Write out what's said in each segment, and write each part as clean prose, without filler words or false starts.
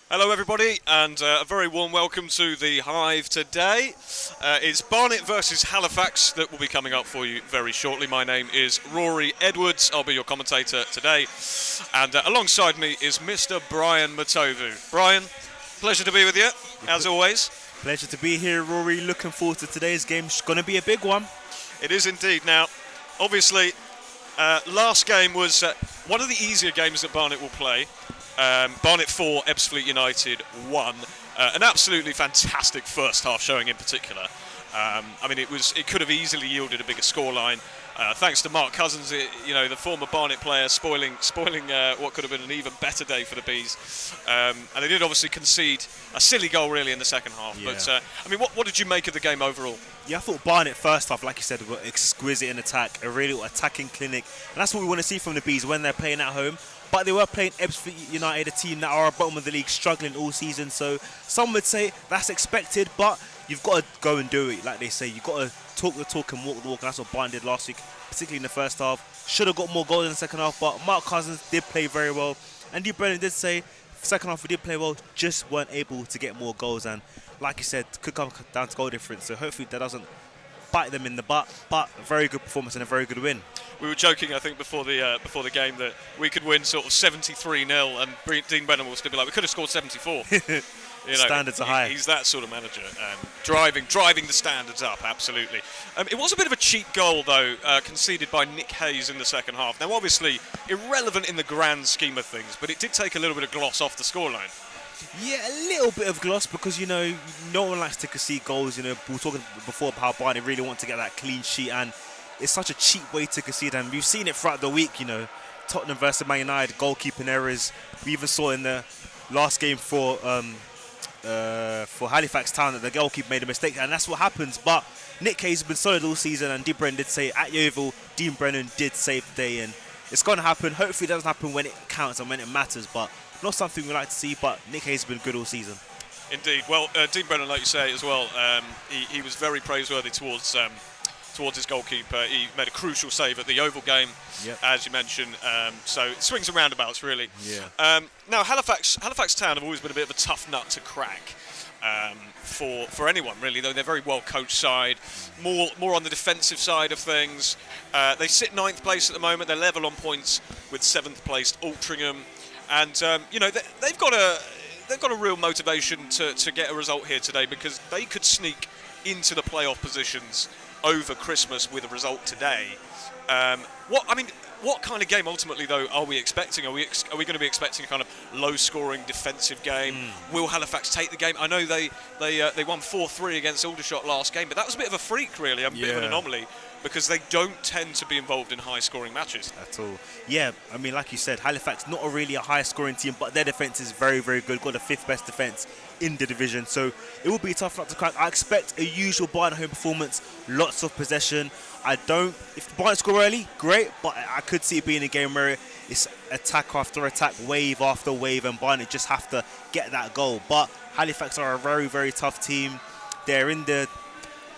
Hello everybody, and a very warm welcome to the Hive today. It's Barnet versus Halifax that will be coming up for you very shortly. My name is Rory Edwards, I'll be your commentator today, and alongside me is Mr. Brian Matovu. Brian, pleasure to be with you, as always. Pleasure to be here, Rory. Looking forward to today's game. It's going to be a big one. It is indeed. Now, obviously, last game was one of the easier games that Barnet will play. Barnet 4, Ebbsfleet United 1. An absolutely fantastic first half showing in particular. It could have easily yielded a bigger scoreline. Thanks to Mark Cousins, the former Barnet player, spoiling what could have been an even better day for the Bees. And they did obviously concede a silly goal really in the second half. Yeah. But what did you make of the game overall? Yeah, I thought Barnet first half, like you said, were exquisite in attack, a really attacking clinic. And that's what we want to see from the Bees when they're playing at home. But they were playing Ebbsfleet United, a team that are at the bottom of the league, struggling all season. So some would say that's expected, but you've got to go and do it, like they say. You've got to talk the talk and walk the walk, and that's what Barnet did last week, particularly in the first half. Should have got more goals in the second half, but Mark Cousins did play very well. And Dean Brennan did say, second half we did play well, just weren't able to get more goals. And like you said, could come down to goal difference. So hopefully that doesn't bite them in the butt, but a very good performance and a very good win. We were joking, I think, before the game that we could win sort of 73-0, and Dean Brennan will still be like, we could have scored 74. Standards are high. He's that sort of manager, driving the standards up, absolutely. It was a bit of a cheap goal, though, conceded by Nick Hayes in the second half. Now, obviously, irrelevant in the grand scheme of things, but it did take a little bit of gloss off the scoreline. Yeah, a little bit of gloss because, no one likes to concede goals. We were talking before about how Barnet really want to get that clean sheet, and it's such a cheap way to concede. And we've seen it throughout the week, Tottenham versus Man United, goalkeeping errors. We even saw in the last game for Halifax Town that the goalkeeper made a mistake, and that's what happens. But Nick Hayes has been solid all season, and Dean Brennan did say at Yeovil, Dean Brennan did save the day, and it's going to happen. Hopefully it doesn't happen when it counts and when it matters, but not something we like to see. But Nick Hayes has been good all season. Indeed. Well, Dean Brennan, like you say as well, he was very praiseworthy towards his goalkeeper. He made a crucial save at the Yeovil game, Yep. as you mentioned. So it swings and roundabouts, really. Yeah. Now, Halifax Town have always been a bit of a tough nut to crack for anyone, really. Though they're a very well coached side, more on the defensive side of things. They sit 9th place at the moment. They're level on points with 7th placed Altrincham, and they've got a real motivation to get a result here today, because they could sneak into the playoff positions over Christmas with a result today. What kind of game ultimately, though, are we expecting? Are we going to be expecting a kind of low-scoring defensive game? Will Halifax take the game? I know they won 4-3 against Aldershot last game, but that was a bit of a freak, really, a bit of an anomaly, because they don't tend to be involved in high-scoring matches At all. Yeah, like you said, Halifax not really a high-scoring team, but their defence is very, very good. Got the 5th best defence in the division, so it will be a tough nut to crack. I expect a usual Barnet home performance, lots of possession. If Barnet score early, great, but I could see it being a game where it's attack after attack, wave after wave, and Barnet just have to get that goal. But Halifax are a very, very tough team. They're in the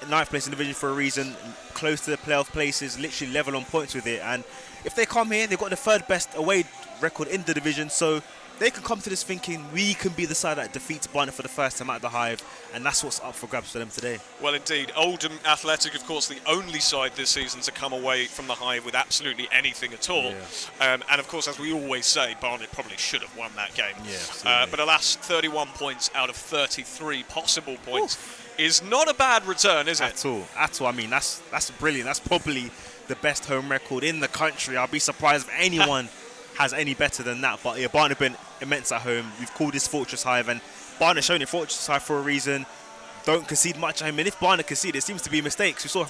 9th place in the division for a reason, close to the playoff places, literally level on points with it. And if they come here, they've got the 3rd best away record in the division, so they can come to this thinking we can be the side that defeats Barnet for the first time at the Hive, and that's what's up for grabs for them today. Well, indeed. Oldham Athletic, of course, the only side this season to come away from the Hive with absolutely anything at all. Yeah. And, of course, as we always say, Barnet probably should have won that game. Yeah, but alas, 31 points out of 33 possible points is not a bad return, is it? At all. That's brilliant. That's probably the best home record in the country. I'll be surprised if anyone has any better than that. But yeah, Barnet have been immense at home. We've called this Fortress Hive, and Barnet shown it Fortress Hive for a reason. Don't concede much. I mean, if Barnet concede, it seems to be mistakes. We saw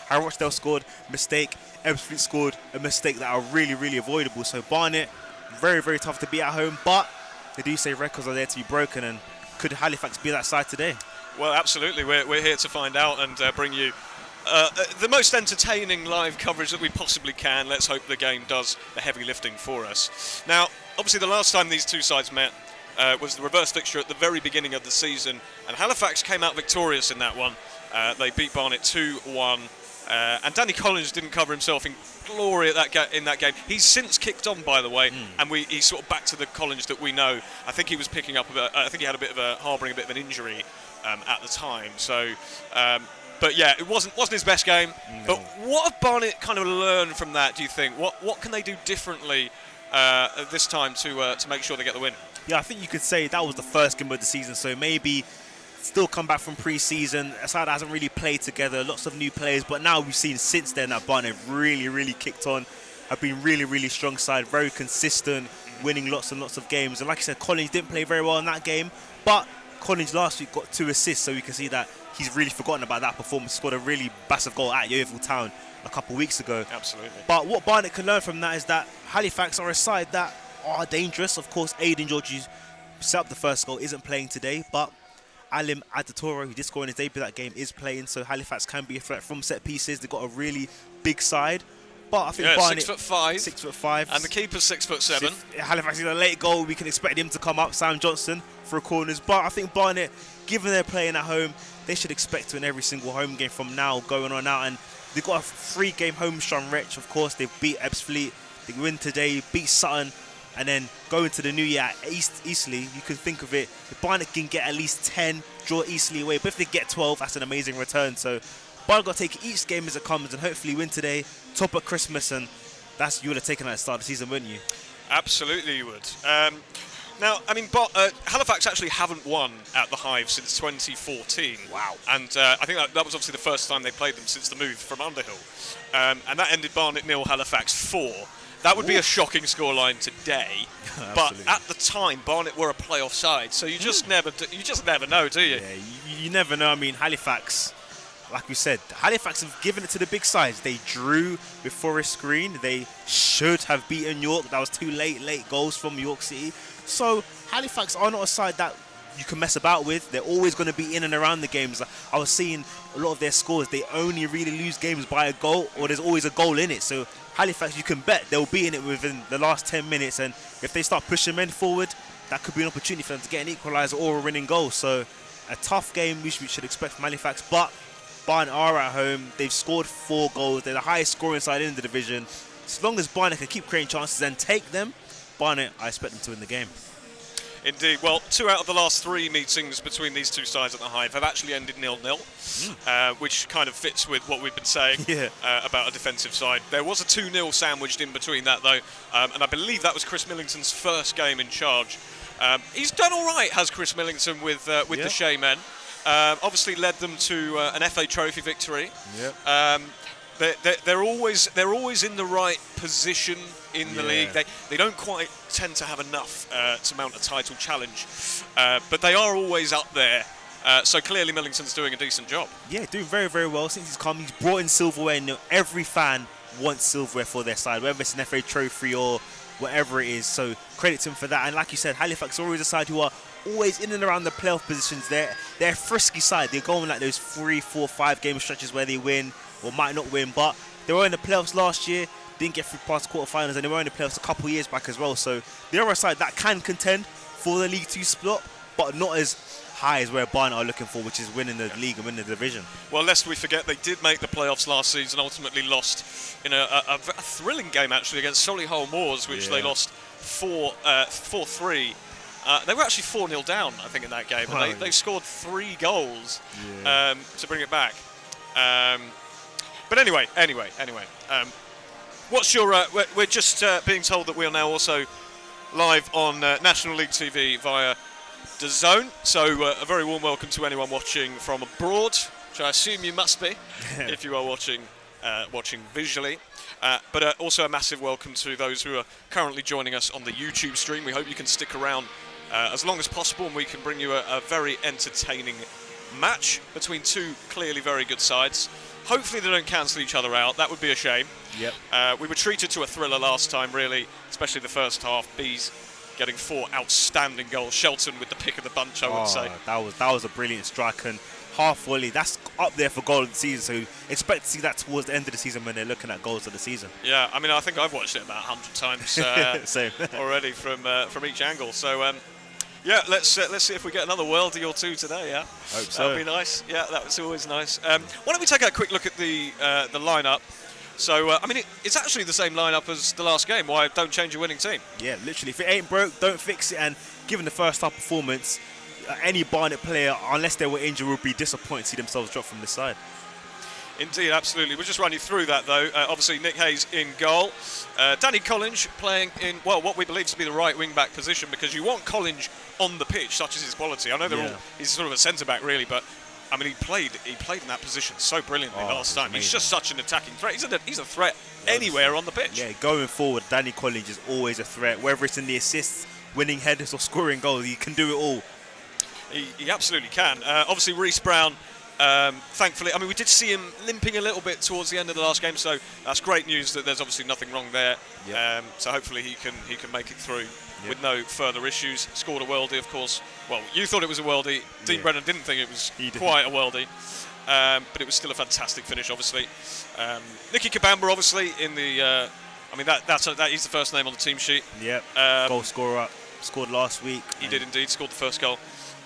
how Rochdale scored, mistake. Ebbsfleet scored a mistake that are really, really avoidable. So Barnet, very, very tough to beat at home. But they do say records are there to be broken, and could Halifax be that side today? Well, absolutely. We're here to find out and bring you the most entertaining live coverage that we possibly can. Let's hope the game does the heavy lifting for us. Now, obviously, the last time these two sides met was the reverse fixture at the very beginning of the season, and Halifax came out victorious in that one. They beat Barnet 2-1. And Danny Collins didn't cover himself in glory at in that game. He's since kicked on, by the way, and he's sort of back to the Collins that we know. I think he was picking up I think he had harbouring a bit of an injury at the time. So, but yeah, it wasn't his best game. No. But what have Barnet kind of learned from that? Do you think? What can they do differently this time to make sure they get the win? Yeah, I think you could say that was the first game of the season, so maybe still come back from pre-season. A side that hasn't really played together, lots of new players, but now we've seen since then that Barnet really kicked on, have been really strong side, very consistent, winning lots and lots of games. And like I said, Collins didn't play very well in that game, but Collins last week got 2 assists, so you can see that he's really forgotten about that performance. Scored a really massive goal at Yeovil Town a couple of weeks ago. Absolutely. But what Barnet can learn from that is that Halifax are a side that are dangerous. Of course, Aidan George, who set up the first goal, isn't playing today, but Alim Adatoro, who did score in his debut that game, is playing, so Halifax can be a threat from set pieces. They've got a really big side, but I think Barnet 6'5", 6'5", and the keeper's 6'7". If Halifax is a late goal, we can expect him to come up, Sam Johnson, for corners. But I think Barnet, given they're playing at home, they should expect to win every single home game from now going on out. And they've got a 3-game home stretch. Of course, they've beat Ebbsfleet, they win today, beat Sutton, and then go into the new year at Eastleigh. You can think of it, if Barnet can get at least 10, draw Eastleigh away, but if they get 12, that's an amazing return. So Barnet got to take each game as it comes and hopefully win today, top at Christmas, and you would have taken that at the start of the season, wouldn't you? Absolutely you would. Now, I mean, Halifax actually haven't won at the Hive since 2014. Wow. And I think that was obviously the first time they played them since the move from Underhill. And that ended Barnet 0, Halifax 4. That would be a shocking scoreline today, but at the time, Barnet were a playoff side, so you just never know, do you? Yeah, you never know. I mean, Halifax, like we said, Halifax have given it to the big sides. They drew with Forest Green. They should have beaten York. That was 2 late goals from York City. So Halifax are not a side that you can mess about with. They're always going to be in and around the games. I was seeing a lot of their scores. They only really lose games by a goal, or there's always a goal in it. So Halifax, you can bet they'll be in it within the last 10 minutes. And if they start pushing men forward, that could be an opportunity for them to get an equaliser or a winning goal. So a tough game we should expect from Halifax. But Barnet are at home. They've scored 4 goals. They're the highest scoring side in the division. As long as Barnet can keep creating chances and take them, Barnet, I expect them to win the game. Indeed. Well, 2 out of the last 3 meetings between these two sides at the Hive have actually ended 0-0, which kind of fits with what we've been saying about a defensive side. There was a 2-0 sandwiched in between that, though, and I believe that was Chris Millington's first game in charge. He's done all right, has Chris Millington, with the Shaymen. Obviously led them to an FA Trophy victory. They're always in the right position in the league. They don't quite tend to have enough to mount a title challenge, but they are always up there. So clearly Millington's doing a decent job. Yeah, doing very well since he's come. He's brought in silverware, and every fan wants silverware for their side, whether it's an FA Trophy or whatever it is. So credit to him for that. And like you said, Halifax are always a side who are always in and around the playoff positions. They're a frisky side. They go on like those 3, 4, 5 game stretches where they win or might not win, but they were in the playoffs last year, didn't get through past quarterfinals, and they were in the playoffs a couple of years back as well. So they're a side that can contend for the League 2 spot, but not as high as where Barnet are looking for, which is winning the league and winning the division. Well, lest we forget, they did make the playoffs last season, ultimately lost in a thrilling game actually against Solihull Moors, which they lost 4-3. They were actually 4-0 down, I think, in that game, and they scored 3 goals to bring it back. But anyway, what's your? We're just being told that we are now also live on National League TV via DAZN. So a very warm welcome to anyone watching from abroad, which I assume you must be if you are watching visually. But also a massive welcome to those who are currently joining us on the YouTube stream. We hope you can stick around as long as possible, and we can bring you a very entertaining match between 2 clearly very good sides. Hopefully they don't cancel each other out. That would be a shame. We were treated to a thriller last time, really, especially the first half. Bees getting 4 outstanding goals. Shelton with the pick of the bunch, I would say. That was a brilliant strike, and half volley. That's up there for goal of the season. So expect to see that towards the end of the season when they're looking at goals of the season. Yeah, I mean, I think I've watched it about 100 times Same. already from each angle. So Yeah, let's see if we get another worldie or two today. Yeah, Hope so. That'd be nice. Yeah, that was always nice. Why don't we take a quick look at the lineup? So I mean, it's actually the same lineup as the last game. Why don't change your winning team? Yeah, literally. If it ain't broke, don't fix it. And given the first half performance, any Barnet player, unless they were injured, would be disappointed to see themselves drop from the side. Indeed, absolutely. We'll just run you through that, though. Obviously, Nick Hayes in goal. Danny Collins playing in, well, what we believe to be the right wing-back position, because you want Collins on the pitch, such as his quality. I know he's sort of a centre-back, really, but, I mean, he played in that position so brilliantly last time. He's just such an attacking threat. He's a threat anywhere on the pitch. Yeah, going forward, Danny Collins is always a threat. Whether it's in the assists, winning headers, or scoring goals, he can do it all. He absolutely can. Obviously, Reece Brown, thankfully, I mean, we did see him limping a little bit towards the end of the last game, so that's great news that there's obviously nothing wrong there. Yep. So hopefully he can make it through with no further issues. Scored a worldie, of course. Well, you thought it was a worldie. Dean Brennan didn't think it was quite a worldie, but it was still a fantastic finish, obviously. Nicky Kabamba, obviously, in the. I mean, that is the first name on the team sheet. Yep. Goal scorer, scored last week. He did indeed, scored the first goal.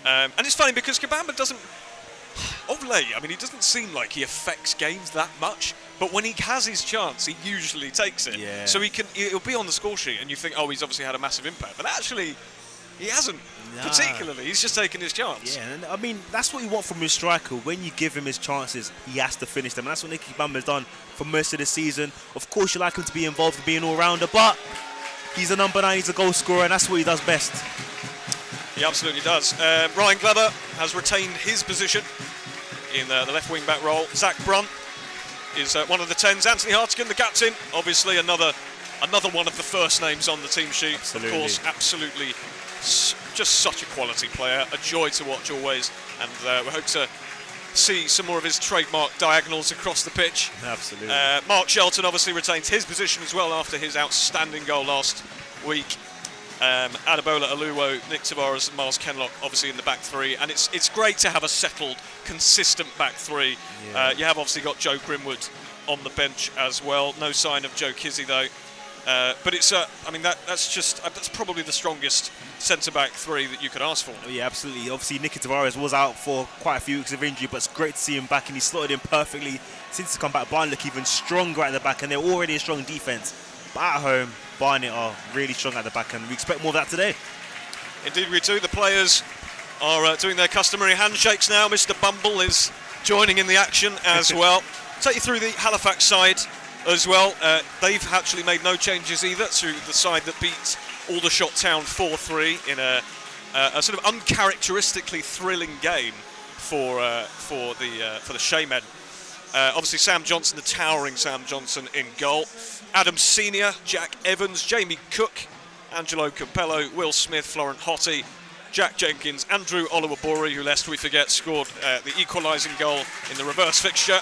And it's funny because Kabamba doesn't. Of late, I mean, he doesn't seem like he affects games that much, but when he has his chance, he usually takes it. Yeah. So it'll be on the score sheet, and you think, oh, he's obviously had a massive impact, but actually, he hasn't particularly. He's just taken his chance. Yeah, and I mean, that's what you want from your striker. When you give him his chances, he has to finish them, and that's what Nicky Kabamba's done for most of the season. Of course, you like him to be involved and be an all-rounder, but he's a number 9, he's a goal scorer, and that's what he does best. He absolutely does. Ryan Glover has retained his position in the left wing-back role. Zach Brunt is one of the 10s. Anthony Hartigan, the captain, obviously another one of the first names on the team sheet. Absolutely. Of course, absolutely just such a quality player, a joy to watch always, and we hope to see some more of his trademark diagonals across the pitch. Absolutely. Mark Shelton obviously retains his position as well after his outstanding goal last week. Adebola Aluwo, Nick Tavares and Miles Kenlock obviously in the back three, and it's great to have a settled, consistent back three. You have obviously got Joe Grimwood on the bench as well. No sign of Joe Kizzy though, but it's I mean that's probably the strongest centre back three that you could ask for. Oh, yeah, absolutely. Obviously, Nicky Tavares was out for quite a few weeks of injury, but it's great to see him back, and he slotted in perfectly since he's come back. Barnet look even stronger at the back, and they're already a strong defence. But at home, Barnet are really strong at the back, and we expect more of that today. Indeed we do. The players are doing their customary handshakes now. Mr. Bumble is joining in the action as well. Take you through the Halifax side as well. They've actually made no changes either to the side that beat Aldershot Town 4-3 in a sort of uncharacteristically thrilling game for the Shaymen. Obviously Sam Johnson, the towering Sam Johnson in goal. Adam Senior, Jack Evans, Jamie Cook, Angelo Campello, Will Smith, Florent Hottie, Jack Jenkins, Andrew Oluwabori, who lest we forget scored the equalising goal in the reverse fixture.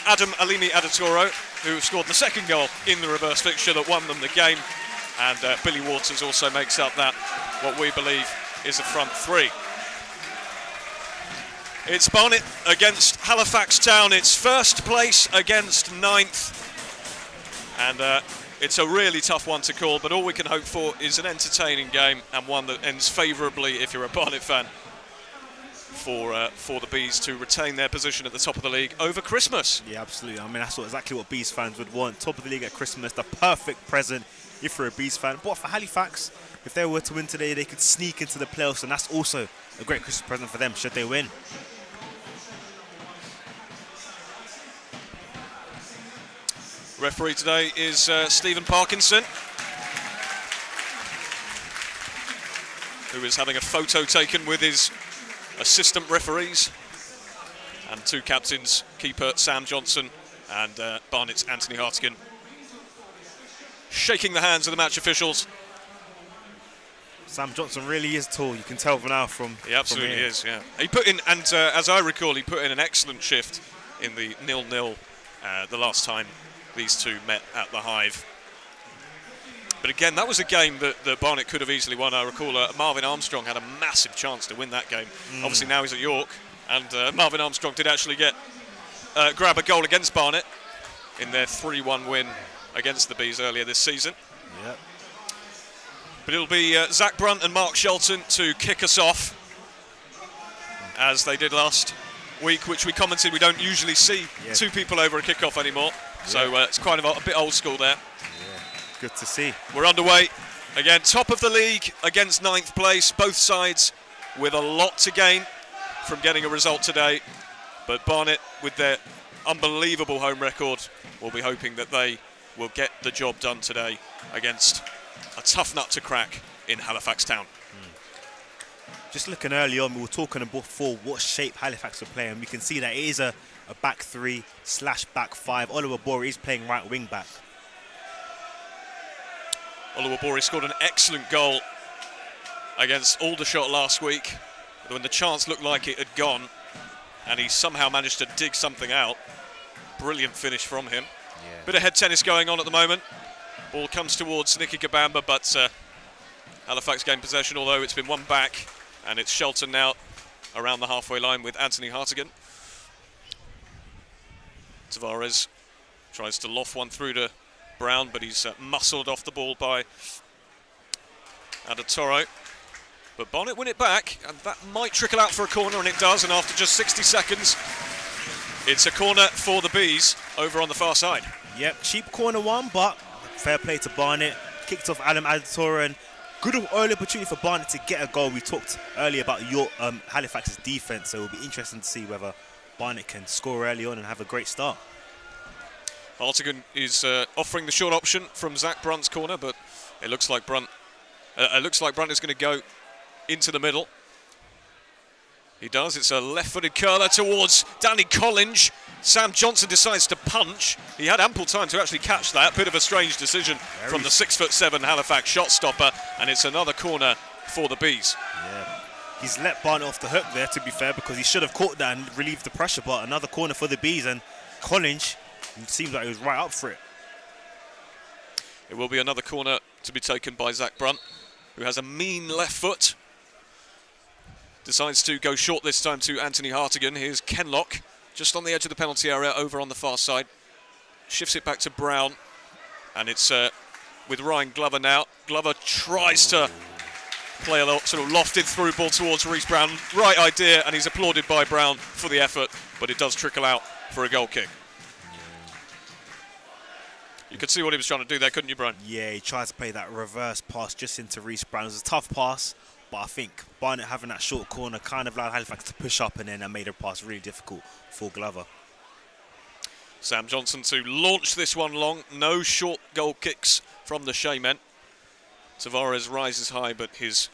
Adam Alimi Adatoro, who scored the second goal in the reverse fixture that won them the game. And Billy Waters also makes up that, what we believe is a front three. It's Barnet against Halifax Town. It's first place against 9th. And it's a really tough one to call, but all we can hope for is an entertaining game and one that ends favourably, if you're a Barnet fan, for the Bees to retain their position at the top of the league over Christmas. Yeah, absolutely. I mean, that's exactly what Bees fans would want. Top of the league at Christmas, the perfect present if you're a Bees fan. But for Halifax, if they were to win today, they could sneak into the playoffs, and that's also a great Christmas present for them should they win. Referee today is Stephen Parkinson, who is having a photo taken with his assistant referees and two captains, keeper Sam Johnson and Barnet's Anthony Hartigan, shaking the hands of the match officials. Sam Johnson really is tall, you can tell for now from He absolutely from is, yeah. He put in, and as I recall, he put in an excellent shift in the 0-0 the last time these two met at the Hive. But again, that was a game that Barnet could have easily won. I recall Marvin Armstrong had a massive chance to win that game. Obviously now he's at York, and Marvin Armstrong did actually grab a goal against Barnet in their 3-1 win against the Bees earlier this season. Yep. But it'll be Zach Brunt and Mark Shelton to kick us off, as they did last week, which we commented we don't usually see two people over a kick-off anymore. So it's kind of a bit old school there. Yeah, good to see. We're underway. Again, top of the league against 9th place. Both sides with a lot to gain from getting a result today. But Barnet, with their unbelievable home record, will be hoping that they will get the job done today against a tough nut to crack in Halifax Town. Just looking early on, we were talking before what shape Halifax were playing. We can see that it is a back 3/back 5. Oliver Bory is playing right wing back. Oliver Bory scored an excellent goal against Aldershot last week when the chance looked like it had gone, and he somehow managed to dig something out. Brilliant finish from him. Bit of head tennis going on at the moment. Ball comes towards Nicky Kabamba, but Halifax gained possession, although it's been won back, and it's Shelton now around the halfway line with Anthony Hartigan. Tavares tries to loft one through to Brown, but he's muscled off the ball by Adatoro. But Barnet win it back, and that might trickle out for a corner, and it does. And after just 60 seconds, it's a corner for the Bees over on the far side. Yep, cheap corner one, but fair play to Barnet. Kicked off Adam Adatoro, and good early opportunity for Barnet to get a goal. We talked earlier about Halifax's defence, so it'll be interesting to see whether Barnet can score early on and have a great start. Hartigan is offering the short option from Zach Brunt's corner, but it looks like Brunt is going to go into the middle. He does. It's a left-footed curler towards Danny Collins. Sam Johnson decides to punch. He had ample time to actually catch that. Bit of a strange decision from the 6'7" Halifax shot stopper, and it's another corner for the Bees. Yeah, he's let Barnet off the hook there, to be fair, because he should have caught that and relieved the pressure. But another corner for the Bees, and Collins, it seems like he was right up for it. It will be another corner to be taken by Zach Brunt, who has a mean left foot. Decides to go short this time to Anthony Hartigan. Here's Kenlock, just on the edge of the penalty area, over on the far side. Shifts it back to Brown, and it's with Ryan Glover now. Glover tries to play a sort of lofted through ball towards Reece Brown. Right idea, and he's applauded by Brown for the effort, but it does trickle out for a goal kick. You could see what he was trying to do there, couldn't you, Brian? Yeah, he tries to play that reverse pass just into Reece Brown. It was a tough pass, but I think Barnet having that short corner kind of allowed Halifax to push up, and then that made the pass really difficult for Glover. Sam Johnson to launch this one long. No short goal kicks from the Shaymen. Tavares rises high, but his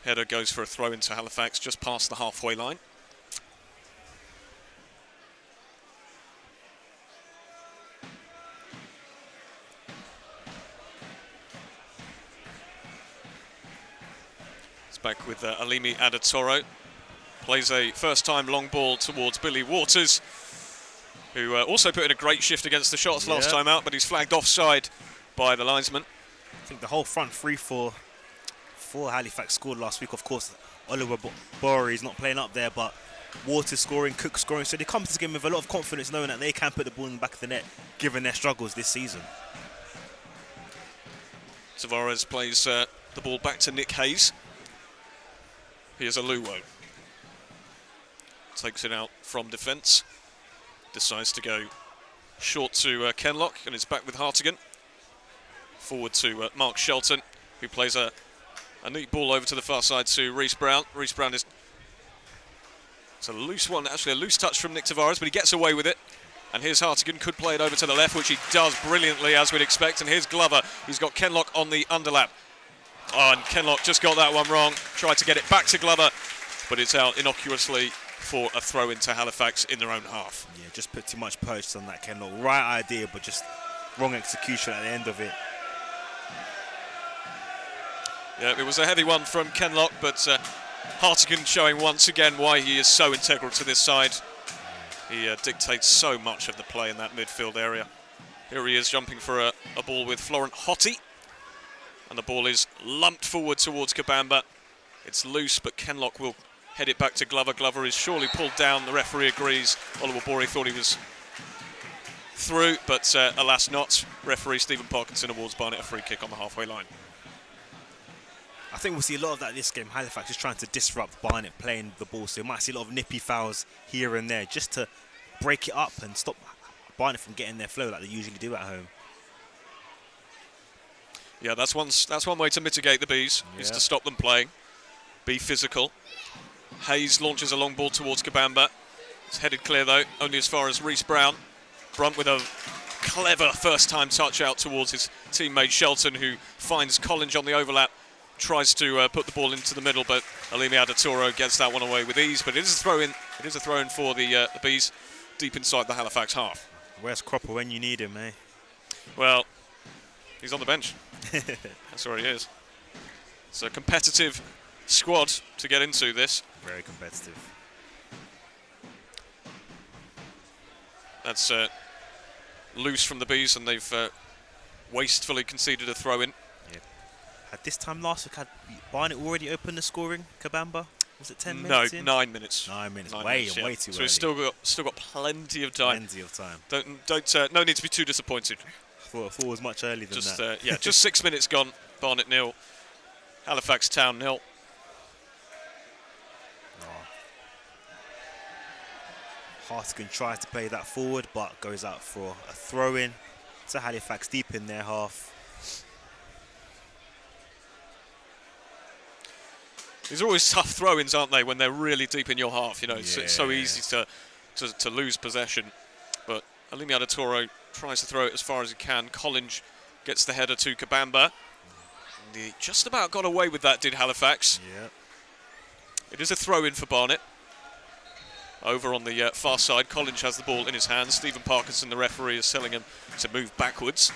header goes for a throw into Halifax just past the halfway line. Back with Alimi Adatoro. Plays a first-time long ball towards Billy Waters, who also put in a great shift against the shots last time out, but he's flagged offside by the linesman. I think the whole front three for Halifax scored last week. Of course, Oliver Bory is not playing up there, but Waters scoring, Cook scoring. So they come to this game with a lot of confidence, knowing that they can put the ball in the back of the net, given their struggles this season. Tavares plays the ball back to Nick Hayes. Here's Aluwo. Takes it out from defence. Decides to go short to Kenlock, and it's back with Hartigan. Forward to Mark Shelton, who plays a neat ball over to the far side to Reece Brown. Reece Brown is... It's a loose one, actually a loose touch from Nick Tavares, but he gets away with it. And here's Hartigan, could play it over to the left, which he does brilliantly, as we'd expect. And here's Glover. He's got Kenlock on the underlap. Oh, and Kenlock just got that one wrong. Tried to get it back to Glover, but it's out innocuously for a throw into Halifax in their own half. Yeah, just put too much post on that Kenlock. Right idea, but just wrong execution at the end of it. Yeah, it was a heavy one from Kenlock, but Hartigan showing once again why he is so integral to this side. He dictates so much of the play in that midfield area. Here he is jumping for a ball with Florent Hottie. And the ball is lumped forward towards Kabamba. It's loose, but Kenlock will head it back to Glover. Glover is surely pulled down. The referee agrees. Oliver Bory thought he was through, but alas not. Referee Stephen Parkinson awards Barnet a free kick on the halfway line. think we'll see a lot of that this game. Halifax is trying to disrupt Barnet playing the ball, so you might see a lot of nippy fouls here and there just to break it up and stop Barnet from getting their flow like they usually do at home. Yeah, that's one way to mitigate the Bees, is to stop them playing. Be physical. Hayes launches a long ball towards Kabamba. It's headed clear though, only as far as Reece Brown. Brunt with a clever first-time touch out towards his teammate Shelton, who finds Collins on the overlap. Tries to put the ball into the middle, but Alimi Adatoro gets that one away with ease. But it is a throw-in. It is a throw-in for the Bees, deep inside the Halifax half. Where's Cropper when you need him, eh? Well, he's on the bench. That's where he is. It's a competitive squad to get into this. Very competitive. That's loose from the Bees, and they've wastefully conceded a throw-in. Yeah. At this time last week, had Barnet already opened the scoring? Kabamba? Was it 10 minutes? No, in? 9 minutes. 9 minutes. 9 way minutes, yeah. way too so early. we've still got plenty of time. Plenty of time. Don't no need to be too disappointed. Thought it was much earlier than that. Yeah, just 6 minutes gone. Barnet 0, Halifax Town 0. Hartigan tries to play that forward, but goes out for a throw-in to Halifax deep in their half. These are always tough throw-ins, aren't they, when they're really deep in your half? You know, it's so easy to lose possession. But Alimi Adatoro tries to throw it as far as he can. Collins gets the header to Kabamba. And he just about got away with that, did Halifax. Yeah. It is a throw-in for Barnet. Over on the far side, Collins has the ball in his hands. Stephen Parkinson, the referee, is telling him to move backwards.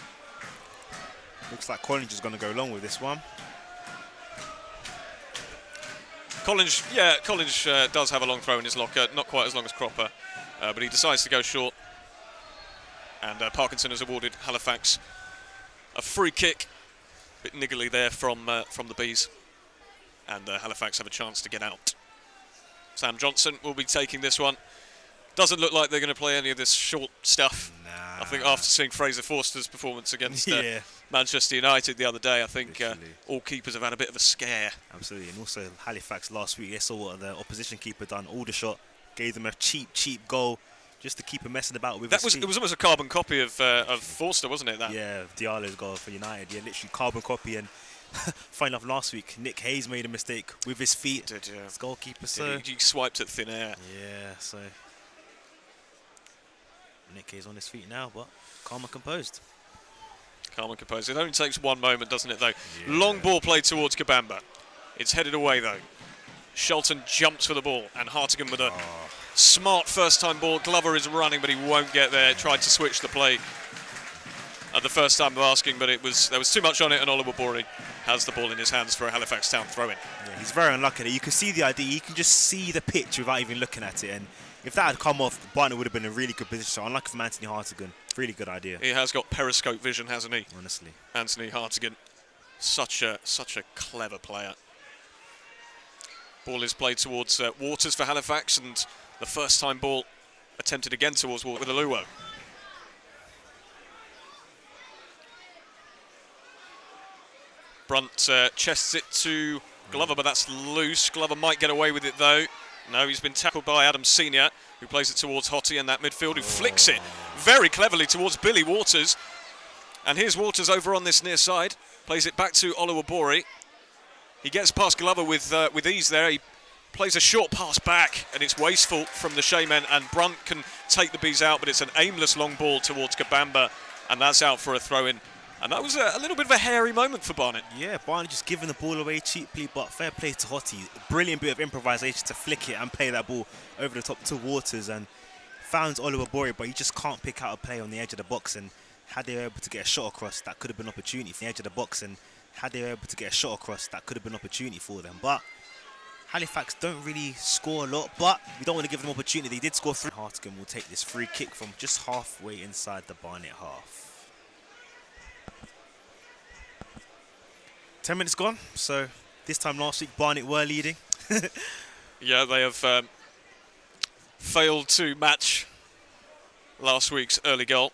Looks like Collins is going to go long with this one. Collins does have a long throw in his locker, not quite as long as Cropper, but he decides to go short. And Parkinson has awarded Halifax a free kick. A bit niggly there from the Bees. And Halifax have a chance to get out. Sam Johnson will be taking this one. Doesn't look like they're going to play any of this short stuff. Nah. I think after seeing Fraser Forster's performance against yeah. Manchester United the other day, I think all keepers have had a bit of a scare. Absolutely, and also Halifax last week, they saw what the opposition keeper done. Aldershot gave them a cheap goal just to keep him messing about with his feet. It was almost a carbon copy of Forster, wasn't it? That? Yeah, Diallo's goal for United. Yeah, literally carbon copy. And funny enough, last week Nick Hayes made a mistake with his feet. Did, yeah. His goalkeeper, so he swiped at thin air. Yeah, so Nick Hayes on his feet now, but calm and composed. Calm and composed. It only takes one moment, doesn't it, though? Yeah. Long ball played towards Kabamba. It's headed away, though. Shelton jumps for the ball, and Hartigan with a smart first-time ball. Glover is running, but he won't get there. Tried to switch the play at the first time of asking, but there was too much on it, and Oliver Borey has the ball in his hands for a Halifax Town throw-in. Yeah, he's very unlucky there. You can see the idea. You can just see the pitch without even looking at it, and if that had come off, Barnet would have been in a really good position. So unlucky from Anthony Hartigan. Really good idea. He has got periscope vision, hasn't he? Honestly. Anthony Hartigan. Such a clever player. Ball is played towards Waters for Halifax, and the first time ball attempted again towards Waters with Aluwo. Brunt chests it to Glover, but that's loose. Glover might get away with it, though. No, he's been tackled by Adam Senior, who plays it towards Hottie in that midfield, who flicks it very cleverly towards Billy Waters. And here's Waters over on this near side. Plays it back to Oluwabori. He gets past Glover with ease there. He plays a short pass back, and it's wasteful from the Shaymen, and Brunt can take the Bees out, but it's an aimless long ball towards Kabamba, and that's out for a throw-in. And that was a little bit of a hairy moment for Barnet. Yeah, Barnet just giving the ball away cheaply, but fair play to Hottie. Brilliant bit of improvisation to flick it and play that ball over the top to Waters, and found Oluwabori, but he just can't pick out a play on the edge of the box. And had they were able to get a shot across, that could have been an opportunity for the edge of the box. And had they were able to get a shot across, that could have been an opportunity for them. But Halifax don't really score a lot, but we don't want to give them opportunity. They did score 3. Hartigan will take this free kick from just halfway inside the Barnet half. 10 minutes gone, so this time last week Barnet were leading. Yeah, they have failed to match last week's early goal.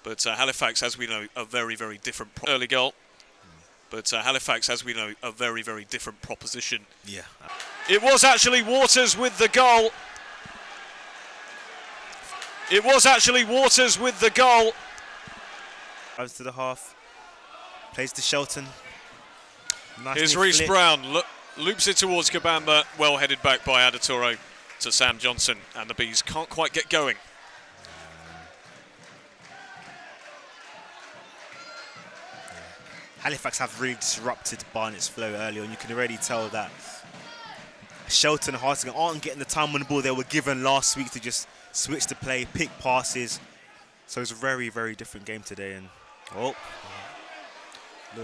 But Halifax, as we know, a very, very different early goal. But Halifax, as we know, a very, very different proposition. Yeah. It was actually Waters with the goal. It was actually Waters with the goal. Goes to the half. Plays to Shelton. Nice. Here's Reece Brown. Loops it towards Kabamba. Well headed back by Adatoro to Sam Johnson. And the Bees can't quite get going. Halifax have really disrupted Barnet's flow earlier, and you can already tell that Shelton and Hartigan aren't getting the time on the ball they were given last week to just switch the play, pick passes. So it's a very, very different game today. And a little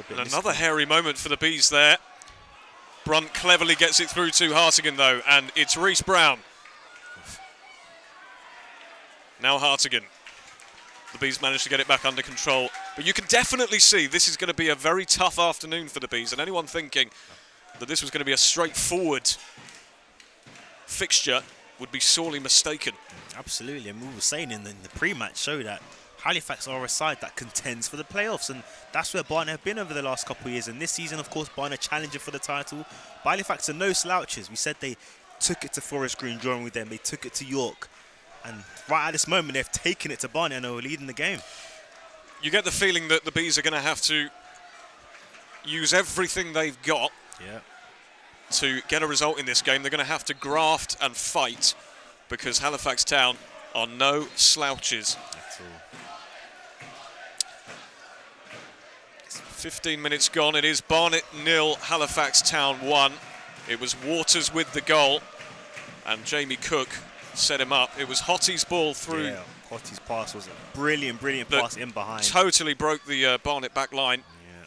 bit. And another hairy moment for the Bees there. Brunt cleverly gets it through to Hartigan though, and it's Reece Brown. Now Hartigan. The Bees managed to get it back under control. But you can definitely see this is going to be a very tough afternoon for the Bees. And anyone thinking that this was going to be a straightforward fixture would be sorely mistaken. Absolutely. And we were saying in the pre-match show that Halifax are a side that contends for the playoffs. And that's where Barnet have been over the last couple of years. And this season, of course, Barnet challenging for the title. But Halifax are no slouches. We said they took it to Forest Green, drawing with them. They took it to York. And right at this moment, they've taken it to Barnet and are leading the game. You get the feeling that the Bees are going to have to use everything they've got to get a result in this game. They're going to have to graft and fight because Halifax Town are no slouches. That's all. 15 minutes gone. It is Barnet 0, Halifax Town 1. It was Waters with the goal and Jamie Cook set him up. It was Hottie's ball through. Yeah, Hottie's pass was a brilliant pass in behind. Totally broke the Barnet back line. Yeah.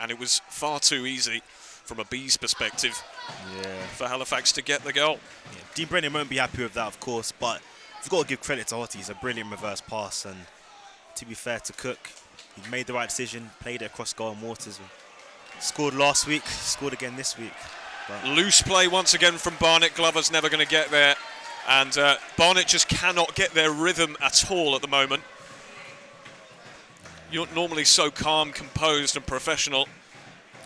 And it was far too easy from a Bees perspective for Halifax to get the goal. Yeah. Dean Brennan won't be happy with that, of course, but you've got to give credit to Hottie. It's a brilliant reverse pass, and to be fair to Cook, he made the right decision, played it across goal and Waters. Scored last week, scored again this week. But loose play once again from Barnet. Glover's never going to get there. And Barnet just cannot get their rhythm at all at the moment. You're normally so calm, composed and professional.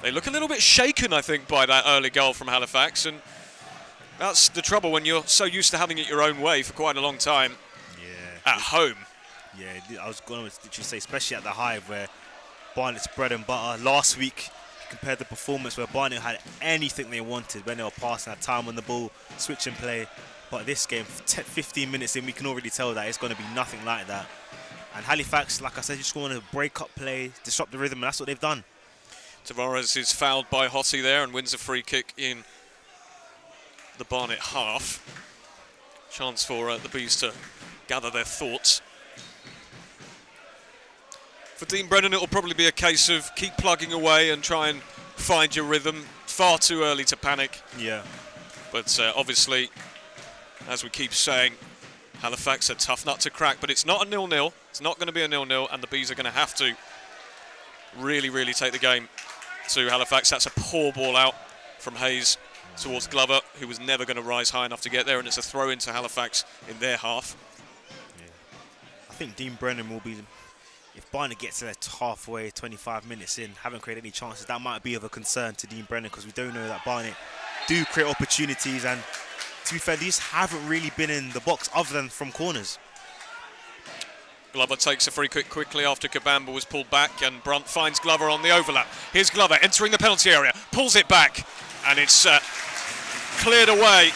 They look a little bit shaken, I think, by that early goal from Halifax. And that's the trouble when you're so used to having it your own way for quite a long time at home. Yeah, I was going to literally say, especially at the Hive, where Barnet's bread and butter. Last week, compared the performance where Barnet had anything they wanted when they were passing, had time on the ball, switch and play. But this game, 15 minutes in, we can already tell that it's going to be nothing like that. And Halifax, like I said, just want to break up play, disrupt the rhythm, and that's what they've done. Tavares is fouled by Hottie there and wins a free kick in the Barnet half. Chance for the Bees to gather their thoughts. For Dean Brennan, it will probably be a case of keep plugging away and try and find your rhythm. Far too early to panic. Yeah. But obviously, as we keep saying, Halifax a tough nut to crack, but it's not a 0-0. It's not going to be a 0-0, and the Bees are going to have to really, really take the game to Halifax. That's a poor ball out from Hayes towards Glover, who was never going to rise high enough to get there, and it's a throw into Halifax in their half. Yeah. I think Dean Brennan will be... If Barnet gets there halfway, 25 minutes in, haven't created any chances, that might be of a concern to Dean Brennan, because we don't know that Barnet do create opportunities, and to be fair, these haven't really been in the box other than from corners. Glover takes a free kick quickly after Kabamba was pulled back, and Brunt finds Glover on the overlap. Here's Glover entering the penalty area, pulls it back, and it's cleared away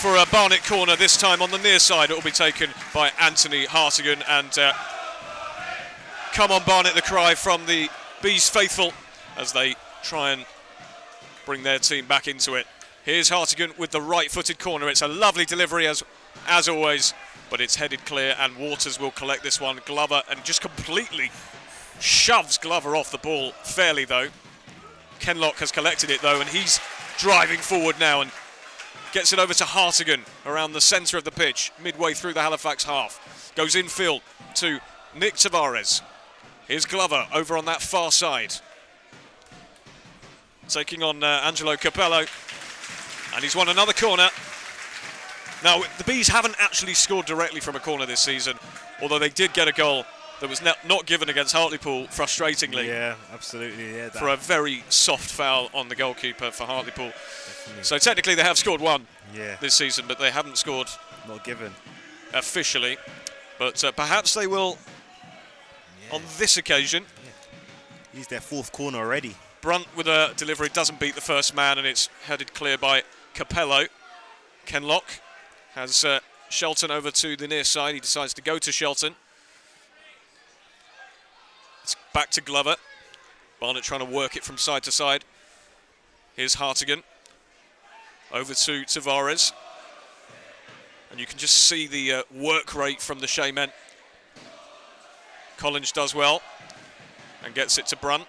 for a Barnet corner. This time on the near side, it will be taken by Anthony Hartigan, and come on Barnet, the cry from the Bees faithful as they try and bring their team back into it. Here's Hartigan with the right-footed corner. It's a lovely delivery as always, but it's headed clear, and Waters will collect this one. Glover, and just completely shoves Glover off the ball fairly though. Kenlock has collected it though, and he's driving forward now and gets it over to Hartigan around the centre of the pitch, midway through the Halifax half. Goes infield to Nick Tavares. Here's Glover over on that far side, taking on Angelo Capello, and he's won another corner. Now, the Bees haven't actually scored directly from a corner this season, although they did get a goal that was not given against Hartlepool, frustratingly. Yeah, absolutely. Yeah, for a very soft foul on the goalkeeper for Hartlepool. Definitely. So technically they have scored one Yeah. this season, but they haven't scored Not given. officially. But perhaps they will on this occasion. He's their fourth corner already. Brunt with a delivery doesn't beat the first man, and it's headed clear by Capello. Kenlock has Shelton over to the near side. He decides to go to Shelton. It's back to Glover. Barnet trying to work it from side to side. Here's Hartigan. Over to Tavares. And you can just see the work rate from the Shaymen. Collins does well and gets it to Brunt.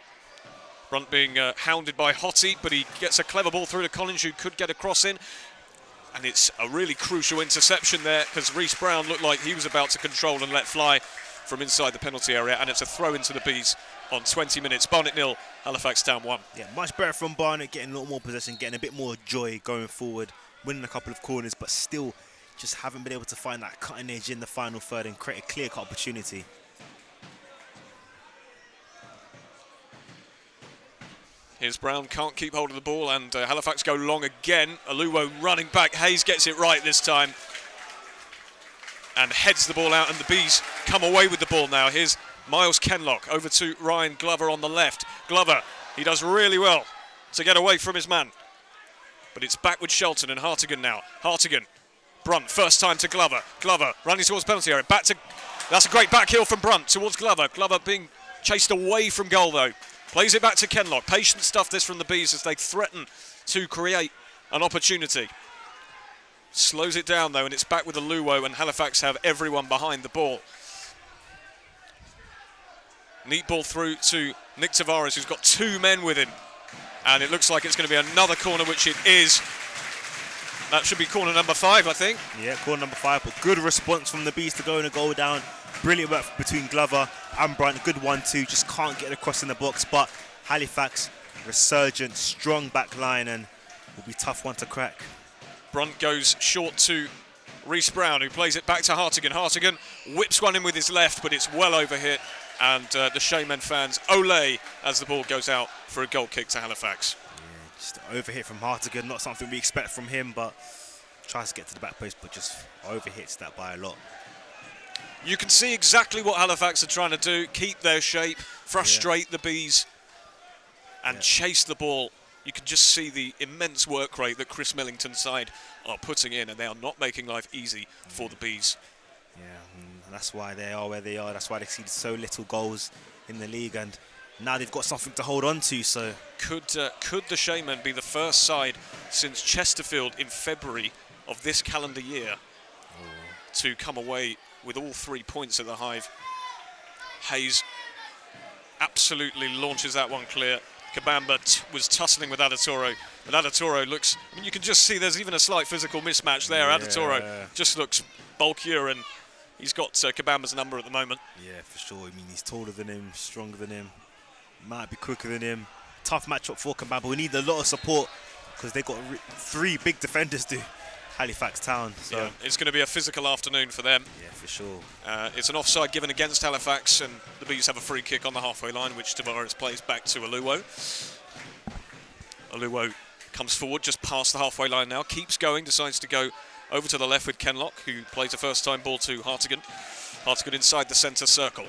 Brunt being hounded by Hottie, but he gets a clever ball through to Collins, who could get a cross in. And it's a really crucial interception there, because Reece Brown looked like he was about to control and let fly from inside the penalty area, and it's a throw into the Bees on 20 minutes. Barnet 0, Halifax Town 1. Yeah, much better from Barnet, getting a lot more possession, getting a bit more joy going forward, winning a couple of corners, but still just haven't been able to find that cutting edge in the final third and create a clear-cut opportunity. Here's Brown, can't keep hold of the ball, and Halifax go long again. Aluwo running back, Hayes gets it right this time and heads the ball out, and the Bees come away with the ball now. Here's Miles Kenlock over to Ryan Glover on the left. Glover, he does really well to get away from his man, but it's back with Shelton and Hartigan now. Hartigan, Brunt, first time to Glover. Glover running towards penalty area, back to, that's a great back heel from Brunt towards Glover. Glover being chased away from goal though. Plays it back to Kenlock. Patient stuff this from the Bees as they threaten to create an opportunity. Slows it down though, and it's back with Aluwo, and Halifax have everyone behind the ball. Neat ball through to Nick Tavares, who's got two men with him. And it looks like it's going to be another corner, which it is. That should be corner number 5, I think. Yeah, corner number 5, but good response from the Bees to go and a goal down. Brilliant work between Glover and Brunt. Good 1-2, just can't get across in the box. But Halifax, resurgent, strong back line, and will be a tough one to crack. Brunt goes short to Reece Brown, who plays it back to Hartigan. Hartigan whips one in with his left, but it's well over hit. And the Shaymen fans ole as the ball goes out for a goal kick to Halifax. Yeah, just an overhit from Hartigan, not something we expect from him, but tries to get to the back post, but just overhits that by a lot. You can see exactly what Halifax are trying to do, keep their shape, frustrate the Bees, and chase the ball. You can just see the immense work rate that Chris Millington's side are putting in, and they are not making life easy for the Bees. Yeah, and that's why they are where they are. That's why they see so little goals in the league, and now they've got something to hold on to. So could the Shaymen be the first side since Chesterfield in February of this calendar year to come away with all 3 points at the Hive? Hayes absolutely launches that one clear. Kabamba was tussling with Adatoro, but Adatoro looks, I mean, you can just see there's even a slight physical mismatch there. Yeah. Adatoro just looks bulkier, and he's got Kabamba's number at the moment. Yeah, for sure. I mean, he's taller than him, stronger than him, might be quicker than him. Tough matchup for Kabamba. We need a lot of support because they've got 3 big defenders to Halifax Town. So yeah, it's going to be a physical afternoon for them. Yeah, for sure. It's an offside given against Halifax, and the Bees have a free kick on the halfway line, which Tavares plays back to Aluwo. Aluwo comes forward just past the halfway line now, keeps going, decides to go over to the left with Kenlock, who plays a first-time ball to Hartigan. Hartigan inside the centre circle.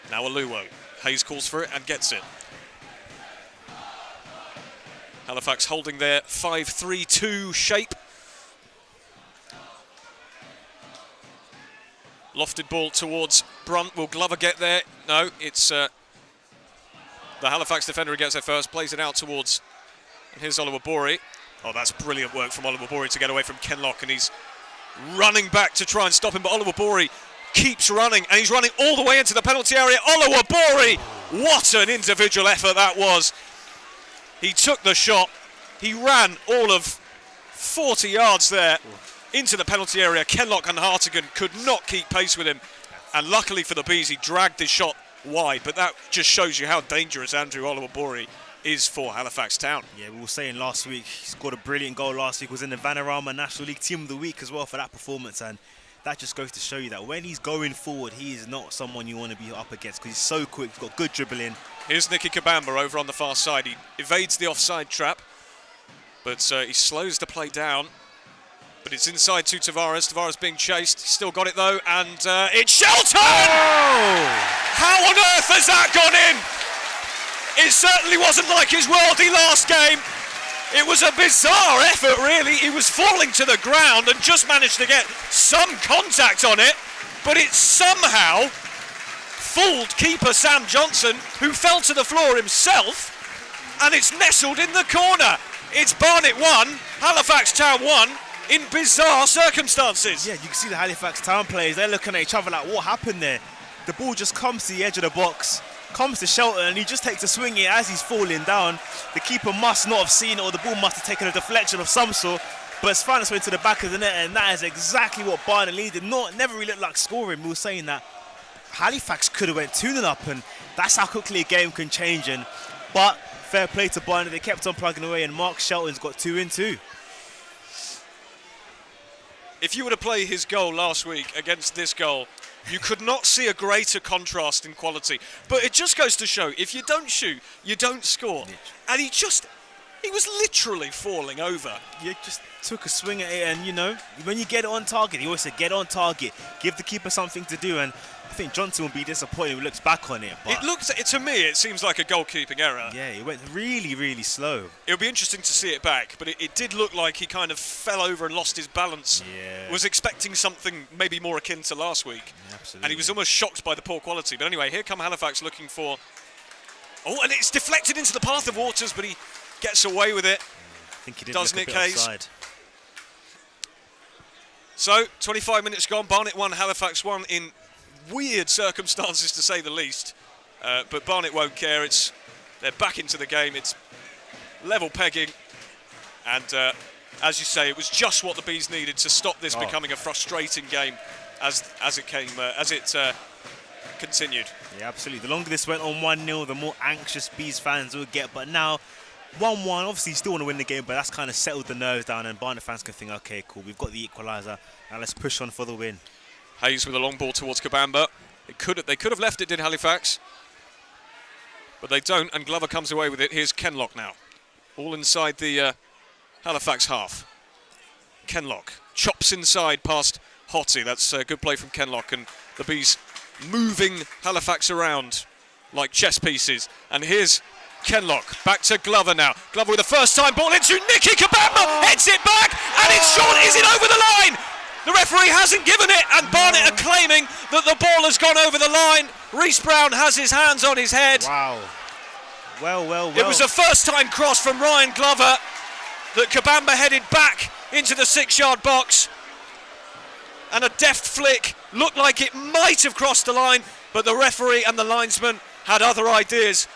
Now Aluwo. Hayes calls for it and gets it. Halifax holding their 5-3-2 shape. Lofted ball towards Brunt. Will Glover get there? No, it's the Halifax defender who gets there first, plays it out towards, and here's Oluwabori. Oh, that's brilliant work from Oluwabori to get away from Kenlock, and he's running back to try and stop him, but Oluwabori keeps running, and he's running all the way into the penalty area. Oluwabori! What an individual effort that was. He took the shot. He ran all of 40 yards there into the penalty area. Kenlock and Hartigan could not keep pace with him, and luckily for the Bees, he dragged his shot wide, but that just shows you how dangerous Andrew Oluwabori is for Halifax Town. Yeah, we were saying last week, he scored a brilliant goal last week, was in the Vanarama National League Team of the Week as well for that performance, and that just goes to show you that when he's going forward, he is not someone you want to be up against because he's so quick, he's got good dribbling. Here's Nicky Kabamba over on the far side. He evades the offside trap, but he slows the play down. But it's inside to Tavares. Tavares being chased. He's still got it though, and it's Shelton! Oh! How on earth has that gone in? It certainly wasn't like his worldie last game. It was a bizarre effort, really. He was falling to the ground and just managed to get some contact on it, but it somehow fooled keeper Sam Johnson, who fell to the floor himself, and it's nestled in the corner. It's Barnet 1, Halifax Town 1, in bizarre circumstances. Yeah, you can see the Halifax Town players, they're looking at each other like, what happened there? The ball just comes to the edge of the box, comes to Shelton, and he just takes a swing here as he's falling down. The keeper must not have seen it, or the ball must have taken a deflection of some sort, but it's found its way to the back of the net, and that is exactly what Barnet needed. Never really looked like scoring. We were saying that Halifax could have went 2-0 up, and that's how quickly a game can change. But fair play to Barnet, they kept on plugging away, and Mark Shelton's got 2 in 2. If you were to play his goal last week against this goal, you could not see a greater contrast in quality. But it just goes to show, if you don't shoot, you don't score. And he was literally falling over. You just took a swing at it, and you know, when you get it on target, he always said get on target, give the keeper something to do, and I think Johnson will be disappointed when he looks back on it. But to me, it seems like a goalkeeping error. Yeah, it went really, really slow. It'll be interesting to see it back, but it did look like he kind of fell over and lost his balance. Yeah. Was expecting something maybe more akin to last week. Yeah, absolutely. And he was almost shocked by the poor quality. But anyway, here come Halifax looking for... Oh, and it's deflected into the path of Waters, but he gets away with it. I think he did Does look Nick a bit Hayes. offside. So, 25 minutes gone. Barnet 1, Halifax 1 in weird circumstances, to say the least. But Barnet won't care. They're back into the game. It's level pegging. And as you say, it was just what the Bees needed to stop this becoming a frustrating game as it continued. Yeah, absolutely. The longer this went on 1-0, the more anxious Bees fans would get. But now, 1-1, obviously you still want to win the game, but that's kind of settled the nerves down, and Barnet fans can think, okay, cool, we've got the equaliser, now let's push on for the win. Hayes with a long ball towards Kabamba. They could have left it, did Halifax, but they don't, and Glover comes away with it. Here's Kenlock now, all inside the Halifax half. Kenlock chops inside past Hottie. That's a good play from Kenlock, and the Bees moving Halifax around like chess pieces. And here's Kenlock back to Glover now. Glover with a first-time ball into Nicky Kabamba, heads it back, and it's short. Is it over the line? The referee hasn't given it, and Barnet are claiming that the ball has gone over the line. Reece Brown has his hands on his head. Wow. Well. It was a first-time cross from Ryan Glover that Kabamba headed back into the 6-yard box. And a deft flick looked like it might have crossed the line, but the referee and the linesman had other ideas.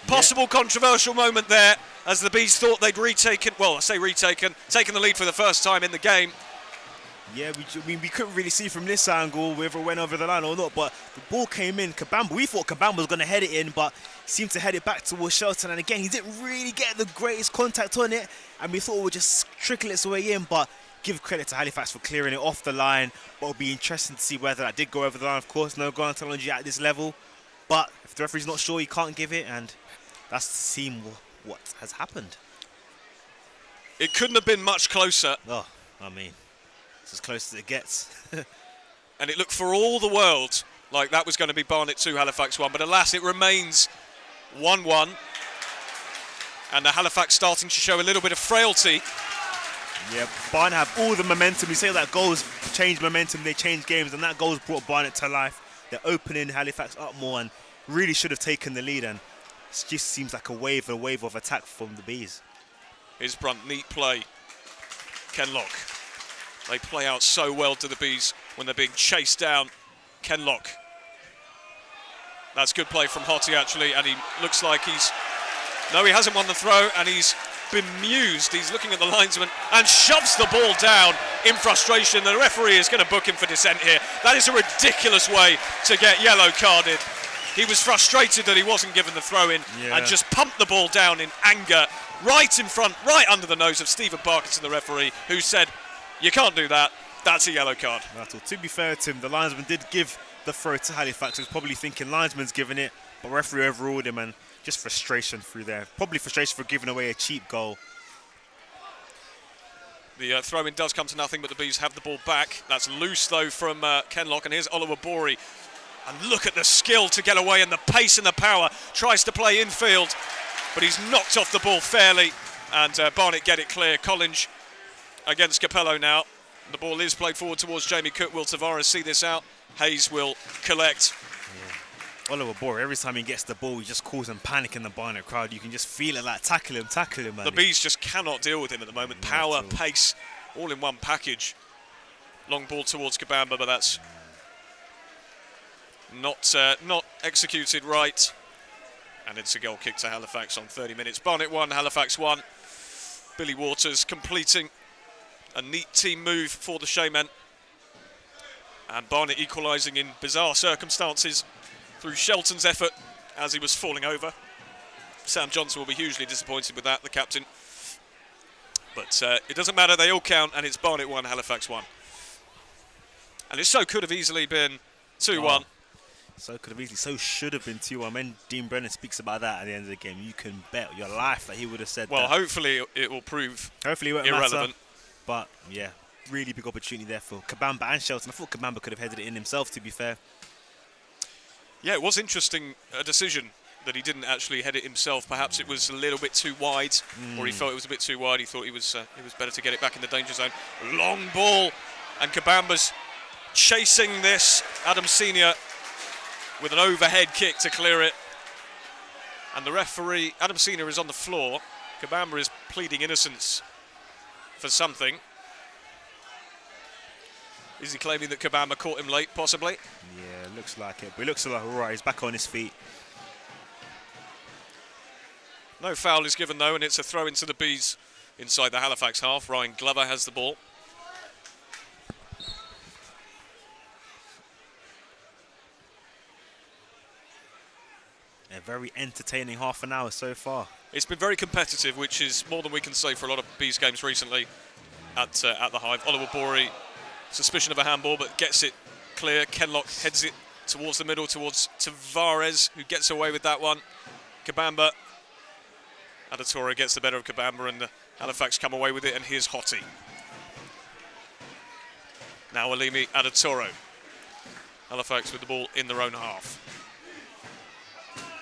Possible controversial moment there, as the Bees thought they'd taken the lead for the first time in the game. Yeah, we couldn't really see from this angle whether it went over the line or not, but the ball came in. We thought Kabamba was going to head it in, but seemed to head it back towards Shelton, and again, he didn't really get the greatest contact on it, and we thought it would just trickle its way in, but give credit to Halifax for clearing it off the line. But it'll be interesting to see whether that did go over the line. Of course, no ground technology at this level, but if the referee's not sure, he can't give it, and that's to see what has happened. It couldn't have been much closer. Oh, I mean, it's as close as it gets. And it looked for all the world like that was going to be Barnet 2, Halifax 1, but alas, it remains 1-1. And the Halifax starting to show a little bit of frailty. Yeah, Barnet have all the momentum. We say that goals change momentum, they change games, and that goal's brought Barnet to life. They're opening Halifax up more and really should have taken the lead, and it just seems like a wave of attack from the Bees. Here's Brunt, neat play. Kenlock. They play out so well to the Bees when they're being chased down. Kenlock. That's good play from Hottie, actually, and he looks like no, he hasn't won the throw, and he's bemused. He's looking at the linesman and shoves the ball down in frustration. The referee is going to book him for dissent here. That is a ridiculous way to get yellow carded. He was frustrated that he wasn't given the throw in and just pumped the ball down in anger, right in front, right under the nose of Stephen Parkinson, the referee, who said, "You can't do that." That's a yellow card. To be fair, Tim, the linesman did give the throw to Halifax. He was probably thinking linesman's giving it, but referee overruled him, and just frustration through there. Probably frustration for giving away a cheap goal. The throw-in does come to nothing, but the Bees have the ball back. That's loose, though, from Kenlock, and here's Oliver Bory. And look at the skill to get away and the pace and the power. Tries to play infield, but he's knocked off the ball fairly, and Barnet get it clear. Collins against Capello now. The ball is played forward towards Jamie Cook. Will Tavares see this out? Hayes will collect. Yeah. Oliver Bory, every time he gets the ball, he just causing panic in the Barnet crowd. You can just feel it, like, tackle him, man. The Bees just cannot deal with him at the moment. Power, pace, all in one package. Long ball towards Kabamba, but that's not executed right. And it's a goal kick to Halifax on 30 minutes. Barnet 1, Halifax 1. Billy Waters completing a neat team move for the Shaymen. And Barnet equalising in bizarre circumstances through Shelton's effort as he was falling over. Sam Johnson will be hugely disappointed with that, the captain. But it doesn't matter, they all count, and it's Barnet 1, Halifax 1. And it so could have easily been 2-1. So could have easily, so should have been 2-1. When Dean Brennan speaks about that at the end of the game, you can bet your life that he would have said that. Well, hopefully it will prove won't irrelevant. Matter, but yeah, really big opportunity there for Kabamba and Shelton. I thought Kabamba could have headed it in himself, to be fair. Yeah, it was interesting, a decision that he didn't actually head it himself. Perhaps it was a little bit too wide, or he felt it was a bit too wide. He thought it was better to get it back in the danger zone. Long ball, and Kabamba's chasing this. Adam Senior with an overhead kick to clear it. And the referee, Adam Senior, is on the floor. Kabamba is pleading innocence for something. Is he claiming that Kabamba caught him late, possibly? Yeah, looks like it. But it looks like Rory is back on his feet. No foul is given, though, and it's a throw into the Bees inside the Halifax half. Ryan Glover has the ball. A very entertaining half an hour so far. It's been very competitive, which is more than we can say for a lot of Bees games recently at the Hive. Oliver Bory, suspicion of a handball, but gets it clear. Kenlock heads it towards the middle, towards Tavares, who gets away with that one. Kabamba. Adatoro gets the better of Kabamba, and Halifax come away with it, and here's Hottie. Now Alimi Adatoro. Halifax with the ball in their own half.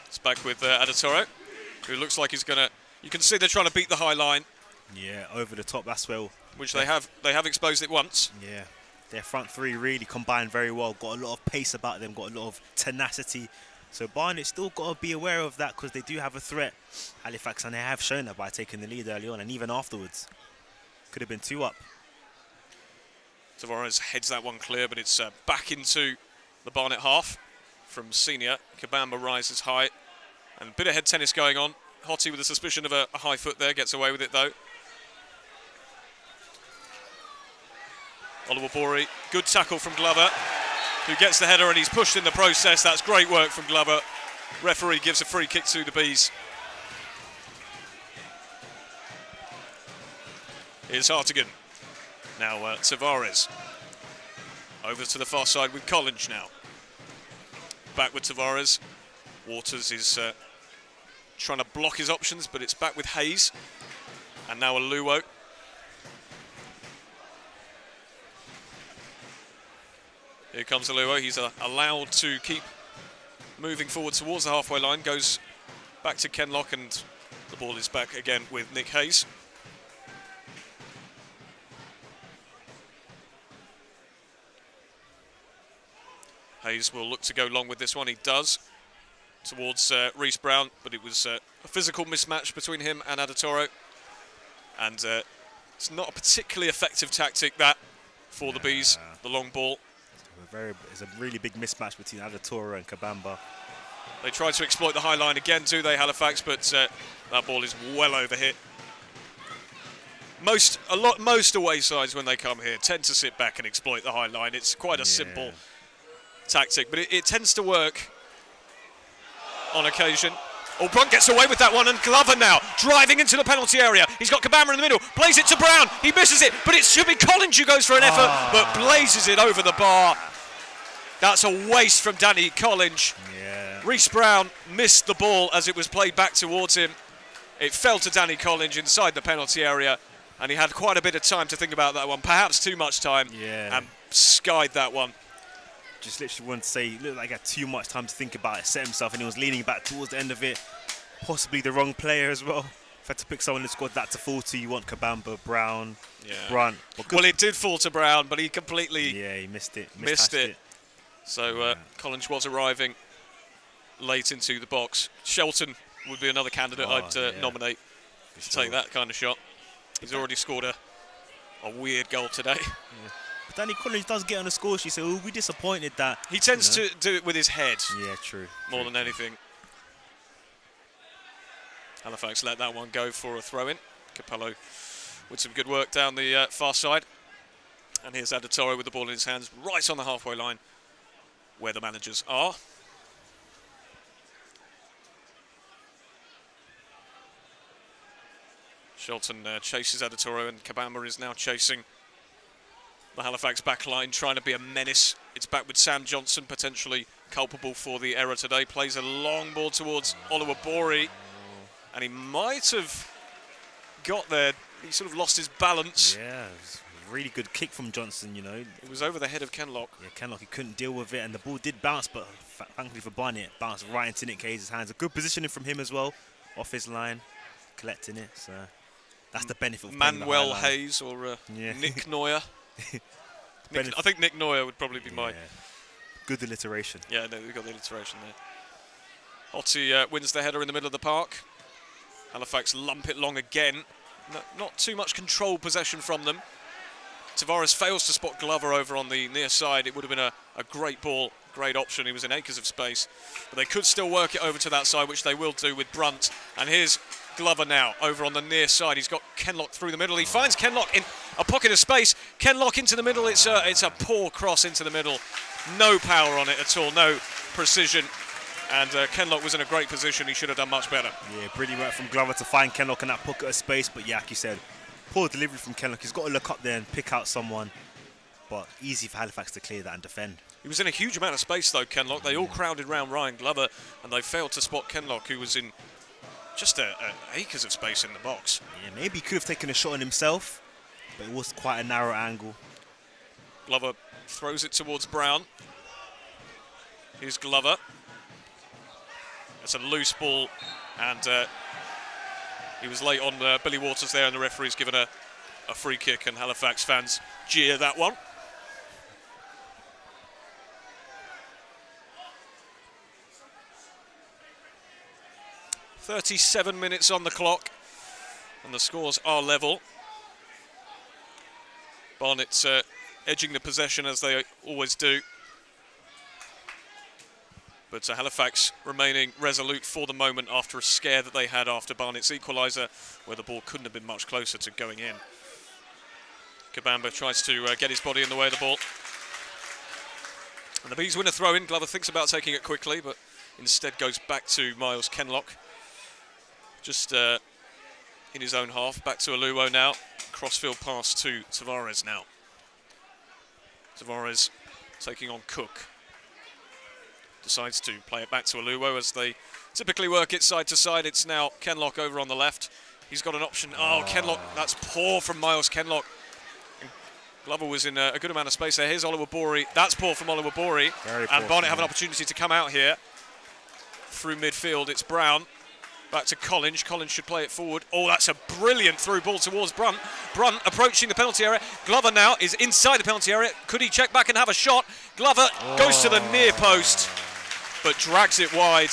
It's back with Adatoro, who looks like he's going to... You can see they're trying to beat the high line. Yeah, over the top, that's well. Which they have exposed it once. Yeah, their front three really combined very well. Got a lot of pace about them, got a lot of tenacity. So Barnet still got to be aware of that, because they do have a threat. Halifax, and they have shown that by taking the lead early on, and even afterwards. Could have been 2 up. Tavares heads that one clear, but it's back into the Barnet half from Senior. Kabamba rises high, and a bit of head tennis going on. Hottie with a suspicion of a high foot there, gets away with it though. Oliver Bory, good tackle from Glover, who gets the header, and he's pushed in the process. That's great work from Glover. Referee gives a free kick to the Bees. Here's Hartigan. Now Tavares. Over to the far side with Collins now. Back with Tavares. Waters is trying to block his options, but it's back with Hayes. And now Aluo. Here comes Aluo. He's allowed to keep moving forward towards the halfway line. Goes back to Kenlock, and the ball is back again with Nick Hayes. Hayes will look to go long with this one. He does. Towards Reece Brown, but it was a physical mismatch between him and Adatoro. And it's not a particularly effective tactic, that, for the Bees, the long ball. It's a really big mismatch between Adatoro and Kabamba. They try to exploit the high line again, do they, Halifax? But that ball is well overhit. Most away sides, when they come here, tend to sit back and exploit the high line. It's quite a simple tactic, but it tends to work on occasion. Oh, Brunt gets away with that one, and Glover now driving into the penalty area. He's got Kabamba in the middle, plays it to Brown. He misses it, but it should be Collins who goes for an effort, but blazes it over the bar. That's a waste from Danny Collins. Yeah. Reece Brown missed the ball as it was played back towards him. It fell to Danny Collins inside the penalty area, and he had quite a bit of time to think about that one, perhaps too much time, and skied that one. Just literally wanted to say, he looked like he had too much time to think about it, set himself, and he was leaning back towards the end of it. Possibly the wrong player as well. If I had to pick someone who scored that to fall to, you want Kabamba, Brown, Brunt. Well, it did fall to Brown, but he completely he missed it. Missed it. So Collins was arriving late into the box. Shelton would be another candidate I'd nominate to take that kind of shot. He's already scored a weird goal today. Yeah. But Danny Collins does get on the score sheet, so we'll be disappointed that... He tends to do it with his head. Yeah, true. More than anything. Halifax let that one go for a throw-in. Capello with some good work down the far side. And here's Adetoro with the ball in his hands, right on the halfway line, where the managers are. Shelton chases Adetoro, and Kabamba is now chasing the Halifax back line, trying to be a menace. It's back with Sam Johnson, potentially culpable for the error today. Plays a long ball towards Oluwabori, and he might have got there. He sort of lost his balance. Yeah, it was a really good kick from Johnson, you know. It was over the head of Kenlock. Yeah, Kenlock, he couldn't deal with it, and the ball did bounce, but thankfully for Barnet, it bounced right into Nick Hayes' hands. A good positioning from him as well, off his line, collecting it. So that's the benefit of Manuel Hayes or Nick Neuer. I think Nick Neuer would probably be my... Good alliteration. Yeah, no, we've got the alliteration there. Hottie wins the header in the middle of the park. Halifax lump it long again. Not too much controlled possession from them. Tavares fails to spot Glover over on the near side. It would have been a great ball, great option. He was in acres of space. But they could still work it over to that side, which they will do with Brunt. And here's Glover now over on the near side. He's got Kenlock through the middle. He finds Kenlock in a pocket of space. Kenlock into the middle. It's a poor cross into the middle. No power on it at all. No precision. And Kenlock was in a great position. He should have done much better. Yeah, brilliant work from Glover to find Kenlock in that pocket of space. But yeah, like you said, poor delivery from Kenlock. He's got to look up there and pick out someone. But easy for Halifax to clear that and defend. He was in a huge amount of space though, Kenlock. They all crowded round Ryan Glover, and they failed to spot Kenlock, who was in just acres of space in the box. Yeah, maybe he could have taken a shot on himself, but it was quite a narrow angle. Glover throws it towards Brown. Here's Glover. It's a loose ball, and he was late on Billy Waters there, and the referee's given a free kick, and Halifax fans jeer that one. .37 minutes on the clock, and the scores are level. Barnet's edging the possession as they always do. But Halifax remaining resolute for the moment after a scare that they had after Barnet's equaliser, where the ball couldn't have been much closer to going in. Kabamba tries to get his body in the way of the ball. And the Bees win a throw-in. Glover thinks about taking it quickly, but instead goes back to Miles Kenlock. Just in his own half. Back to Aluo now. Crossfield pass to Tavares now. Tavares taking on Cook. Decides to play it back to Aluo as they typically work it side to side. It's now Kenlock over on the left. He's got an option. Oh, Kenlock. That's poor from Miles Kenlock. And Glover was in a good amount of space there. Here's Oluwabori. That's poor from Oluwabori. And Barnet have an opportunity to come out here. Through midfield, it's Brown. Back to Collins. Collins should play it forward. Oh, that's a brilliant through ball towards Brunt. Brunt approaching the penalty area. Glover now is inside the penalty area. Could he check back and have a shot? Glover goes to the near post, but drags it wide.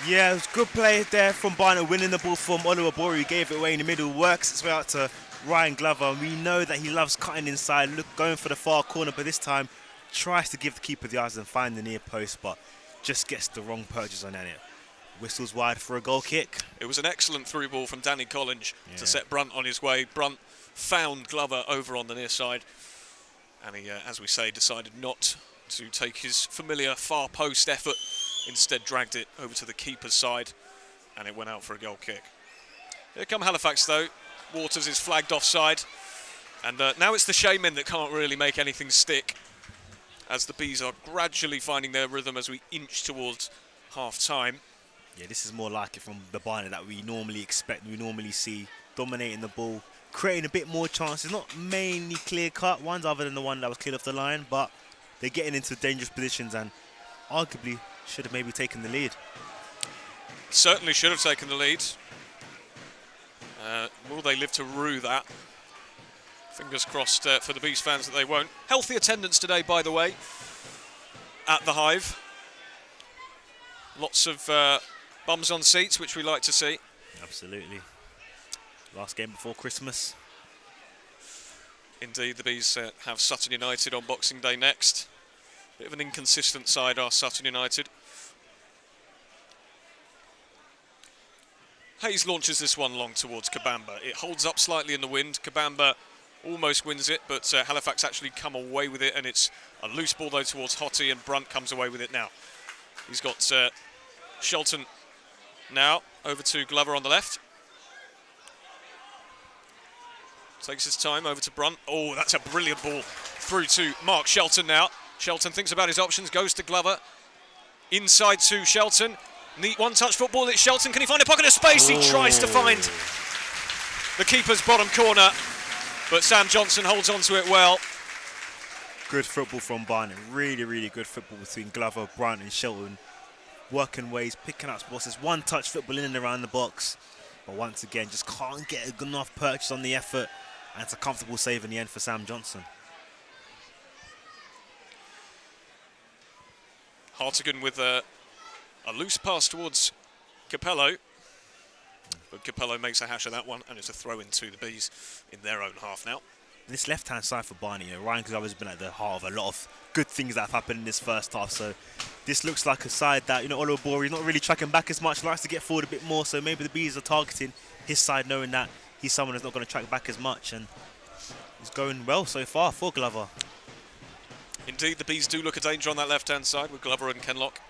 Yeah, it was good play there from Barnet, winning the ball from Oluwabori, who gave it away in the middle, works its way out to Ryan Glover. We know that he loves cutting inside, going for the far corner, but this time tries to give the keeper the eyes and find the near post, but just gets the wrong purchase on it. Whistles wide for a goal kick. It was an excellent through ball from Danny Collins to set Brunt on his way. Brunt found Glover over on the near side, and he, as we say, decided not to take his familiar far post effort instead dragged it over to the keeper's side, and it went out for a goal kick. Here come Halifax though. Waters is flagged offside, and now it's the Shaymen that can't really make anything stick, as the Bees are gradually finding their rhythm as we inch towards half-time. Yeah, this is more like it from the Barnet that we normally expect, we normally see, dominating the ball, creating a bit more chances, not mainly clear-cut ones other than the one that was cleared off the line, but they're getting into dangerous positions and arguably should have maybe taken the lead. Certainly should have taken the lead. Will they live to rue that? Fingers crossed for the Bees fans that they won't. Healthy attendance today, by the way, at the Hive. Lots of bums on seats, which we like to see. Absolutely. Last game before Christmas. Indeed, the Bees have Sutton United on Boxing Day next. Bit of an inconsistent side are Sutton United. Hayes launches this one long towards Kabamba. It holds up slightly in the wind. Kabamba almost wins it, but Halifax actually come away with it, and it's a loose ball though towards Hottie, and Brunt comes away with it now. He's got Shelton now over to Glover on the left. Takes his time over to Brunt. Oh, that's a brilliant ball through to Mark Shelton now. Shelton thinks about his options, goes to Glover. Inside to Shelton. Neat one-touch football. It's Shelton. Can he find a pocket of space? He tries to find the keeper's bottom corner, but Sam Johnson holds on to it well. Good football from Barnet. Really, really good football between Glover, Brunt and Shelton. Working ways, picking up spots. There's one-touch football in and around the box. But once again, just can't get a good enough purchase on the effort. And it's a comfortable save in the end for Sam Johnson. Hartigan with a loose pass towards Capello. But Capello makes a hash of that one, and it's a throw into the Bees in their own half now. This left-hand side for Barney, Ryan Glover's been at the heart of a lot of good things that have happened in this first half. So this looks like a side that, Oliver Bory's not really tracking back as much, likes to get forward a bit more. So maybe the Bees are targeting his side, knowing that he's someone who's not going to track back as much. And he's going well so far for Glover. Indeed, the Bees do look a danger on that left-hand side with Glover and Kenlock.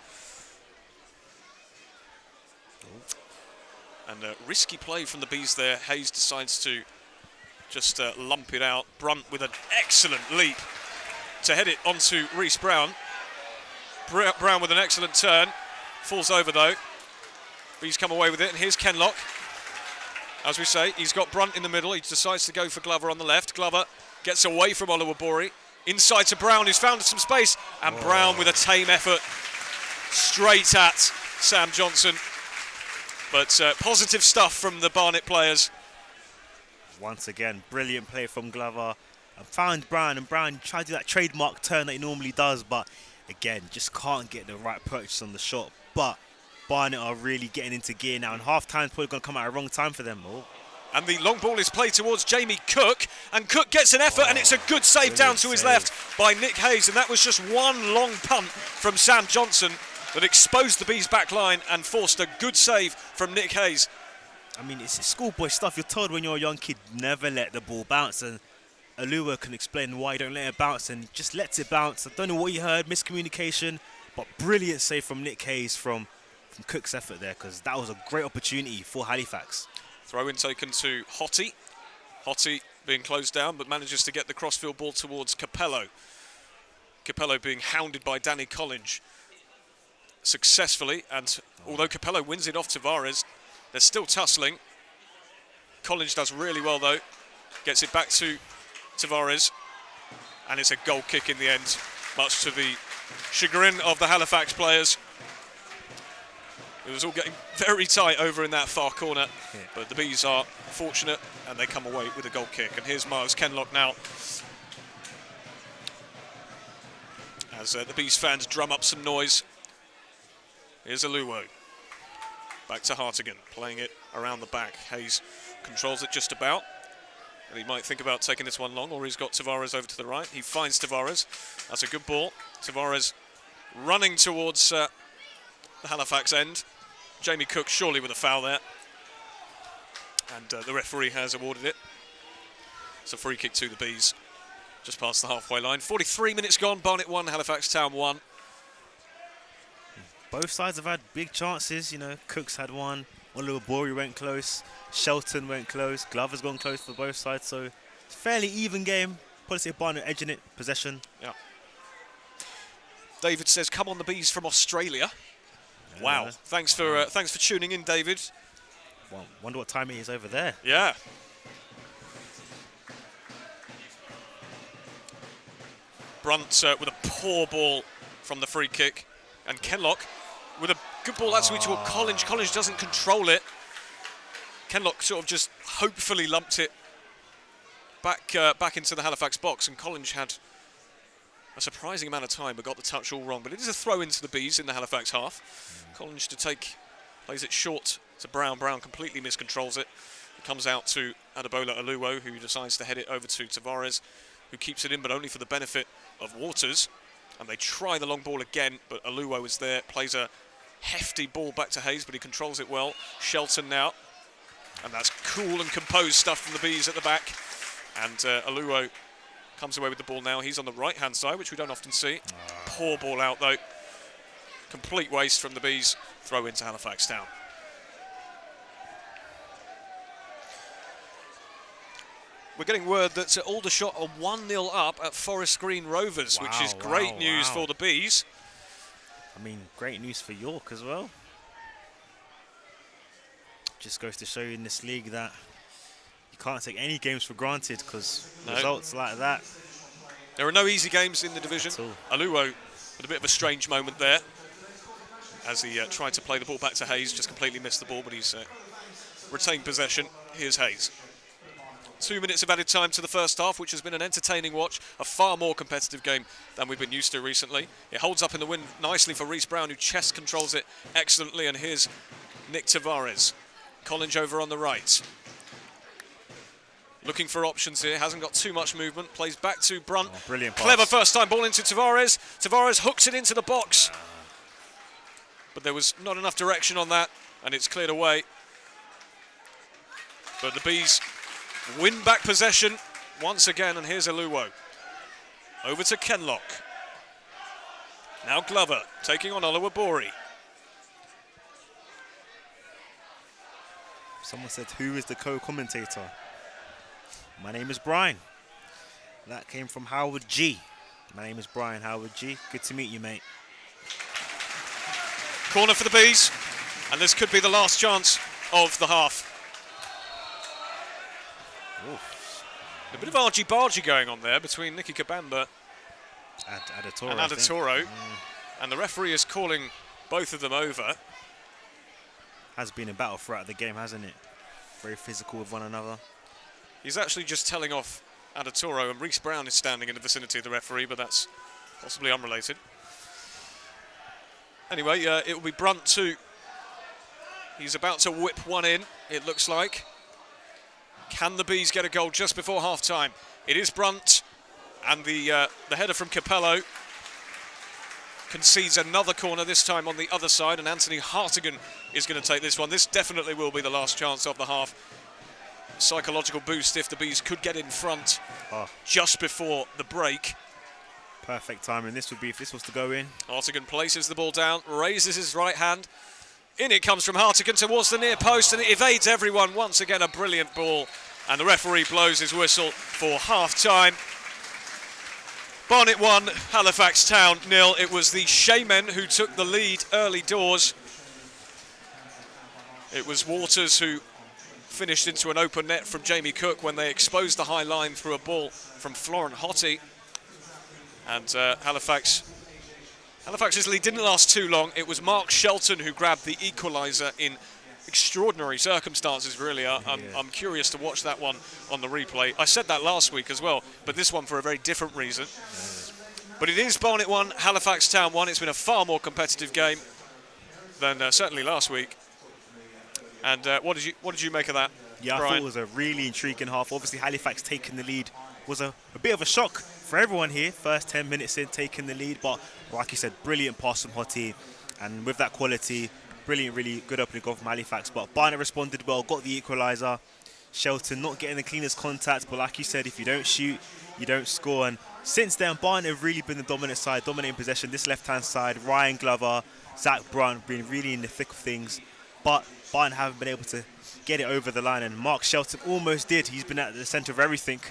And a risky play from the Bees there. Hayes decides to just lump it out. Brunt with an excellent leap to head it onto Reece Brown. Brown with an excellent turn. Falls over though. Bees come away with it, and here's Kenlock. As we say, he's got Brunt in the middle. He decides to go for Glover on the left. Glover gets away from Oliver Bory. Inside to Brown, who's found some space. And Brown with a tame effort straight at Sam Johnson. But positive stuff from the Barnet players. Once again, brilliant play from Glover. And found Brown, and Brown tried to do that trademark turn that he normally does, but again, just can't get the right purchase on the shot. But Barnet are really getting into gear now, and half-time's probably going to come at a wrong time for them. And the long ball is played towards Jamie Cook, and Cook gets an effort, and it's a good save down to his left by Nick Hayes, and that was just one long punt from Sam Johnson that exposed the Bees' back line and forced a good save from Nick Hayes. I mean, it's schoolboy stuff. You're told when you're a young kid, never let the ball bounce, and Alua can explain why you don't let it bounce, and just lets it bounce. I don't know what you heard, miscommunication, but brilliant save from Nick Hayes from Cook's effort there, because that was a great opportunity for Halifax. Throw in taken to Hottie. Hottie being closed down, but manages to get the crossfield ball towards Capello. Capello being hounded by Danny Collins successfully, and although Capello wins it off Tavares, they're still tussling. Collins does really well though, gets it back to Tavares, and it's a goal kick in the end, much to the chagrin of the Halifax players. It was all getting very tight over in that far corner, but the Bees are fortunate and they come away with a goal kick. And here's Miles Kenlock now, as the Bees fans drum up some noise. Here's Aluwo. Back to Hartigan, playing it around the back. Hayes controls it just about. And he might think about taking this one long, or he's got Tavares over to the right. He finds Tavares. That's a good ball. Tavares running towards the Halifax end. Jamie Cook surely with a foul there. And the referee has awarded it. It's a free kick to the Bees, just past the halfway line. 43 minutes gone, Barnet 1, Halifax Town 1. Both sides have had big chances. You know, Cooks had one. Oliver Rory went close. Shelton went close. Glover's gone close for both sides. So it's a fairly even game. Probably say Barnet edging it. Possession. Yeah. David says, "Come on, the bees from Australia." Wow. Thanks for tuning in, David. Well, wonder what time it is over there. Yeah. Brunt with a poor ball from the free kick, and Kenlock with a good ball actually to a Collins. Collins doesn't control it. Kenlock sort of just hopefully lumped it back into the Halifax box, and Collins had a surprising amount of time but got the touch all wrong. But it is a throw into the bees in the Halifax half. Collins plays it short to Brown. Brown completely miscontrols it. It comes out to Adebola Aluwo, who decides to head it over to Tavares, who keeps it in but only for the benefit of Waters. And they try the long ball again, but Aluwo is there, plays a hefty ball back to Hayes, but he controls it well. Shelton now, and that's cool and composed stuff from the bees at the back. And Aluwo comes away with the ball now. He's on the right-hand side, which we don't often see. Poor ball out, though. Complete waste from the bees. Throw into Halifax Town. We're getting word that Aldershot are 1-0 up at Forest Green Rovers, which is great news for the bees. I mean, great news for York as well. Just goes to show you in this league that you can't take any games for granted, because results like that. There are no easy games in the division. Aluwo with a bit of a strange moment there as he tried to play the ball back to Hayes, just completely missed the ball, but he's retained possession. Here's Hayes. 2 minutes of added time to the first half, which has been an entertaining watch, a far more competitive game than we've been used to recently. It holds up in the wind nicely for Reece Brown, who chest controls it excellently, and here's Nick Tavares. Collins over on the right. Looking for options here, hasn't got too much movement, plays back to Brunt. Brilliant pass. Clever first time ball into Tavares. Tavares hooks it into the box. But there was not enough direction on that, and it's cleared away. But the bees win back possession once again, and here's Aluwo. Over to Kenlock. Now Glover taking on Oliver Rory. Someone said, who is the co-commentator? My name is Brian. That came from Howard G. My name is Brian Howard G. Good to meet you, mate. Corner for the bees, and this could be the last chance of the half. Oof. A bit of argy-bargy going on there between Nicky Kabamba Adetoro, and Adetoro. And the referee is calling both of them over. Has been a battle throughout the game, hasn't it? Very physical with one another. He's actually just telling off Adetoro, and Reece Brown is standing in the vicinity of the referee, but that's possibly unrelated. Anyway, it will be Brunt 2. He's about to whip one in, it looks like. Can the bees get a goal just before half-time? It is Brunt, and the header from Capello concedes another corner, this time on the other side, and Anthony Hartigan is going to take this one. This definitely will be the last chance of the half. Psychological boost if the bees could get in front just before the break. Perfect timing this would be if this was to go in. Hartigan places the ball down, raises his right hand. In it comes from Hartigan towards the near post, and it evades everyone. Once again, a brilliant ball, and the referee blows his whistle for half-time. Barnet 1, Halifax Town 0. It was the Shaymen who took the lead early doors. It was Waters who finished into an open net from Jamie Cook when they exposed the high line through a ball from Florent Hottie. And Halifax's lead didn't last too long. It was Mark Shelton who grabbed the equaliser in extraordinary circumstances, really. I'm curious to watch that one on the replay. I said that last week as well, but this one for a very different reason. But it is Barnet 1, Halifax Town 1. It's been a far more competitive game than certainly last week. And what did you make of that, Yeah, Brian? I thought it was a really intriguing half. Obviously, Halifax taking the lead was a bit of a shock for everyone here. First 10 minutes in, taking the lead. But like you said, brilliant pass from Hottie. And with that quality, brilliant, really good opening goal from Halifax. But Barnet responded well, got the equaliser. Shelton not getting the cleanest contact, but like you said, if you don't shoot, you don't score. And since then, Barnet have really been the dominant side, dominating possession. This left-hand side, Ryan Glover, Zach Brunt been really in the thick of things, but Barnet haven't been able to get it over the line. And Mark Shelton almost did. He's been at the centre of everything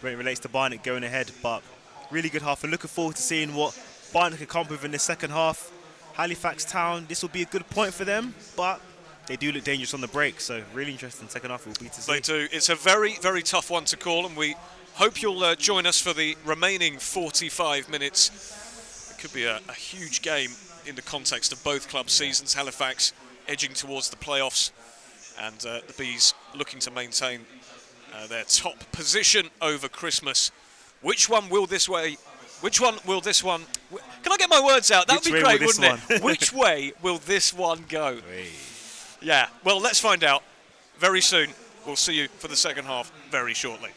when it relates to Barnet going ahead. But really good half, and looking forward to seeing what Barnet can come up with in the second half. Halifax Town, this will be a good point for them, but they do look dangerous on the break, so really interesting second half will be to see. They do. It's a very, very tough one to call, and we hope you'll join us for the remaining 45 minutes. It could be a huge game in the context of both club seasons. Halifax edging towards the playoffs, and the Bees looking to maintain their top position over Christmas. Which one will this way? Which one will this one? Can I get my words out? That would be great, wouldn't it? Which way will this one go? Yeah, well, let's find out very soon. We'll see you for the second half very shortly.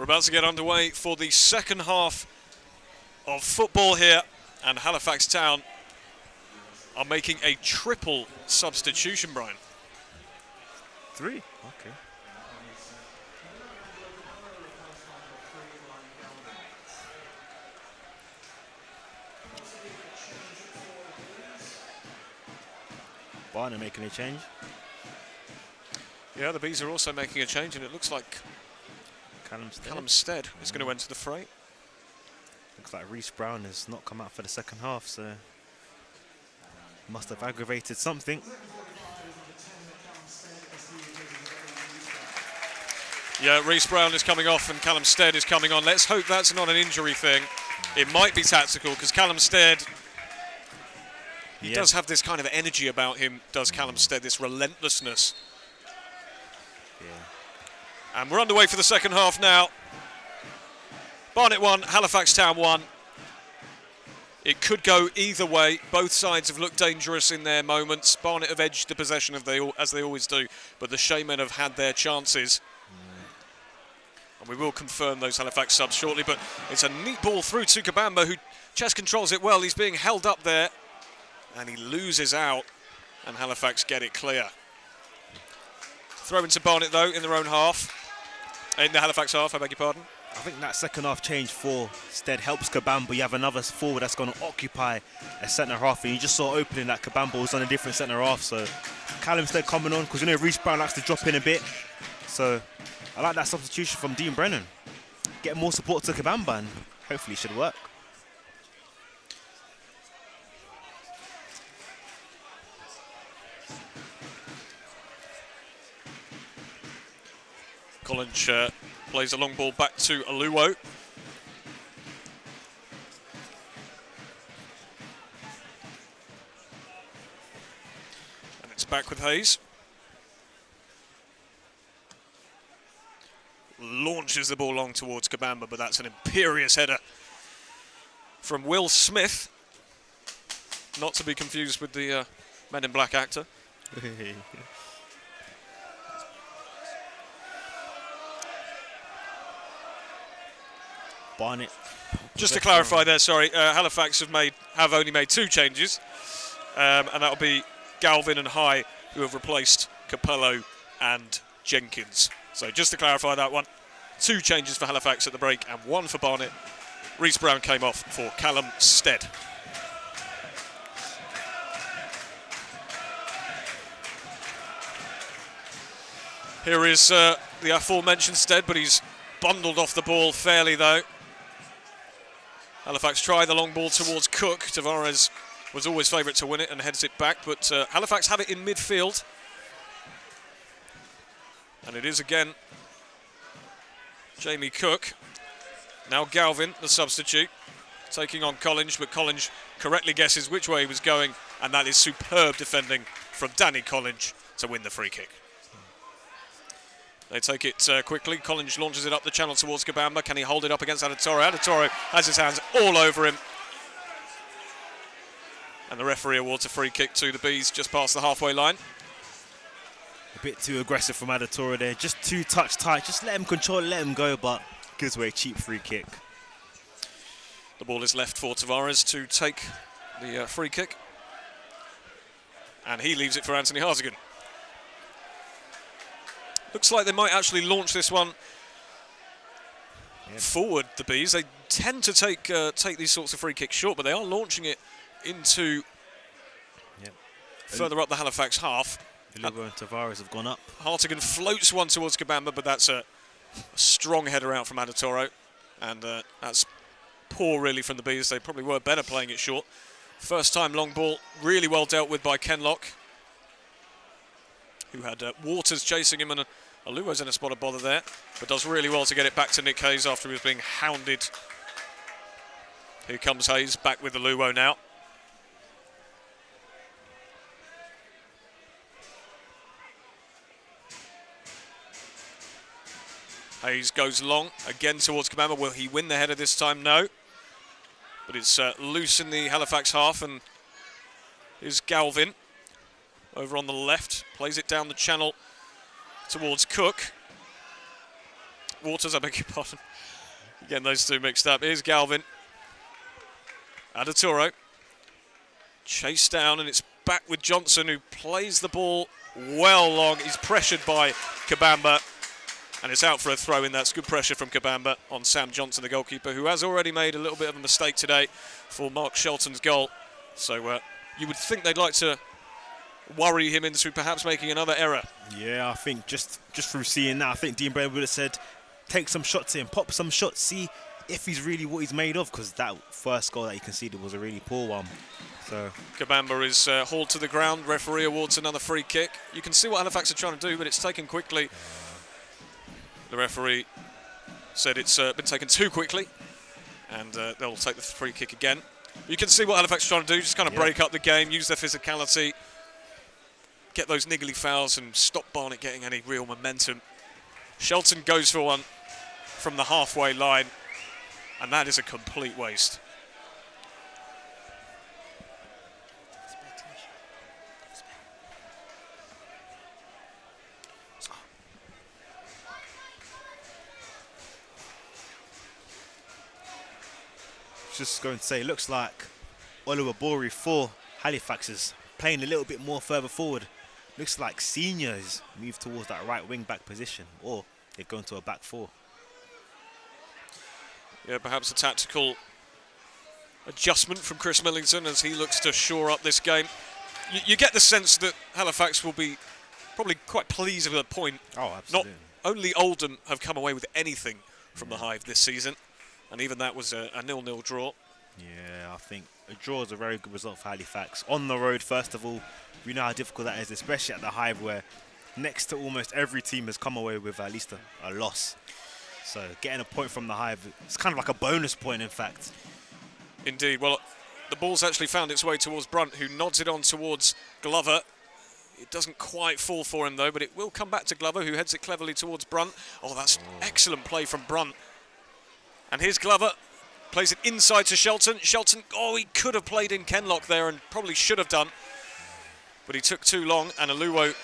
We're about to get underway for the second half of football here, and Halifax Town are making a triple substitution, Brian. 3? Okay. Barnet making a change. Yeah, the Bees are also making a change, and it looks like Callum Stead is going to enter the fray. Looks like Reece Brown has not come out for the second half, so must have aggravated something. Yeah, Reece Brown is coming off and Callum Stead is coming on. Let's hope that's not an injury thing. It might be tactical, because Callum Stead, he does have this kind of energy about him, does Callum Stead, this relentlessness. Yeah. And we're underway for the second half now. Barnet 1, Halifax Town 1. It could go either way. Both sides have looked dangerous in their moments. Barnet have edged the possession as they always do, but the Shaymen have had their chances. And we will confirm those Halifax subs shortly, but it's a neat ball through to Kabamba, who chest controls it well. He's being held up there, and he loses out, and Halifax get it clear. Throw into Barnet, though, in their own half. In the Halifax half, I beg your pardon. I think that second half change for Stead helps Kabamba. You have another forward that's going to occupy a centre half, and you just saw opening that Kabamba was on a different centre half. So Callum Stead coming on, because you know Reece Brown likes to drop in a bit. So I like that substitution from Dean Brennan. Get more support to Kabamba, and hopefully it should work. Collins plays a long ball back to Aluwo. And it's back with Hayes. Launches the ball long towards Kabamba, but that's an imperious header from Will Smith. Not to be confused with the Men in Black actor. Barnet. Just to clarify there, sorry, Halifax have only made 2 changes, and that'll be Galvin and High, who have replaced Capello and Jenkins. So just to clarify that one, 2 changes for Halifax at the break and 1 for Barnet. Reece Brown came off for Callum Stead. Here is the aforementioned Stead, but he's bundled off the ball fairly, though. Halifax try the long ball towards Cook. Tavares was always favourite to win it and heads it back, but Halifax have it in midfield. And it is again Jamie Cook. Now Galvin, the substitute, taking on Collins, but Collins correctly guesses which way he was going, and that is superb defending from Danny Collins to win the free kick. They take it quickly. Collins launches it up the channel towards Kabamba. Can he hold it up against Adetoro? Adetoro has his hands all over him. And the referee awards a free kick to the Bees just past the halfway line. A bit too aggressive from Adetoro there. Just too touch tight. Just let him control it, let him go, but gives away a cheap free kick. The ball is left for Tavares to take the free kick. And he leaves it for Anthony Hartigan. Looks like they might actually launch this one forward, the Bees. They tend to take these sorts of free kicks short, but they are launching it into further up the Halifax half. Aluwo and Tavares have gone up. Hartigan floats one towards Kabamba, but that's a strong header out from Adetoro. And that's poor, really, from the Bees. They probably were better playing it short. First time long ball, really well dealt with by Kenlock, who had Waters chasing him, and Aluwo's in a spot of bother there, but does really well to get it back to Nick Hayes after he was being hounded. Here comes Hayes, back with Aluwo now. Hayes goes long, again towards Kabamba. Will he win the header this time? No. But it's loose in the Halifax half, and here's Galvin over on the left, plays it down the channel towards Cook. Waters, I beg your pardon. Getting those two mixed up. Here's Galvin. Adatoro. Chased down, and it's back with Johnson, who plays the ball well long. He's pressured by Kabamba, and it's out for a throw-in. That's good pressure from Kabamba on Sam Johnson, the goalkeeper, who has already made a little bit of a mistake today for Mark Shelton's goal. So you would think they'd like to worry him into perhaps making another error. Yeah, I think just through seeing that, I think Dean Brennan would have said, take some shots in, pop some shots, see if he's really what he's made of, because that first goal that he conceded was a really poor one. So Kabamba is hauled to the ground. Referee awards another free kick. You can see what Halifax are trying to do, but it's taken quickly. The referee said it's been taken too quickly, and they'll take the free kick again. You can see what Halifax are trying to do, just kind of break up the game, use their physicality, get those niggly fouls and stop Barnet getting any real momentum. Shelton goes for one from the halfway line, and that is a complete waste. Just going to say, it looks like Oliver Bory for Halifax is playing a little bit more further forward. Looks like seniors move towards that right wing back position, or they're going to a back four. Yeah, perhaps a tactical adjustment from Chris Millington as he looks to shore up this game. You get the sense that Halifax will be probably quite pleased with a point. Oh, absolutely. Not only Oldham have come away with anything from the Hive this season, and even that was a 0-0 draw. Yeah, I think a draw is a very good result for Halifax. On the road, first of all, we know how difficult that is, especially at the Hive, where next to almost every team has come away with at least a loss. So getting a point from the Hive, it's kind of like a bonus point, in fact. Indeed. Well, the ball's actually found its way towards Brunt, who nods it on towards Glover. It doesn't quite fall for him, though, but it will come back to Glover, who heads it cleverly towards Brunt. Oh, that's excellent play from Brunt. And here's Glover. Plays it inside to Shelton. Shelton, oh, he could have played in Kenlock there and probably should have done. But he took too long, and Aluwo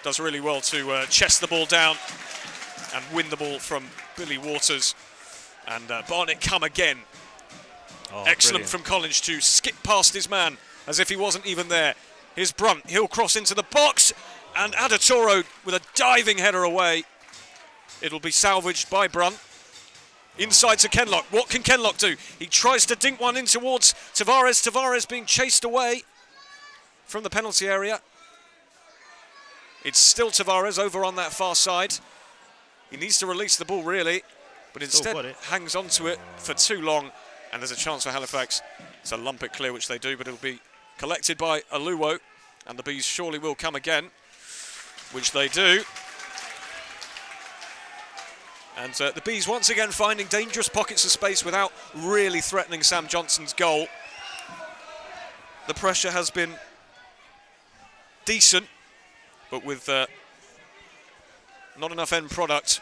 does really well to chest the ball down and win the ball from Billy Waters. And Barnet come again. Oh, excellent brilliant from Collins to skip past his man as if he wasn't even there. Here's Brunt. He'll cross into the box. And Adatoro with a diving header away. It'll be salvaged by Brunt. Inside to Kenlock. What can Kenlock do? He tries to dink one in towards Tavares. Tavares being chased away from the penalty area. It's still Tavares over on that far side. He needs to release the ball, really, but instead hangs on to it for too long, and there's a chance for Halifax to lump it clear, which they do, but it'll be collected by Aluwo, and the Bees surely will come again, which they do. And the Bees once again finding dangerous pockets of space without really threatening Sam Johnson's goal. The pressure has been decent, but with not enough end product.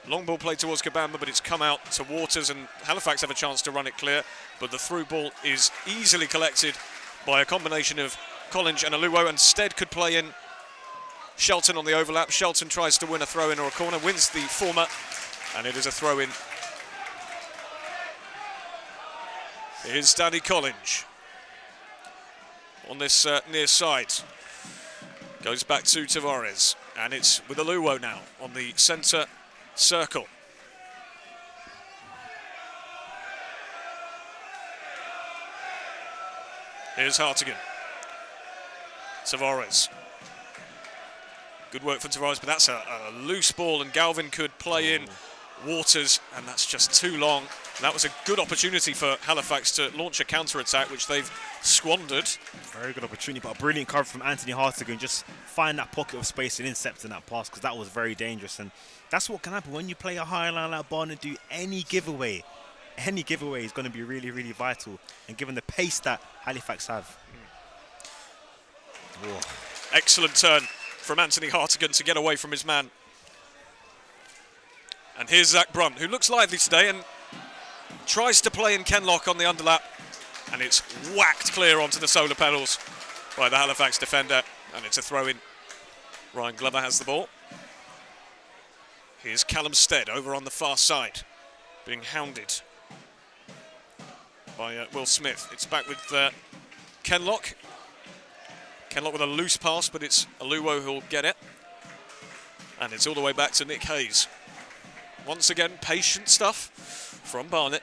Long ball played towards Kabamba, but it's come out to Waters, and Halifax have a chance to run it clear, but the through ball is easily collected by a combination of Collins and Aluwo, and Stead could play in Shelton on the overlap. Shelton tries to win a throw-in or a corner, wins the former, and it is a throw-in. Here's Danny Collins on this near side. Goes back to Tavares, and it's with Aluwo now on the centre circle. Here's Hartigan. Tavares. Good work from Tavares, but that's a loose ball, and Galvin could play in Waters, and that's just too long. That was a good opportunity for Halifax to launch a counter-attack, which they've squandered. Very good opportunity, but a brilliant cover from Anthony Hartigan. Just find that pocket of space and intercept in that pass, because that was very dangerous. And that's what can happen when you play a high line like Barnet do. Any giveaway is going to be really, really vital. And given the pace that Halifax have. Excellent turn from Anthony Hartigan to get away from his man. And here's Zach Brunt, who looks lively today and tries to play in Kenlock on the underlap, and it's whacked clear onto the solar pedals by the Halifax defender, and it's a throw-in. Ryan Glover has the ball. Here's Callum Stead over on the far side. being hounded by Will Smith. It's back with Kenlock. Kenlock with a loose pass, but it's Aluwo who'll get it. And it's all the way back to Nick Hayes. Once again, patient stuff from Barnet.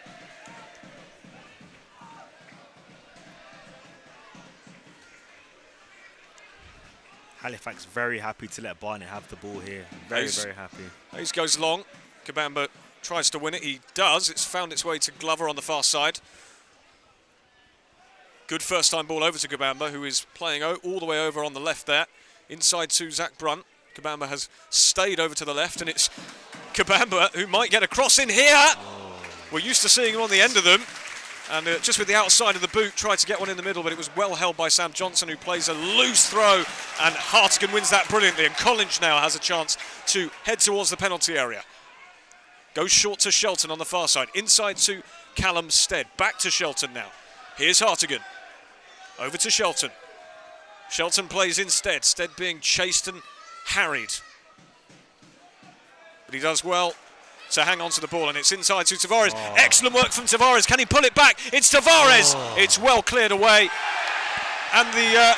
Halifax very happy to let Barnet have the ball here. Very happy. Hayes goes long. Kabamba tries to win it. He does. It's found its way to Glover on the far side. Good first time ball over to Kabamba, who is playing all the way over on the left there. Inside to Zach Brunt. Kabamba has stayed over to the left, and it's Kabamba who might get a cross in here. Oh. We're used to seeing him on the end of them. And just with the outside of the boot, tried to get one in the middle, but it was well held by Sam Johnson, who plays a loose throw, and Hartigan wins that brilliantly. And Collins now has a chance to head towards the penalty area. Goes short to Shelton on the far side. Inside to Callum Stead. Back to Shelton now. Here's Hartigan. Over to Shelton. Shelton plays instead. Stead being chased and harried. But he does well to hang on to the ball, and it's inside to Tavares. Oh. Excellent work from Tavares. Can he pull it back? It's Tavares. Oh. It's well cleared away. And the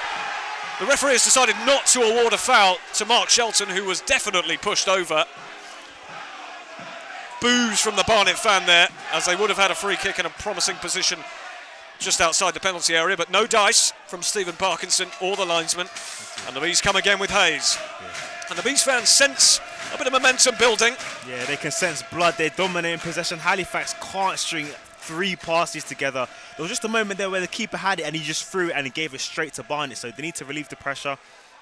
referee has decided not to award a foul to Mark Shelton, who was definitely pushed over. Boos from the Barnet fan there, as they would have had a free kick in a promising position just outside the penalty area, but no dice from Stephen Parkinson or the linesman. And the Bees come again with Hayes. Yeah. And the Bees fans sense a bit of momentum building. Yeah, they can sense blood. They're dominating possession. Halifax can't string 3 passes together. There was just a moment there where the keeper had it and he just threw it and he gave it straight to Barnet. So they need to relieve the pressure.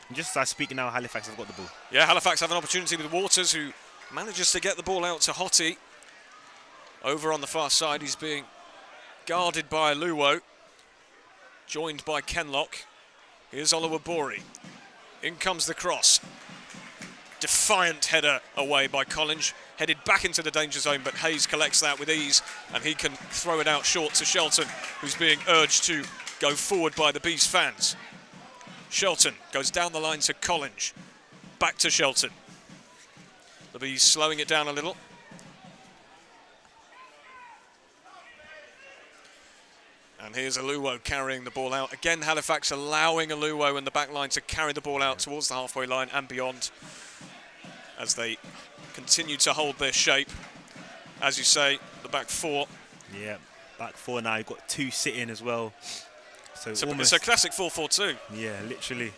And just as I speak now, Halifax have got the ball. Yeah, Halifax have an opportunity with Waters, who manages to get the ball out to Hottie. Over on the far side, he's being guarded by Luwo, joined by Kenlock. Here's Oluwabori. In comes the cross. Defiant header away by Collins, headed back into the danger zone, but Hayes collects that with ease, and he can throw it out short to Shelton, who's being urged to go forward by the Bees fans. Shelton goes down the line to Collins, back to Shelton. The Bees slowing it down a little. And here's Aluwo carrying the ball out. Again, Halifax allowing Aluwo and the back line to carry the ball out towards the halfway line and beyond, as they continue to hold their shape. As you say, the back 4. Yeah, back 4 now. You've got 2 sitting as well. So it's a classic 4-4-2. Yeah, literally.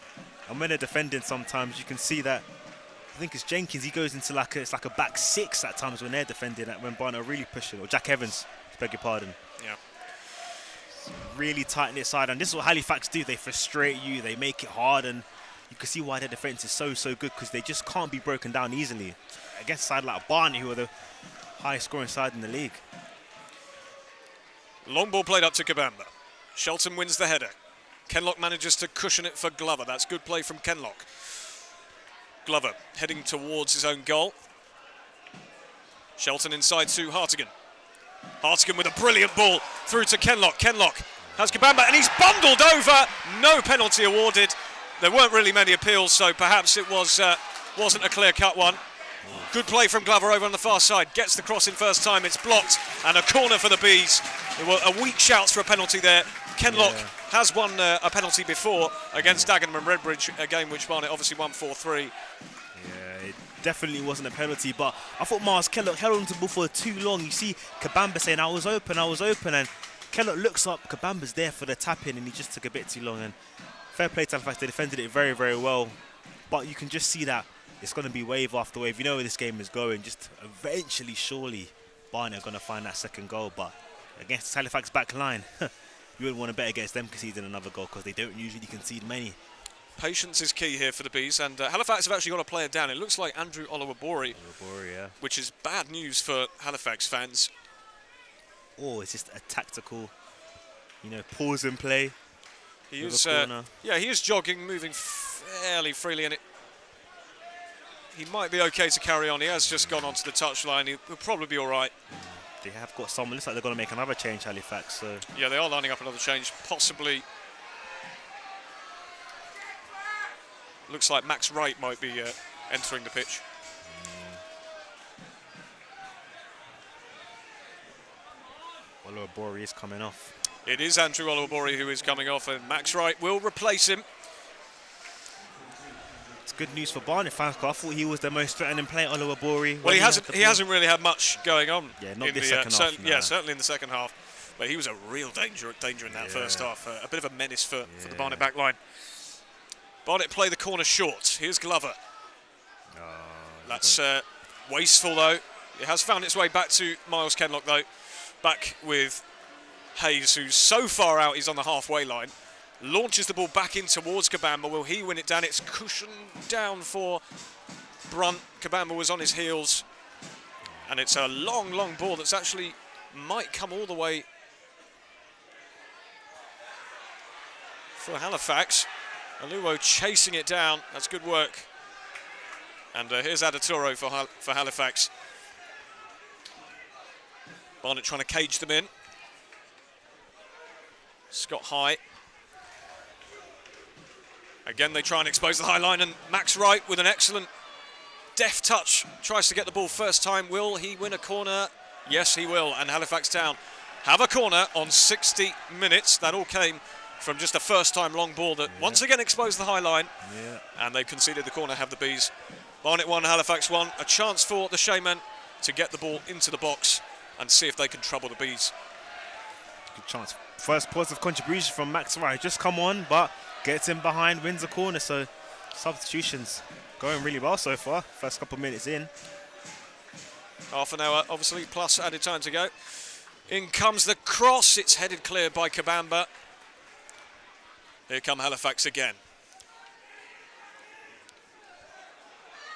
And when they're defending, sometimes you can see that. I think it's Jenkins. He goes into it's like a back 6 at times when they're defending. When Barnet are really pushing, or Jack Evans, beg your pardon. Yeah. Really tighten it side, and this is what Halifax do. They frustrate you, they make it hard, and you can see why their defence is so good, because they just can't be broken down easily against a side like Barnet, who are the highest scoring side in the league. Long ball played up to Kabamba. Shelton wins the header. Kenlock manages to cushion it for Glover. That's good play from Kenlock. Glover heading towards his own goal. Shelton inside to Hartigan. Hartigan with a brilliant ball through to Kenlock. Kenlock has Kabamba, and he's bundled over. No penalty awarded. There weren't really many appeals, so perhaps it wasn't a clear-cut one. Good play from Glover over on the far side. Gets the cross in first time. It's blocked, and a corner for the Bees. There were a weak shouts for a penalty there. Kenlock has won a penalty before against Dagenham and Redbridge, a game which Barnet obviously won 4-3. Yeah, it definitely wasn't a penalty, but I thought Miles Kenlock held on to the ball for too long. You see Kabamba saying, I was open, and Kenlock looks up, Kabamba's there for the tap-in, and he just took a bit too long. And fair play to Halifax, they defended it very, very well. But you can just see that it's going to be wave after wave. You know where this game is going. Just eventually, surely, Barnet are going to find that second goal. But against Halifax back line, you wouldn't want to bet against them conceding another goal, because they don't usually concede many. Patience is key here for the Bees, and Halifax have actually got a player down. It looks like Andrew Oluwabori, yeah. Which is bad news for Halifax fans. Or it's just a tactical, pause and play. He is, he is jogging, moving fairly freely, and he might be okay to carry on. He has just gone onto the touchline. He'll probably be all right. They have got someone. Looks like they're going to make another change, Halifax. So yeah, they are lining up another change, possibly. Looks like Max Wright might be entering the pitch. Oluwabori is coming off. It is Andrew Oluwabori who is coming off, and Max Wright will replace him. It's good news for Barnet fans. I thought he was the most threatening player, Oluwabori. Well, he hasn't really had much going on. Yeah, not this second half. Yeah, certainly in the second half. But he was a real danger in that first half. A bit of a menace for the Barnet back line. Barnet play the corner short. Here's Glover. That's wasteful, though. It has found its way back to Miles Kenlock, though. Back with Hayes, who's so far out, he's on the halfway line. Launches the ball back in towards Kabamba. Will he win it down? It's cushioned down for Brunt. Kabamba was on his heels. And it's a long, long ball that's actually might come all the way for Halifax. Aluwo chasing it down. That's good work. And here's Adatoro for Halifax. Barnet trying to cage them in. Scott High. Again, they try and expose the high line, and Max Wright with an excellent deft touch tries to get the ball first time. Will he win a corner? Yes, he will. And Halifax Town have a corner on 60 minutes. That all came from just a first-time long ball that once again exposed the high line. And they conceded the corner, have the Bees. Barnet 1, Halifax 1. A chance for the Shaymen to get the ball into the box and see if they can trouble the Bees. Good chance. First positive contribution from Max Wright. Just come on, but gets in behind, wins the corner. So substitutions going really well so far. First couple of minutes in. Half an hour, obviously, plus added time to go. In comes the cross. It's headed clear by Kabamba. Here come Halifax again.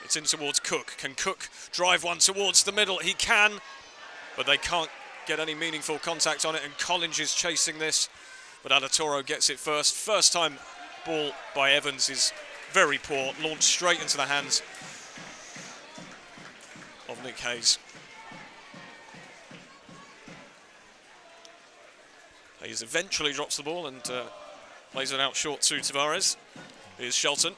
It's in towards Cook. Can Cook drive one towards the middle? He can, but they can't get any meaningful contact on it, and Collins is chasing this, but Adatoro gets it first. First time ball by Evans is very poor, launched straight into the hands of Nick Hayes. Hayes eventually drops the ball and plays it out short to Tavares. Here's Shelton.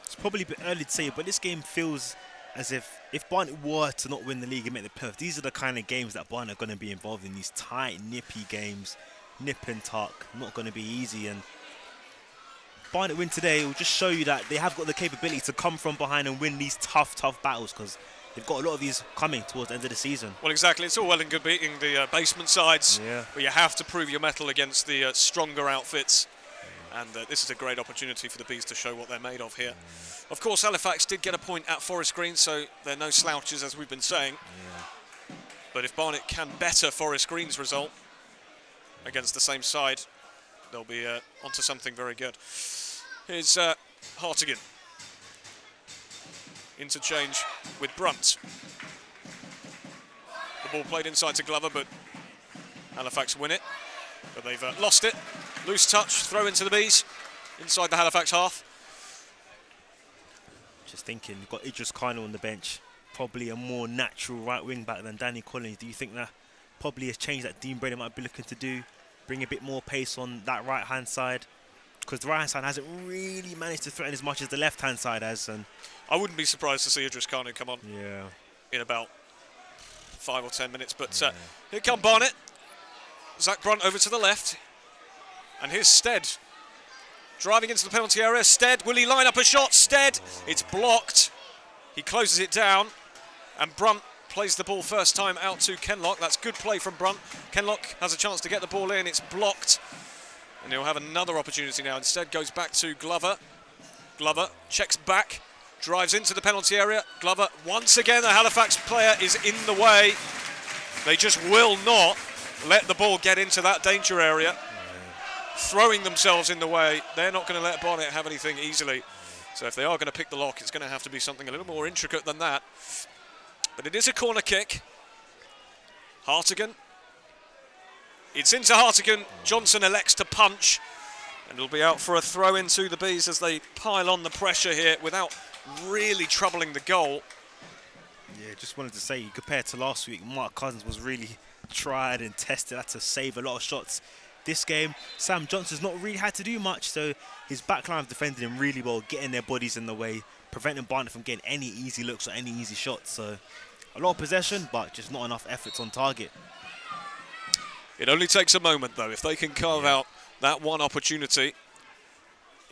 It's probably a bit early to say, but this game feels as if Barnet were to not win the league and make the playoffs, these are the kind of games that Barnet are going to be involved in. These tight, nippy games, nip and tuck, not going to be easy. And Barnet win today will just show you that they have got the capability to come from behind and win these tough battles, because they've got a lot of these coming towards the end of the season. Well, exactly. It's all well and good beating the basement sides, but you have to prove your mettle against the stronger outfits. And this is a great opportunity for the Bees to show what they're made of here. Of course, Halifax did get a point at Forest Green, so they're no slouches, as we've been saying. But if Barnet can better Forest Green's result against the same side, they'll be onto something very good. Here's Hartigan. Interchange with Brunt. The ball played inside to Glover, but Halifax win it. But they've lost it. Loose touch, throw into the Bees, inside the Halifax half. Just thinking, you've got Idris Kano on the bench, probably a more natural right wing back than Danny Collins. Do you think that probably has changed that Dean Brady might be looking to do? Bring a bit more pace on that right hand side? Because the right hand side hasn't really managed to threaten as much as the left hand side has. And I wouldn't be surprised to see Idris Kano come on in about 5 or 10 minutes. But here come Barnet. Zach Brunt over to the left. And here's Stead. Driving into the penalty area. Stead, will he line up a shot? Stead, it's blocked. He closes it down. And Brunt plays the ball first time out to Kenlock. That's good play from Brunt. Kenlock has a chance to get the ball in. It's blocked. And he'll have another opportunity now. Instead goes back to Glover. Glover checks back. Drives into the penalty area. Glover, once again, the Halifax player is in the way. They just will not let the ball get into that danger area. Throwing themselves in the way. They're not going to let Barnet have anything easily. So if they are going to pick the lock, it's going to have to be something a little more intricate than that. But it is a corner kick. Hartigan. It's into Hartigan. Johnson elects to punch. And it'll be out for a throw into the Bees as they pile on the pressure here without really troubling the goal. Yeah, just wanted to say, compared to last week, Mark Cousins was really tried and tested, had to save a lot of shots. This game, Sam Johnson's not really had to do much, so his backline have defended him really well, getting their bodies in the way, preventing Barnet from getting any easy looks or any easy shots. So A lot of possession, but just not enough efforts on target. It only takes a moment, though. If they can carve out that one opportunity,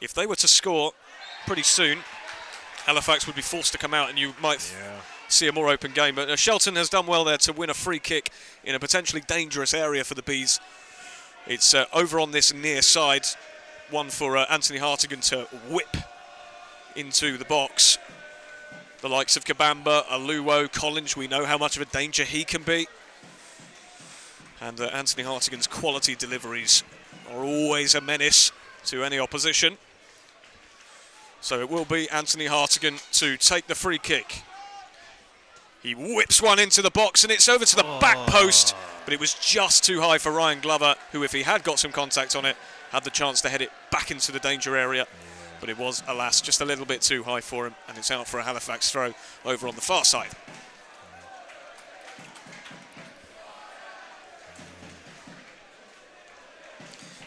if they were to score pretty soon, Halifax would be forced to come out and you might see a more open game. But Shelton has done well there to win a free kick in a potentially dangerous area for the Bees. It's over on this near side, one for Anthony Hartigan to whip into the box. The likes of Kabamba, Aluwo, Collins, we know how much of a danger he can be. And Anthony Hartigan's quality deliveries are always a menace to any opposition. So it will be Anthony Hartigan to take the free kick. He whips one into the box and it's over to the back post, but it was just too high for Ryan Glover, who, if he had got some contact on it, had the chance to head it back into the danger area. But it was, alas, just a little bit too high for him, and it's out for a Halifax throw over on the far side.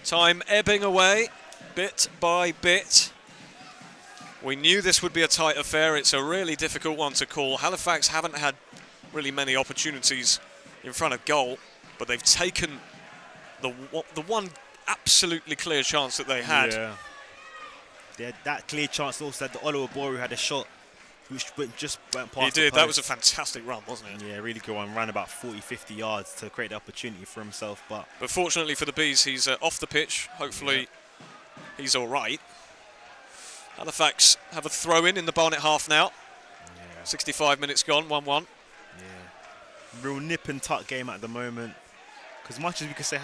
Time ebbing away, bit by bit. We knew this would be a tight affair. It's a really difficult one to call. Halifax haven't had really many opportunities in front of goal, but they've taken the one absolutely clear chance that they had. Yeah. They had that clear chance. Also had the Oluwaboru who had a shot which just went past. He did. That was a fantastic run, wasn't it? Yeah, really good one. Ran about 40-50 yards to create the opportunity for himself. But fortunately for the Bees, he's off the pitch. Hopefully he's all right. Halifax have a throw-in in the Barnet half now. 65 minutes gone, 1-1. Yeah. Real nip and tuck game at the moment. Because much as we could say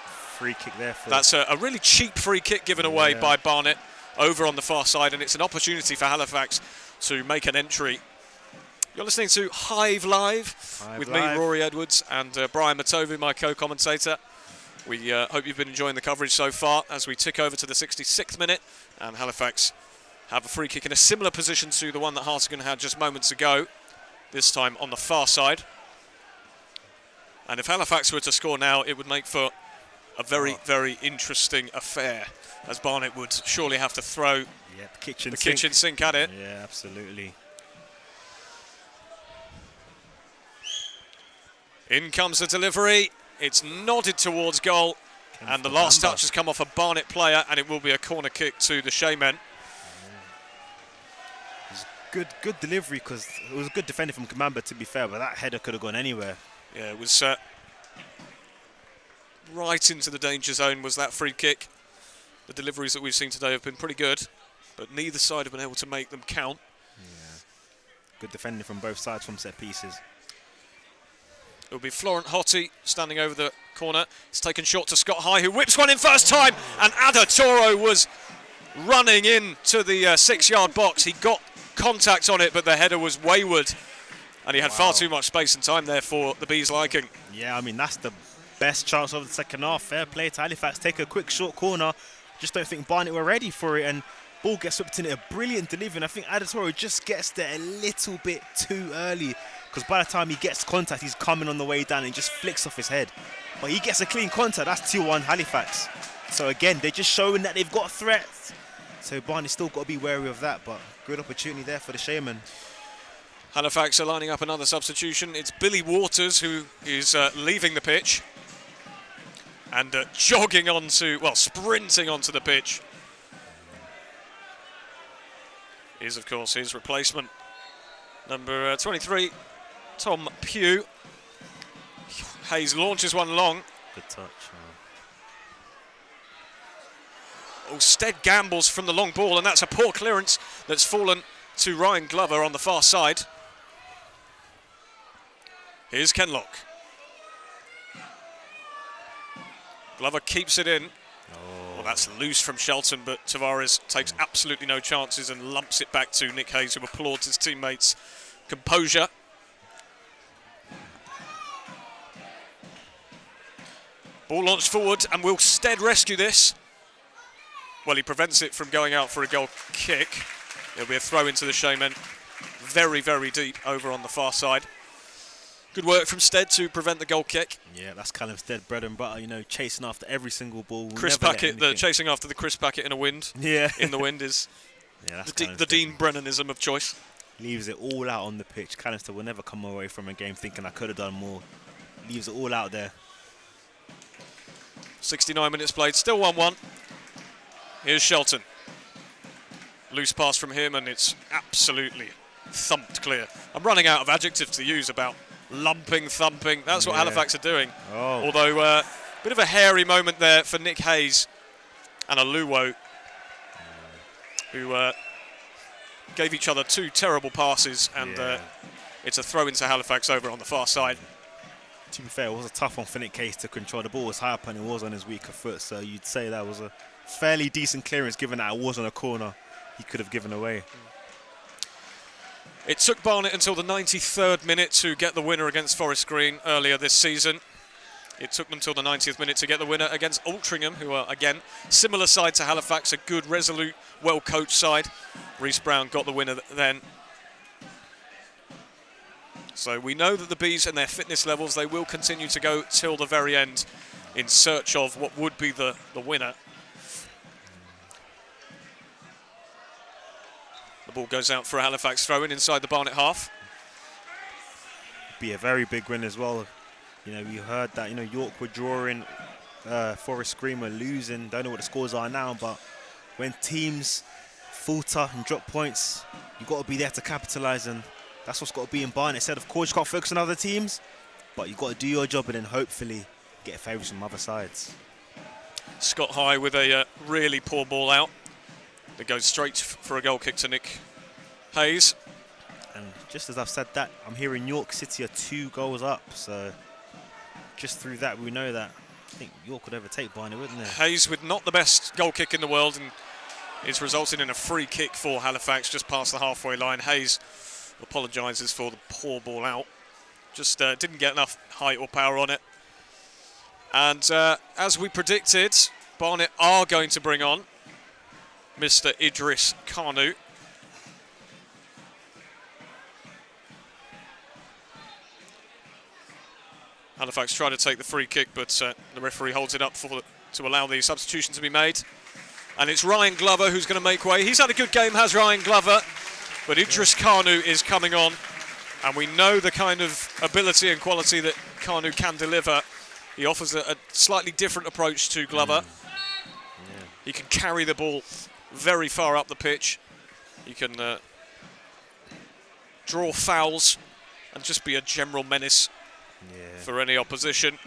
free kick there. That's a really cheap free kick given away by Barnet over on the far side, and it's an opportunity for Halifax to make an entry. You're listening to Hive Live with me, Rory Edwards, and Brian Matovu, my co-commentator. We hope you've been enjoying the coverage so far as we tick over to the 66th minute, and Halifax have a free kick in a similar position to the one that Hartigan had just moments ago, this time on the far side. And if Halifax were to score now, it would make for a very, very interesting affair, as Barnet would surely have to throw the kitchen sink at it. Yeah, absolutely. In comes the delivery. It's nodded towards goal, and the last touch has come off a Barnet player, and it will be a corner kick to the Shaymen. Good delivery, because it was a good defender from Kabamba, to be fair, but that header could have gone anywhere. Yeah, it was right into the danger zone was that free kick. The deliveries that we've seen today have been pretty good, but neither side have been able to make them count. Yeah. Good defending from both sides from set pieces. It'll be Florent Hottie standing over the corner. It's taken short to Scott High, who whips one in first time, and Ada Toro was running into the 6-yard box. He got contact on it, but the header was wayward, and he had far too much space and time there for the Bees' liking. Yeah, I mean, that's the best chance of the second half. Fair play to Halifax. Take a quick short corner. Just don't think Barnet were ready for it, and ball gets whipped in it. A brilliant delivery, and I think Adatoro just gets there a little bit too early, because by the time he gets contact, he's coming on the way down and he just flicks off his head. But he gets a clean contact. That's 2-1 Halifax. So again, they're just showing that they've got threats. So Barnet's still got to be wary of that, but good opportunity there for the Shaymen. Halifax are lining up another substitution. It's Billy Waters who is leaving the pitch and sprinting onto the pitch is, of course, his replacement. Number 23, Tom Pugh. Hayes launches one long. Good touch. Stead gambles from the long ball, and that's a poor clearance that's fallen to Ryan Glover on the far side. Here's Kenlock. Glover keeps it in. Well, that's loose from Shelton, but Tavares takes absolutely no chances and lumps it back to Nick Hayes, who applauds his teammates' composure. Ball launched forward, and will Stead rescue this? Well, he prevents it from going out for a goal kick. It'll be a throw into the Shaymen. Very, very deep over on the far side. Good work from Stead to prevent the goal kick. Yeah, that's kind of Stead bread and butter, you know, chasing after every single ball. Chris Packett, chasing after the Chris Packett in a wind. Yeah. In the wind is the Dean Brennanism of choice. Leaves it all out on the pitch. Callister will never come away from a game thinking I could have done more. Leaves it all out there. 69 minutes played, still 1-1. Here's Shelton. Loose pass from him, and it's absolutely thumped clear. I'm running out of adjectives to use about lumping, thumping. That's what Halifax are doing. Oh. Although, a bit of a hairy moment there for Nick Hayes and Aluwo, who gave each other 2 terrible passes, and it's a throw into Halifax over on the far side. To be fair, it was a tough one for Nick Hayes to control. The ball was high up and it was on his weaker foot, so you'd say that was a fairly decent clearance given that it was on a corner he could have given away. It took Barnet until the 93rd minute to get the winner against Forest Green earlier this season. It took them until the 90th minute to get the winner against Altrincham, who are, again, similar side to Halifax, a good, resolute, well-coached side. Reece Brown got the winner then. So we know that the Bees and their fitness levels, they will continue to go till the very end in search of what would be the winner. The ball goes out for a Halifax throw-in inside the Barnet half. Be a very big win as well. You know, we heard that, you know, York were drawing, Forest Green were losing. Don't know what the scores are now, but when teams falter and drop points, you've got to be there to capitalise, and that's what's got to be in Barnet. Said, of course, you can't focus on other teams, but you've got to do your job and then hopefully get favours from other sides. Scott High with a really poor ball out. It goes straight for a goal kick to Nick Hayes. And just as I've said that, I'm hearing York City are 2 goals up, so just through that we know that I think York would overtake Barnet, wouldn't they? Hayes with not the best goal kick in the world, and it's resulted in a free kick for Halifax just past the halfway line. Hayes apologises for the poor ball out. Just didn't get enough height or power on it. And as we predicted, Barnet are going to bring on Mr. Idris Kanu. Halifax try to take the free kick, but the referee holds it up to allow the substitution to be made. And it's Ryan Glover who's going to make way. He's had a good game, has Ryan Glover, but Idris Kanu is coming on. And we know the kind of ability and quality that Kanu can deliver. He offers a slightly different approach to Glover. He can carry the ball very far up the pitch. He can draw fouls and just be a general menace for any opposition.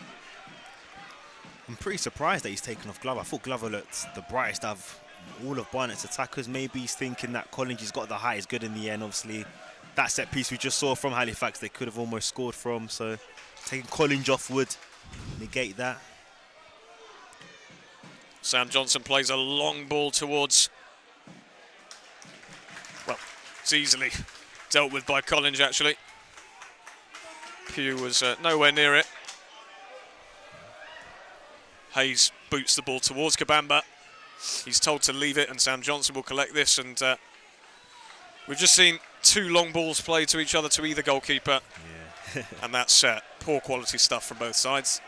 I'm pretty surprised that he's taken off Glover. I thought Glover looked the brightest of all of Barnet's attackers. Maybe he's thinking that Collins has got the height, is good in the end. Obviously, that set piece we just saw from Halifax, they could have almost scored from. So taking Collins off would negate that. Sam Johnson plays a long ball towards, well, it's easily dealt with by Collins actually. Pugh was nowhere near it. Hayes boots the ball towards Kabamba. He's told to leave it and Sam Johnson will collect this, and we've just seen 2 long balls played to each other to either goalkeeper. And that's poor quality stuff from both sides.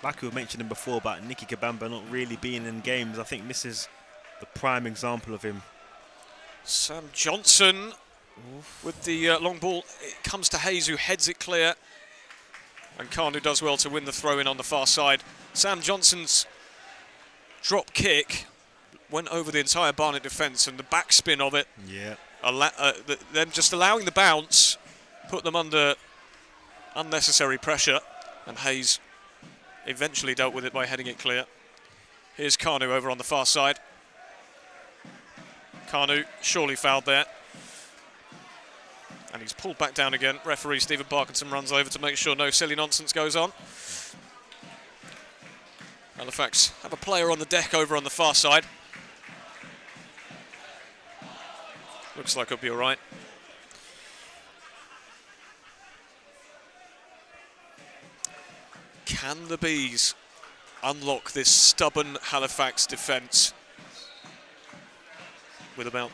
Like we were mentioning before about Nicky Kabamba not really being in games, I think this is the prime example of him. Sam Johnson with the long ball. It comes to Hayes, who heads it clear. And Kanu does well to win the throw-in on the far side. Sam Johnson's drop kick went over the entire Barnet defence, and the backspin of it, them just allowing the bounce, put them under unnecessary pressure, and Hayes eventually dealt with it by heading it clear. Here's Kanu over on the far side. Kanu surely fouled there. And he's pulled back down again. Referee Stephen Parkinson runs over to make sure no silly nonsense goes on. Halifax have a player on the deck over on the far side. Looks like it'll be all right. Can the Bees unlock this stubborn Halifax defence with about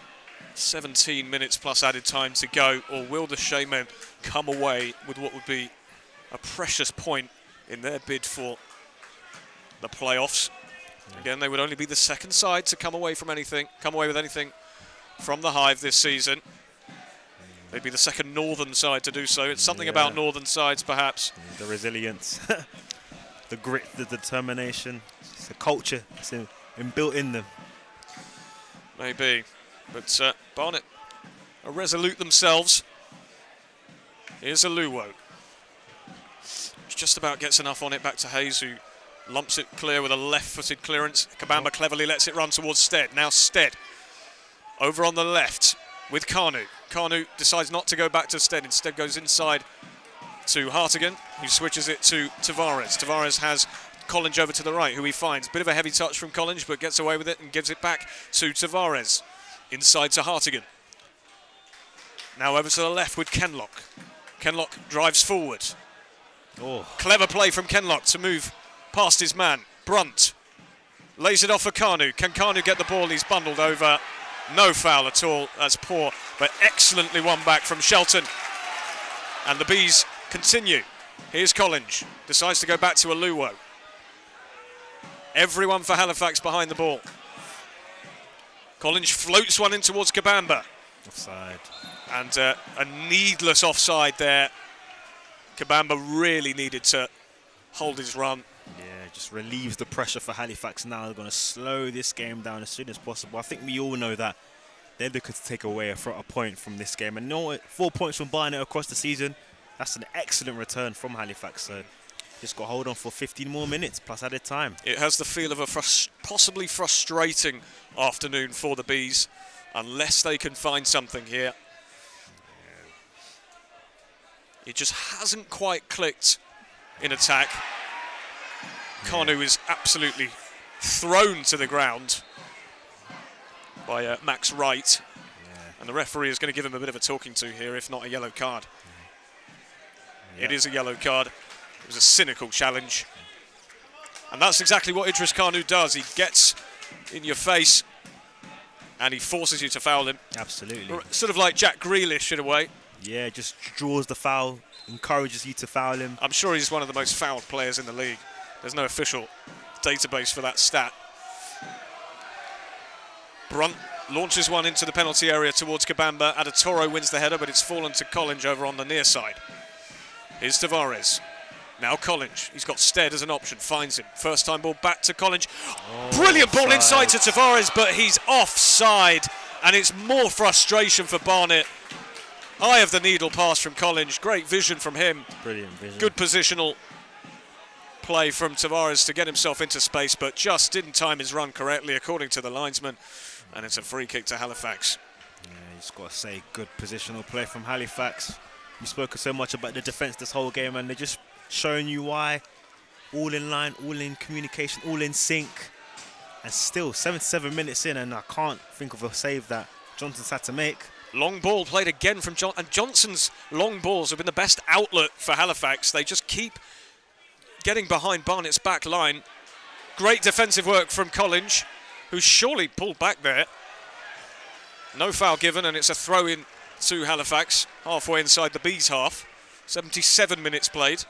17 minutes plus added time to go, or will the Shaymen come away with what would be a precious point in their bid for the playoffs? Again, they would only be the second side to come away with anything from the Hive this season. They'd be the second northern side to do so. It's something about northern sides, perhaps. The resilience, the grit, the determination, it's the culture that's inbuilt in them. Maybe. But Barnet are resolute themselves. Here's a Luwo. Just about gets enough on it back to Hayes, who lumps it clear with a left-footed clearance. Kabamba cleverly lets it run towards Stead. Now Stead over on the left with Kanu. Kanu decides not to go back to Stead. Instead goes inside to Hartigan, who switches it to Tavares. Tavares has Collins over to the right, who he finds. Bit of a heavy touch from Collins, but gets away with it and gives it back to Tavares. Inside to Hartigan. Now over to the left with Kenlock. Kenlock drives forward. Oh. Clever play from Kenlock to move past his man. Brunt lays it off for Kanu. Can Kanu get the ball? He's bundled over. No foul at all. That's poor, but excellently won back from Shelton. And the Bees continue. Here's Collins. Decides to go back to Aluwo. Everyone for Halifax behind the ball. Collins floats one in towards Kabamba. Offside. And a needless offside there. Kabamba really needed to hold his run. Yeah, just relieves the pressure for Halifax now. They're going to slow this game down as soon as possible. I think we all know that they're looking to take away a point from this game. And 4 points from Barnet across the season, that's an excellent return from Halifax. So just got to hold on for 15 more minutes plus added time. It has the feel of a possibly frustrating afternoon for the Bees, unless they can find something here. It just hasn't quite clicked in attack. Kanu is absolutely thrown to the ground by Max Wright. And the referee is going to give him a bit of a talking to here, if not a yellow card. It is a yellow card. It was a cynical challenge. And that's exactly what Idris Kanu does. He gets in your face and he forces you to foul him. Absolutely. Sort of like Jack Grealish in a way. Yeah, just draws the foul, encourages you to foul him. I'm sure he's one of the most fouled players in the league. There's no official database for that stat. Brunt launches one into the penalty area towards Kabamba. Adatoro wins the header, but it's fallen to Collins over on the near side. Here's Tavares. Now Collins. He's got Stead as an option. Finds him. First time ball back to Collins. Brilliant ball inside to Tavares, but he's offside. And it's more frustration for Barnet. Eye of the needle pass from Collins. Great vision from him. Brilliant vision. Good positional play from Tavares to get himself into space, but just didn't time his run correctly, according to the linesman. And it's a free kick to Halifax. Yeah, you just got to say good positional play from Halifax. You've spoken so much about the defence this whole game, and they're just showing you why. All in line, all in communication, all in sync. And still, 77 minutes in, and I can't think of a save that Johnson's had to make. Long ball played again from Johnson, and Johnson's long balls have been the best outlet for Halifax. They just keep getting behind Barnet's back line. Great defensive work from Collins, who surely pulled back there. No foul given, and it's a throw in to Halifax, halfway inside the Bees half. 77 minutes played.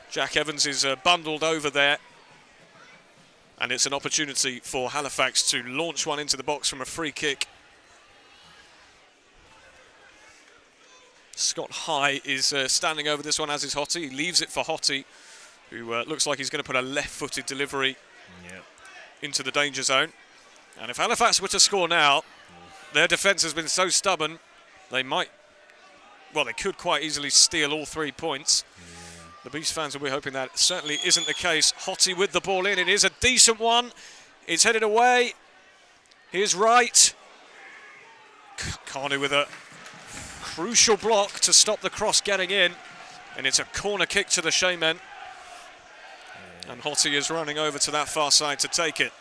Jack Evans is bundled over there. And it's an opportunity for Halifax to launch one into the box from a free kick. Scott High is standing over this one, as is Hottie. He leaves it for Hottie, who looks like he's going to put a left-footed delivery into the danger zone. And if Halifax were to score now, their defence has been so stubborn, they might, well, they could quite easily steal all 3 points. The Beast fans will be hoping that certainly isn't the case. Hottie with the ball in. It is a decent one. It's headed away. Here's Wright. Kanu with a crucial block to stop the cross getting in. And it's a corner kick to the Shaymen. And Hottie is running over to that far side to take it.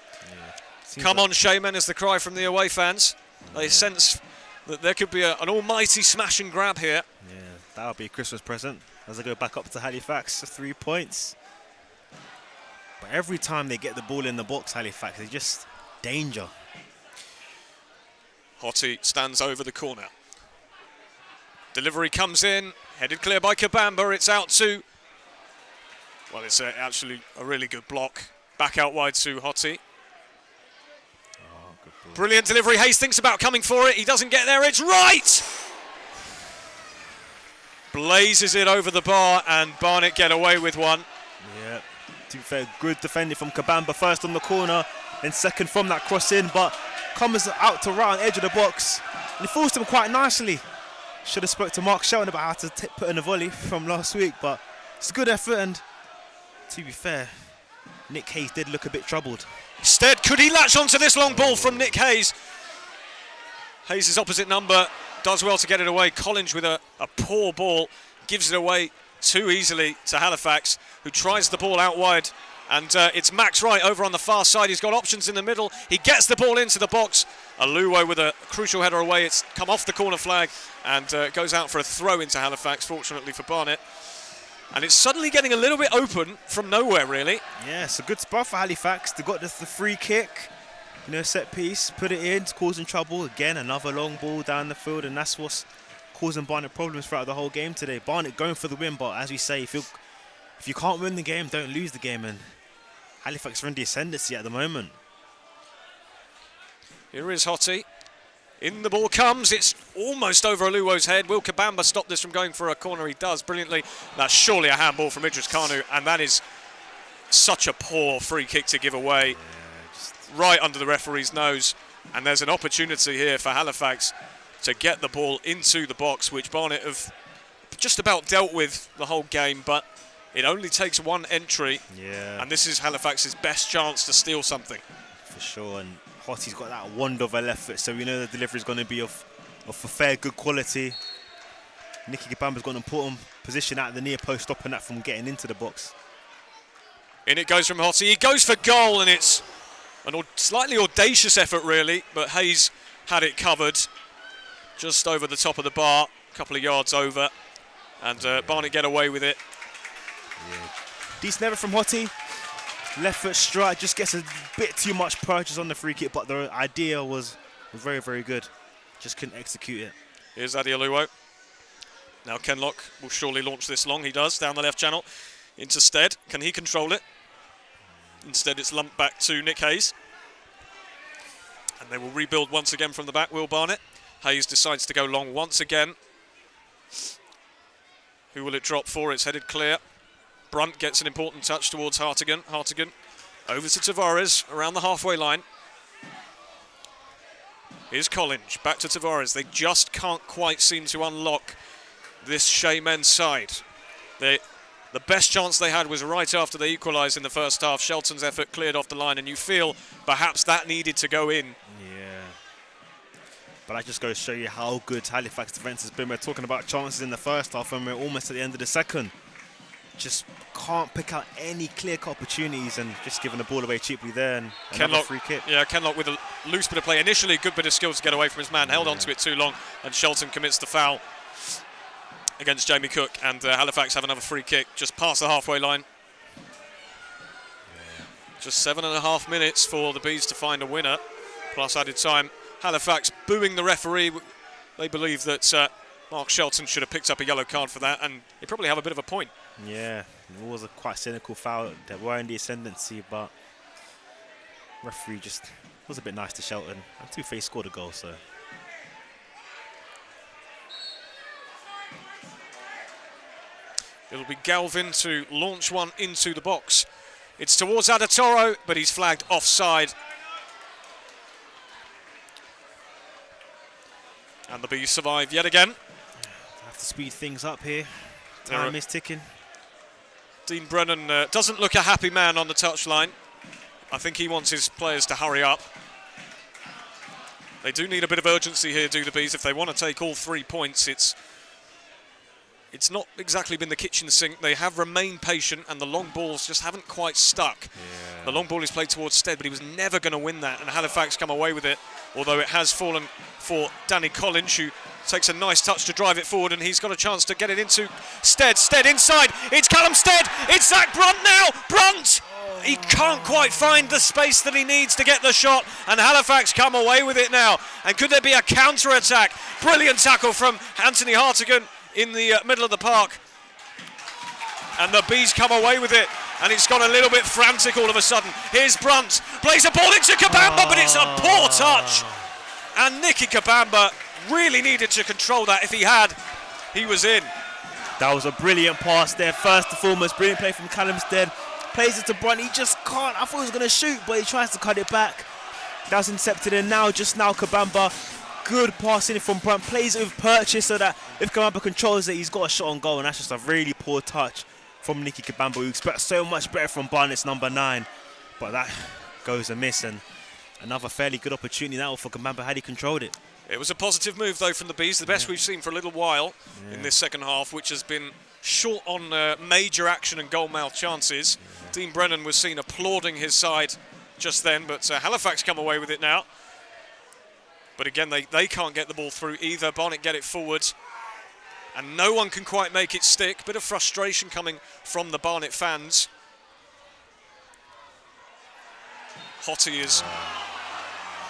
Come on, Shaymen, is the cry from the away fans. They sense that there could be an almighty smash and grab here. Yeah, that would be a Christmas present as they go back up to Halifax, 3 points. But every time they get the ball in the box, Halifax, it's just danger. Hottie stands over the corner. Delivery comes in, headed clear by Kabamba. It's out to, well, it's actually a really good block. Back out wide to Hottie. Brilliant delivery. Hayes thinks about coming for it. He doesn't get there. It's right! Blazes it over the bar, and Barnet get away with one. Yeah, to be fair, good defending from Kabamba. First on the corner, then second from that cross in, but comes out to right on the edge of the box. And he forced him quite nicely. Should have spoke to Mark Shelton about how to put in a volley from last week, but it's a good effort, and to be fair, Nick Hayes did look a bit troubled. Instead, could he latch onto this long ball from Nick Hayes? Hayes' opposite number does well to get it away. Collins with a poor ball gives it away too easily to Halifax, who tries the ball out wide. And it's Max Wright over on the far side. He's got options in the middle. He gets the ball into the box. Aluwo with a crucial header away. It's come off the corner flag and goes out for a throw into Halifax, fortunately for Barnet. And it's suddenly getting a little bit open from nowhere, really. Yeah, it's a good spot for Halifax. They got the free kick, set piece, put it in, it's causing trouble. Again, another long ball down the field, and that's what's causing Barnet problems throughout the whole game today. Barnet going for the win, but as we say, if you can't win the game, don't lose the game, and Halifax are in the ascendancy at the moment. Here is Hottie. In the ball comes, it's almost over Aluwo's head. Will Kabamba stop this from going for a corner? He does brilliantly. That's surely a handball from Idris Kanu, and that is such a poor free kick to give away. Right under the referee's nose. And there's an opportunity here for Halifax to get the ball into the box, which Barnet have just about dealt with the whole game, but it only takes one entry. Yeah. And this is Halifax's best chance to steal something. For sure, and Hottie's got that wonder of a left foot, so we know the delivery is going to be of a fair good quality. Nicky Kabamba's got an important position at the near post, stopping that from getting into the box. In it goes from Hottie. He goes for goal, and it's a slightly audacious effort, really, but Hayes had it covered just over the top of the bar, a couple of yards over, and Barnet get away with it. Yeah. Decent effort from Hottie. Left foot strike, just gets a bit too much purchase on the free kick, but the idea was very, very good. Just couldn't execute it. Here's Adi Aluwo. Now Kenlock will surely launch this long. He does, down the left channel into Stead. Can he control it? Instead, it's lumped back to Nick Hayes. And they will rebuild once again from the back, will Barnet. Hayes decides to go long once again. Who will it drop for? It's headed clear. Brunt gets an important touch towards Hartigan. Hartigan over to Tavares around the halfway line. Here's Collins back to Tavares. They just can't quite seem to unlock this Shaymen side. The best chance they had was right after they equalised in the first half. Shelton's effort cleared off the line, and you feel perhaps that needed to go in. Yeah. But that just goes to show you how good Halifax defence has been. We're talking about chances in the first half, and we're almost at the end of the second. Just can't pick out any clear-cut opportunities, and just giving the ball away cheaply there, and another free kick. Yeah, Kenlock with a loose bit of play. Initially, a good bit of skill to get away from his man. Held onto it too long, and Shelton commits the foul against Jamie Cook, and Halifax have another free kick just past the halfway line. Yeah. Just 7.5 minutes for the Bees to find a winner, plus added time. Halifax booing the referee. They believe that Mark Shelton should have picked up a yellow card for that, and they probably have a bit of a point. Yeah, it was a quite cynical foul. They were in the ascendancy, but referee just was a bit nice to Shelton. And Two-Face scored a goal, so. It'll be Galvin to launch one into the box. It's towards Adatoro, but he's flagged offside. And the Bees survive yet again. Have to speed things up here. Time is ticking. Dean Brennan doesn't look a happy man on the touchline. I think he wants his players to hurry up. They do need a bit of urgency here, do the Bees. If they want to take all 3 points, it's not exactly been the kitchen sink. They have remained patient, and the long balls just haven't quite stuck. Yeah. The long ball is played towards Stead, but he was never going to win that, and Halifax come away with it, although it has fallen for Danny Collins, who takes a nice touch to drive it forward, and he's got a chance to get it into Stead. Stead inside. It's Callum Stead. It's Zach Brunt now. Brunt! he can't quite find the space that he needs to get the shot, and Halifax come away with it now. And could there be a counter-attack? Brilliant tackle from Anthony Hartigan in the middle of the park. And the Bees come away with it, and it's got a little bit frantic all of a sudden. Here's Brunt, plays a ball into Kabamba, but it's a poor touch. And Nicky Kabamba really needed to control that. If he had, he was in. That was a brilliant pass there. First and foremost, brilliant play from Callum Stead. Plays it to Brunt, he just can't. I thought he was going to shoot, but he tries to cut it back. That's intercepted, and now Kabamba. Good passing from Brunt, plays it with Purchase so that if Kabamba controls it, he's got a shot on goal, and that's just a really poor touch from Nicky Kabamba, who expects so much better from Barnet's number 9. But that goes amiss, and another fairly good opportunity now for Kabamba had he controlled it. It was a positive move, though, from the Bees, the best we've seen for a little while in this second half, which has been short on major action and goal-mouth chances. Dean Brennan was seen applauding his side just then, but Halifax come away with it now. But again, they can't get the ball through either. Barnet get it forward, and no one can quite make it stick. Bit of frustration coming from the Barnet fans. Hottie is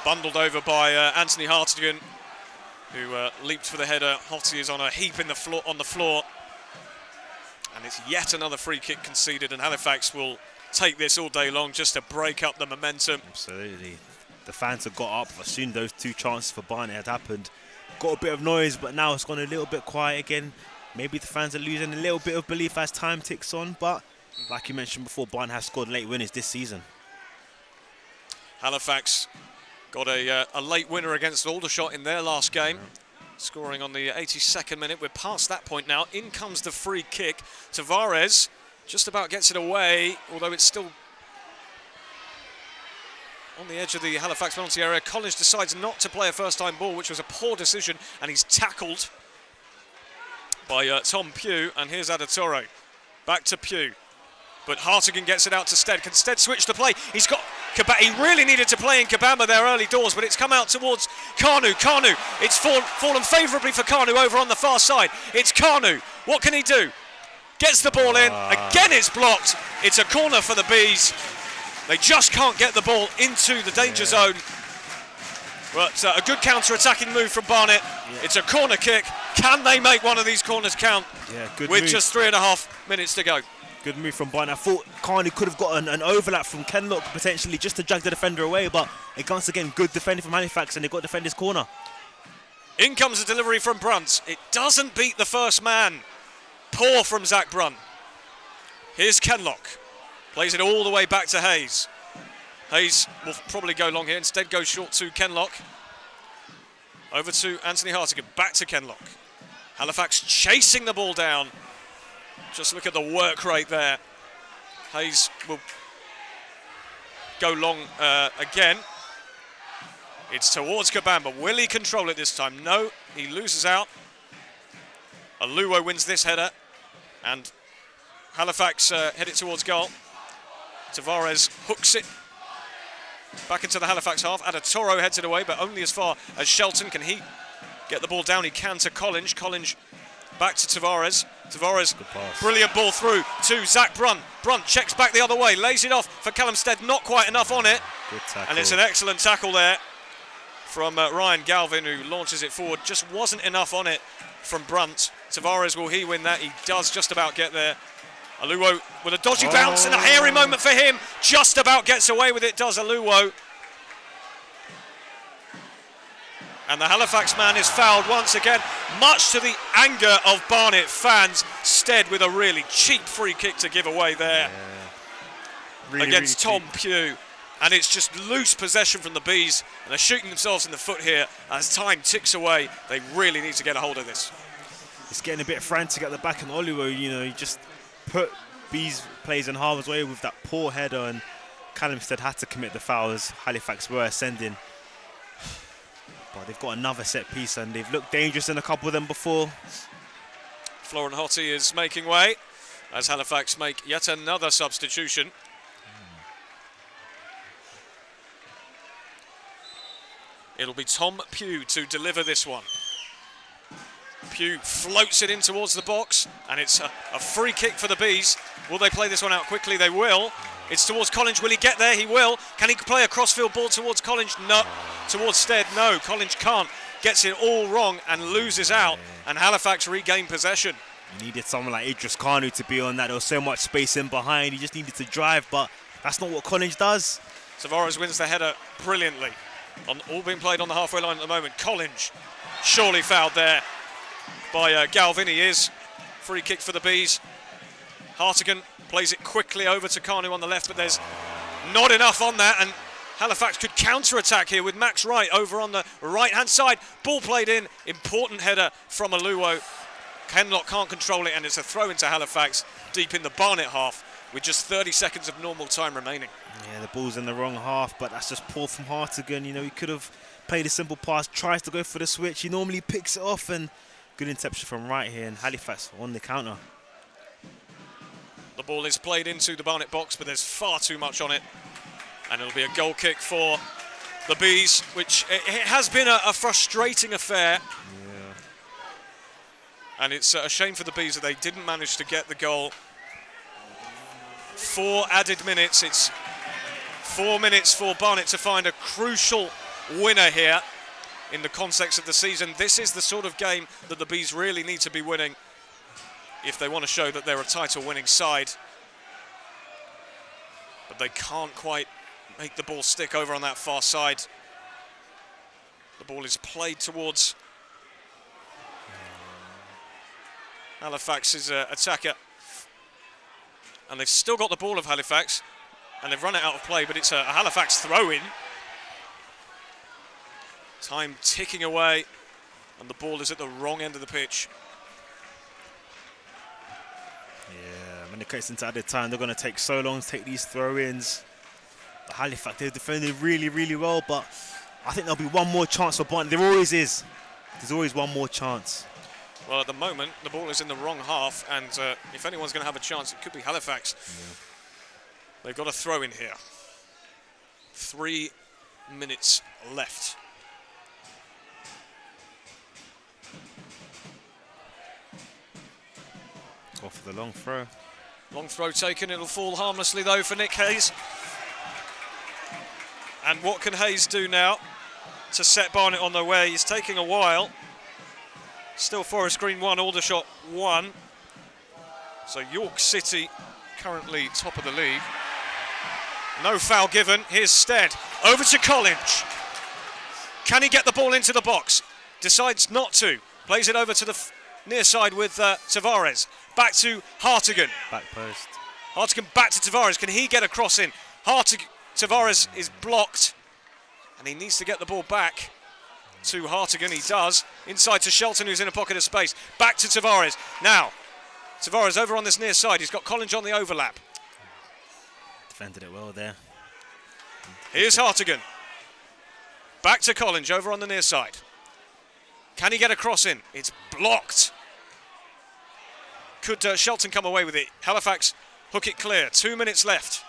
bundled over by Anthony Hartigan, who leaped for the header. Hottie is on a heap on the floor. And it's yet another free kick conceded, and Halifax will take this all day long just to break up the momentum. Absolutely. The fans have got up as soon as those 2 chances for Barnet had happened. Got a bit of noise, but now it's gone a little bit quiet again. Maybe the fans are losing a little bit of belief as time ticks on, but like you mentioned before, Barnet has scored late winners this season. Halifax got a late winner against Aldershot in their last game, scoring on the 82nd minute. We're past that point now. In comes the free kick. Tavares just about gets it away, although it's still on the edge of the Halifax penalty area. Collins decides not to play a first-time ball, which was a poor decision, and he's tackled by Tom Pugh. And here's Adatoro. Back to Pugh. But Hartigan gets it out to Stead. Can Stead switch the play? He's got he really needed to play in Kabamba there early doors, but it's come out towards Kanu. Kanu, it's fallen favourably for Kanu over on the far side. It's Kanu. What can he do? Gets the ball in. Again, it's blocked. It's a corner for the Bees. They just can't get the ball into the danger zone. But a good counter-attacking move from Barnet. It's a corner kick. Can they make one of these corners count? Good with move. Just 3.5 minutes to go. Good move from Barnet. I thought Carney could have got an overlap from Kenlock potentially just to drag the defender away, but once again, good defending from Halifax, and they got defender's corner. In comes a delivery from Brunt. It doesn't beat the first man. Poor from Zach Brunt. Here's Kenlock. Plays it all the way back to Hayes. Hayes will probably go long here. Instead goes short to Kenlock. Over to Anthony Hartigan. Back to Kenlock. Halifax chasing the ball down. Just look at the work rate there. Hayes will go long again. It's towards Kabamba. Will he control it this time? No, he loses out. Aluwo wins this header. And Halifax head it towards goal. Tavares hooks it back into the Halifax half. Adatoro heads it away, but only as far as Shelton. Can he get the ball down? He can to Collins. Collins back to Tavares. Tavares, brilliant ball through to Zach Brunt. Brunt checks back the other way, lays it off for Callum Stead. Not quite enough on it. Good tackle. And it's an excellent tackle there from Ryan Galvin, who launches it forward. Just wasn't enough on it from Brunt. Tavares, will he win that? He does just about get there. Aluwo with a dodgy bounce and a hairy moment for him. Just about gets away with it, does Aluwo. And the Halifax man is fouled once again, much to the anger of Barnet fans. Stead with a really cheap free kick to give away there against Tom Pugh. And it's just loose possession from the Bees, and they're shooting themselves in the foot here as time ticks away. They really need to get a hold of this. It's getting a bit frantic at the back, and Oliver, he just put Bees players in harm's way with that poor header, and Callum Stead had to commit the foul as Halifax were ascending. But they've got another set piece, and they've looked dangerous in a couple of them before. Florent Hottie is making way as Halifax make yet another substitution. It'll be Tom Pugh to deliver this one. Pugh floats it in towards the box, and it's a free kick for the Bees. Will they play this one out quickly? They will. It's towards Collins. Will he get there? He will. Can he play a crossfield ball towards Collins? No. Towards Stead? No. Collins can't. Gets it all wrong and loses out. And Halifax regain possession. You needed someone like Idris Kanu to be on that. There was so much space in behind. He just needed to drive, but that's not what Collins does. Tavares wins the header brilliantly. All being played on the halfway line at the moment. Collins surely fouled there by Galvin. He is. Free kick for the Bees. Hartigan plays it quickly over to Kanu on the left, but there's not enough on that, and Halifax could counter-attack here with Max Wright over on the right-hand side. Ball played in, important header from Aluwo. Henlock can't control it, and it's a throw into Halifax deep in the Barnet half with just 30 seconds of normal time remaining. Yeah, the ball's in the wrong half, but that's just poor from Hartigan. You know, he could have played a simple pass, tries to go for the switch. He normally picks it off, and good interception from Wright here, and Halifax on the counter. The ball is played into the Barnet box, but there's far too much on it. And it'll be a goal kick for the Bees, which it has been a frustrating affair. Yeah. And it's a shame for the Bees that they didn't manage to get the goal. 4 added minutes. It's 4 minutes for Barnet to find a crucial winner here in the context of the season. This is the sort of game that the Bees really need to be winning if they want to show that they're a title-winning side. But they can't quite make the ball stick over on that far side. The ball is played towards Halifax's attacker. And they've still got the ball of Halifax, and they've run it out of play, but it's a Halifax throw-in. Time ticking away, and the ball is at the wrong end of the pitch. Yeah, when it gets into added time, they're going to take so long to take these throw-ins. Halifax, they've defended really, really well, but I think there'll be one more chance for Barnet. There always is. There's always one more chance. Well, at the moment, the ball is in the wrong half, and if anyone's going to have a chance, it could be Halifax. Yeah. They've got a throw in here. 3 minutes left. Go for the long throw. Long throw taken. It'll fall harmlessly, though, for Nick Hayes. And what can Hayes do now to set Barnet on their way? He's taking a while. Still Forest Green 1, Aldershot 1. So York City currently top of the league. No foul given. Here's Stead. Over to Collins. Can he get the ball into the box? Decides not to. Plays it over to the near side with Tavares. Back to Hartigan. Back post. Hartigan back to Tavares. Can he get a cross in? Tavares is blocked. And he needs to get the ball back to Hartigan. He does. Inside to Shelton, who's in a pocket of space. Back to Tavares. Now, Tavares over on this near side. He's got Collins on the overlap. Defended it well there. Here's Hartigan. Back to Collins over on the near side. Can he get a cross in? It's blocked. Could Shelton come away with it? Halifax hook it clear. 2 minutes left.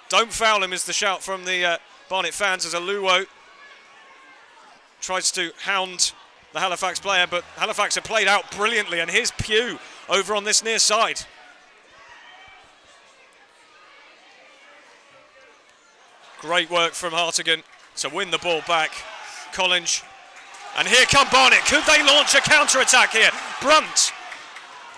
Don't foul him is the shout from the Barnet fans as Aluwo tries to hound the Halifax player, but Halifax have played out brilliantly, and here's Pugh over on this near side. Great work from Hartigan to win the ball back. Collins. And here come Barnet. Could they launch a counter-attack here? Brunt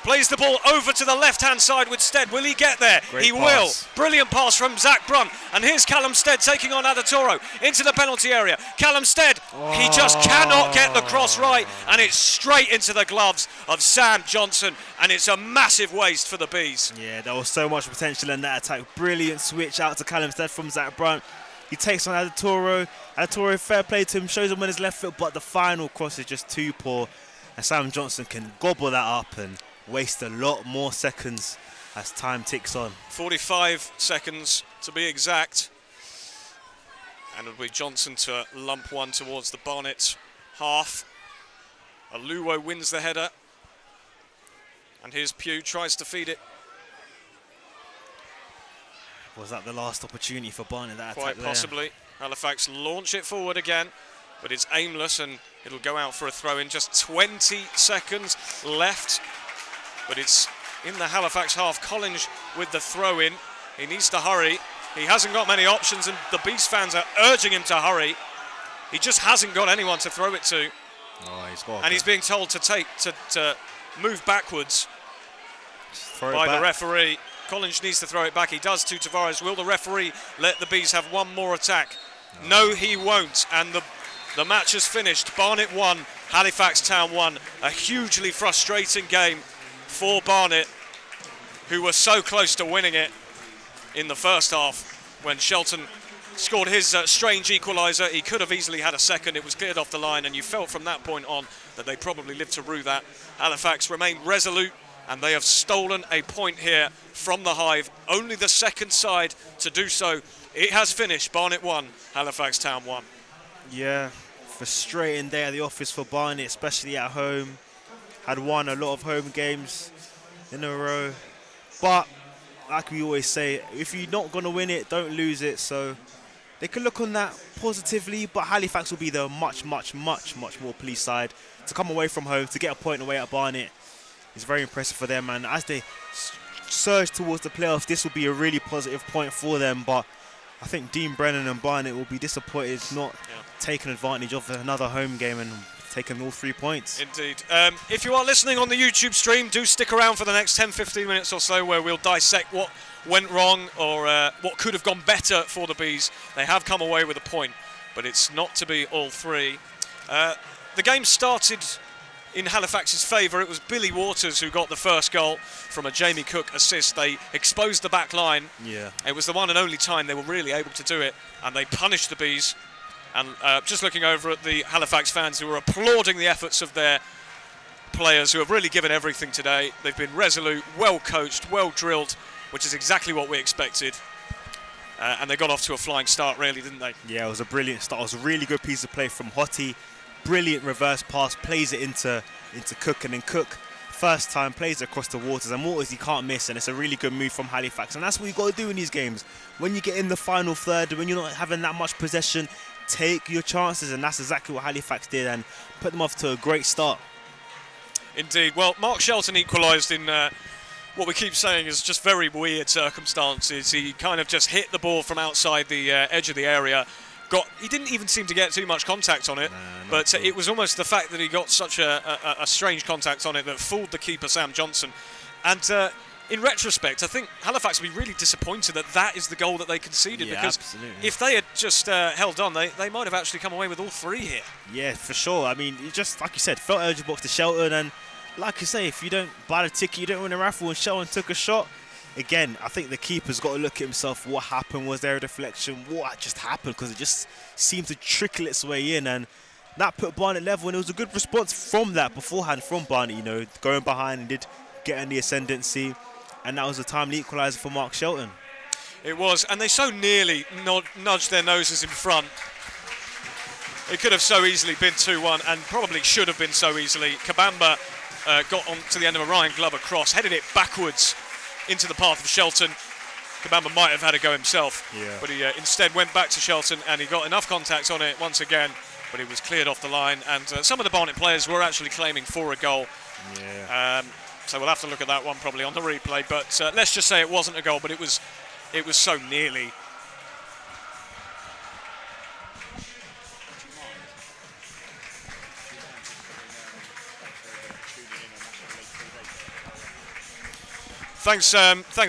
plays the ball over to the left-hand side with Stead. Will he get there? Great he pass. Will. Brilliant pass from Zach Brunt. And here's Callum Stead taking on Adatoro into the penalty area. Callum Stead, he just cannot get the cross right. And it's straight into the gloves of Sam Johnson. And it's a massive waste for the Bees. Yeah, there was so much potential in that attack. Brilliant switch out to Callum Stead from Zach Brunt. He takes on Adatoro. Adatoro, fair play to him, shows him on his left foot, but the final cross is just too poor. And Sam Johnson can gobble that up and waste a lot more seconds as time ticks on. 45 seconds to be exact. And it'll be Johnson to lump one towards the Barnet half. Aluwo wins the header. And here's Pugh, tries to feed it. Was that the last opportunity for Barnet, that Quite attack possibly. Halifax launch it forward again, but it's aimless and it'll go out for a throw-in. Just 20 seconds left, but it's in the Halifax half. Collins with the throw-in. He needs to hurry. He hasn't got many options, and the Beast fans are urging him to hurry. He just hasn't got anyone to throw it to. And he's being told to move backwards by the referee. Collins needs to throw it back. He does to Tavares. Will the referee let the Bees have one more attack? No, he won't. And the match is finished. Barnet 1, Halifax Town 1. A hugely frustrating game for Barnet, who were so close to winning it in the first half when Shelton scored his strange equaliser. He could have easily had a second. It was cleared off the line, and you felt from that point on that they probably lived to rue that. Halifax remained resolute, and they have stolen a point here from the Hive. Only the second side to do so. It has finished. Barnet 1, Halifax Town 1. Yeah, frustrating day at the office for Barnet, especially at home. Had won a lot of home games in a row. But, like we always say, if you're not going to win it, don't lose it. So they can look on that positively, but Halifax will be the much more pleased side to come away from home, to get a point away at Barnet. It's very impressive for them, and as they surge towards the playoffs, this will be a really positive point for them. But I think Dean Brennan and Barnet will be disappointed not taking advantage of another home game and taking all 3 points. Indeed. If you are listening on the YouTube stream, do stick around for the next 10-15 minutes or so, where we'll dissect what went wrong or what could have gone better for the Bees. They have come away with a point, but it's not to be all three. The game started in Halifax's favour. It was Billy Waters who got the first goal from a Jamie Cook assist. They exposed the back line. Yeah. It was the one and only time they were really able to do it, and they punished the Bees. And just looking over at the Halifax fans who were applauding the efforts of their players, who have really given everything today. They've been resolute, well coached, well drilled, which is exactly what we expected. And they got off to a flying start, really, didn't they? Yeah, it was a brilliant start. It was a really good piece of play from Hottie. Brilliant reverse pass, plays it into Cook, and then Cook, first time, plays it across the Waters, and Waters he can't miss, and it's a really good move from Halifax. And that's what you got to do in these games. When you get in the final third, when you're not having that much possession, take your chances, and that's exactly what Halifax did, and put them off to a great start. Indeed. Well, Mark Shelton equalised in what we keep saying is just very weird circumstances. He kind of just hit the ball from outside the edge of the area. He didn't even seem to get too much contact on it, but it was almost the fact that he got such a strange contact on it that fooled the keeper, Sam Johnson. And in retrospect, I think Halifax will be really disappointed that is the goal that they conceded, because if they had just held on, they might have actually come away with all three here. Yeah, for sure. I mean, it just, like you said, felt eligible to Shelton, and like you say, if you don't buy the ticket, you don't win a raffle, and Shelton took a shot. Again, I think the keeper's got to look at himself. What happened? Was there a deflection? What just happened? Because it just seemed to trickle its way in, and that put Barnet level, and it was a good response from that beforehand from Barnet, you know, going behind and did get in the ascendancy, and that was a timely equaliser for Mark Shelton. It was, and they so nearly nudged their noses in front. It could have so easily been 2-1, and probably should have been so easily. Kabamba got on to the end of a Ryan Glover cross, headed it backwards into the path of Shelton. Kabamba might have had a go himself, but he instead went back to Shelton, and he got enough contact on it once again, but it was cleared off the line, and some of the Barnet players were actually claiming for a goal. So we'll have to look at that one probably on the replay, but let's just say it wasn't a goal, but it was so nearly. Thanks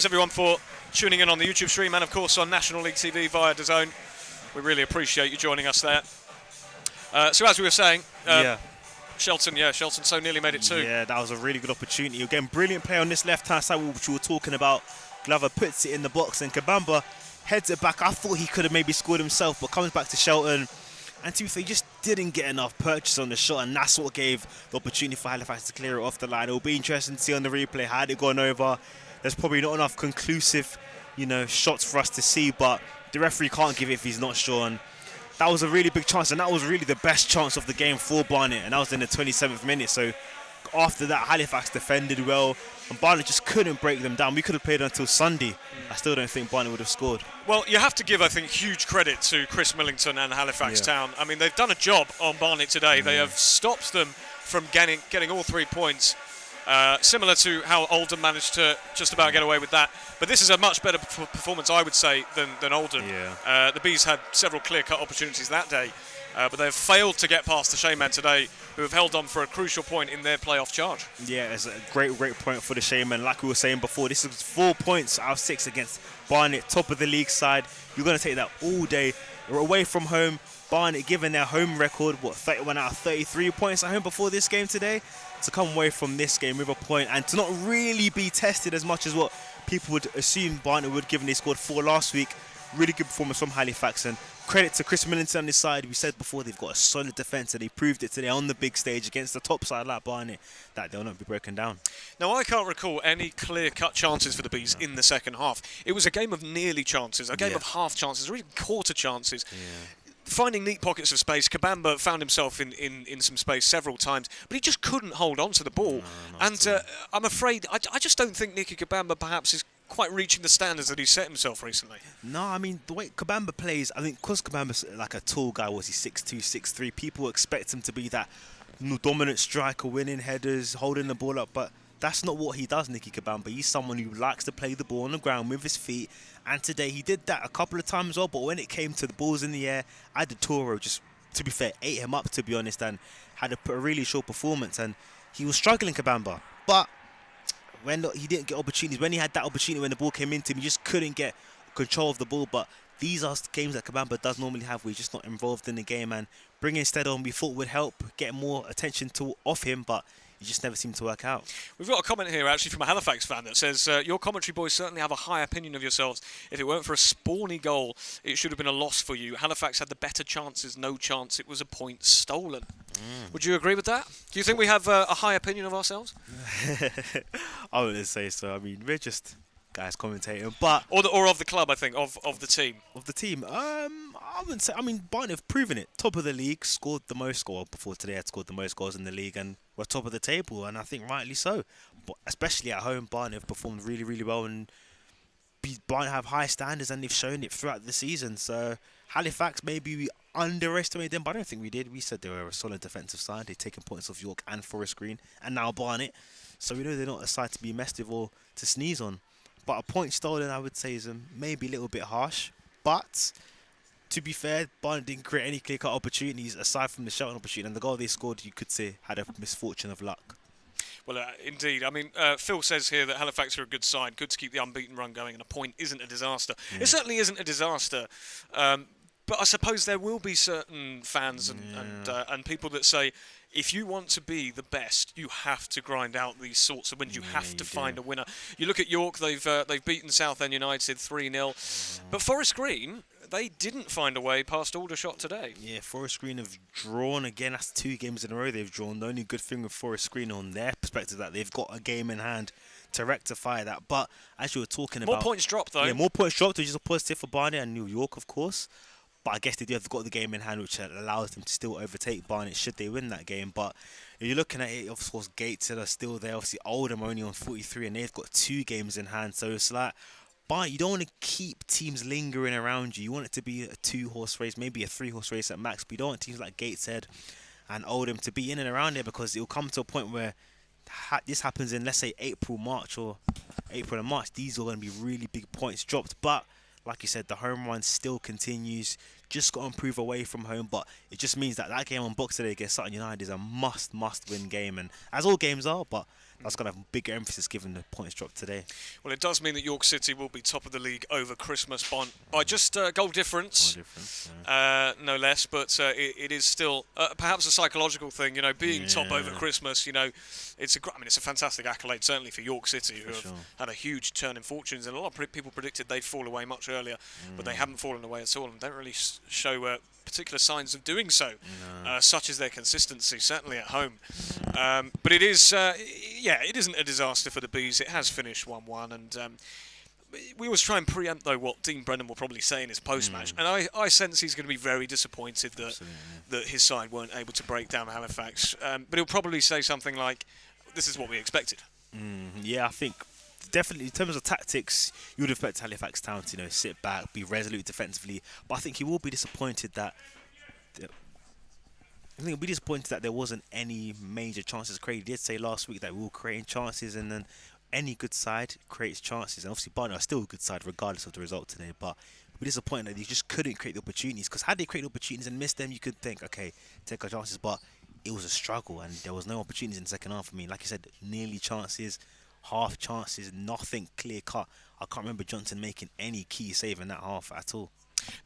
everyone for tuning in on the YouTube stream, and of course on National League TV via DAZN. We really appreciate you joining us there. So as we were saying, Shelton so nearly made it 2. Yeah, that was a really good opportunity. Again, brilliant play on this left-hand side, which we were talking about. Glover puts it in the box, and Kabamba heads it back. I thought he could have maybe scored himself, but comes back to Shelton. And to be fair, he just didn't get enough purchase on the shot, and that's what gave the opportunity for Halifax to clear it off the line. It will be interesting to see on the replay, had it gone over. There's probably not enough conclusive, shots for us to see, but the referee can't give it if he's not sure. And that was a really big chance, and that was really the best chance of the game for Barnet, and that was in the 27th minute. So after that, Halifax defended well, and Barnet just couldn't break them down. We could have played until Sunday. I still don't think Barnet would have scored. Well, you have to give, I think, huge credit to Chris Millington and Halifax Town. I mean, they've done a job on Barnet today. They have stopped them from getting all 3 points. Similar to how Oldham managed to just about get away with that. But this is a much better performance, I would say, than Oldham. Yeah. The Bees had several clear-cut opportunities that day, but they've failed to get past the Shaymen today, who have held on for a crucial point in their playoff charge. Yeah, it's a great point for the Shaymen. Like we were saying before, this is 4 points out of 6 against Barnet, top of the league side. You're going to take that all day. We're away from home. Barnet, given their home record, 31 out of 33 points at home before this game today, to come away from this game with a point and to not really be tested as much as what people would assume Barnet would, given they scored 4 last week. Really good performance from Halifax, and credit to Chris Millington on this side. We said before, they've got a solid defence, and they proved it today on the big stage against the top side like Barnet, that they'll not be broken down. Now, I can't recall any clear-cut chances for the Bees in the second half. It was a game of nearly chances, a game of half chances, or even quarter chances. Finding neat pockets of space. Kabamba found himself in some space several times, but he just couldn't hold on to the ball. And I'm afraid, I just don't think Nicky Kabamba perhaps is quite reaching the standards that he's set himself recently. No, I mean, the way Kabamba plays, I think because Kabamba's like a tall guy, was he 6'2", 6'3", people expect him to be that dominant striker, winning headers, holding the ball up, but that's not what he does, Nicky Kabamba. He's someone who likes to play the ball on the ground with his feet, and today he did that a couple of times as well, but when it came to the balls in the air, Adetoro just, to be fair, ate him up, to be honest, and had a really short performance, and he was struggling, Kabamba, but when he didn't get opportunities, when he had that opportunity when the ball came into him, he just couldn't get control of the ball. But these are games that Kabamba does normally have where he's just not involved in the game, and bringing Stead on we thought would help get more attention off him, but he just never seemed to work out. We've got a comment here actually from a Halifax fan that says, your commentary boys certainly have a high opinion of yourselves. If it weren't for a spawny goal, it should have been a loss for you. Halifax had the better chances, no chance. It was a point stolen. Would you agree with that? Do you think we have a high opinion of ourselves? I wouldn't say so. I mean, we're just guys commentating, but or of the club, I think, of the team. Of the team, I wouldn't say. I mean, Barnet have proven it. Top of the league, scored the most goals before today. Had scored the most goals in the league, and we're top of the table, and I think rightly so. But especially at home, Barnet have performed really, really well, and Barnet have high standards, and they've shown it throughout the season. So Halifax, maybe we underestimated them, but I don't think we did. We said they were a solid defensive side. They've taken points off York and Forest Green, and now Barnet. So we know they're not a side to be messed with or to sneeze on. But a point stolen, I would say, is maybe a little bit harsh. But to be fair, Barnet didn't create any clear-cut opportunities aside from the Shelton opportunity, and the goal they scored, you could say, had a misfortune of luck. Well, indeed. I mean, Phil says here that Halifax are a good side, good to keep the unbeaten run going, and a point isn't a disaster. Yeah. It certainly isn't a disaster. But I suppose there will be certain fans and people that say, if you want to be the best, you have to grind out these sorts of wins. You have to find a winner. You look at York; they've beaten Southend United 3-0, but Forest Green, they didn't find a way past Aldershot today. Yeah, Forest Green have drawn again. That's 2 games in a row they've drawn. The only good thing with Forest Green on their perspective is that they've got a game in hand to rectify that. But as you were talking about, more points dropped though. Yeah, more points dropped, which is a positive for Barnet and New York, of course. But I guess they do have got the game in hand, which allows them to still overtake Barnet should they win that game. But if you're looking at it, of course, Gateshead are still there. Obviously, Oldham only on 43, and they've got 2 games in hand. So it's like, but you don't want to keep teams lingering around you. You want it to be a 2-horse race, maybe a 3-horse race at max. But you don't want teams like Gateshead and Oldham to be in and around there, because it will come to a point where this happens in, let's say, April and March. These are going to be really big points dropped. But like you said, the home run still continues. Just got to improve away from home, but it just means that game on Box today against Sutton United is a must-win game, and as all games are, but that's going to have a bigger emphasis given the points dropped today. Well, it does mean that York City will be top of the league over Christmas by just goal difference, no less. But it is still perhaps a psychological thing, being top over Christmas. It's a fantastic accolade, certainly for York City, who have had a huge turn in fortunes, and a lot of people predicted they'd fall away much earlier, but they haven't fallen away at all, and don't really show particular signs of doing so, such as their consistency, certainly at home. But it is, it isn't a disaster for the Bees. It has finished 1-1, and we always try and preempt, though, what Dean Brennan will probably say in his post-match, and I sense he's going to be very disappointed that his side weren't able to break down Halifax, but he'll probably say something like, this is what we expected. Yeah, I think definitely in terms of tactics, you would expect Halifax Town to sit back, be resolute defensively. But I think he will be disappointed that I think it'll be disappointed that there wasn't any major chances created. He did say last week that we were creating chances, and then any good side creates chances. And obviously, Barnet are still a good side regardless of the result today. But we're disappointed that they just couldn't create the opportunities. Because had they created opportunities and missed them, you could think, okay, take our chances. But it was a struggle, and there was no opportunities in the second half. I mean, like you said, nearly chances, half chances, nothing clear cut. I can't remember Johnson making any key save in that half at all.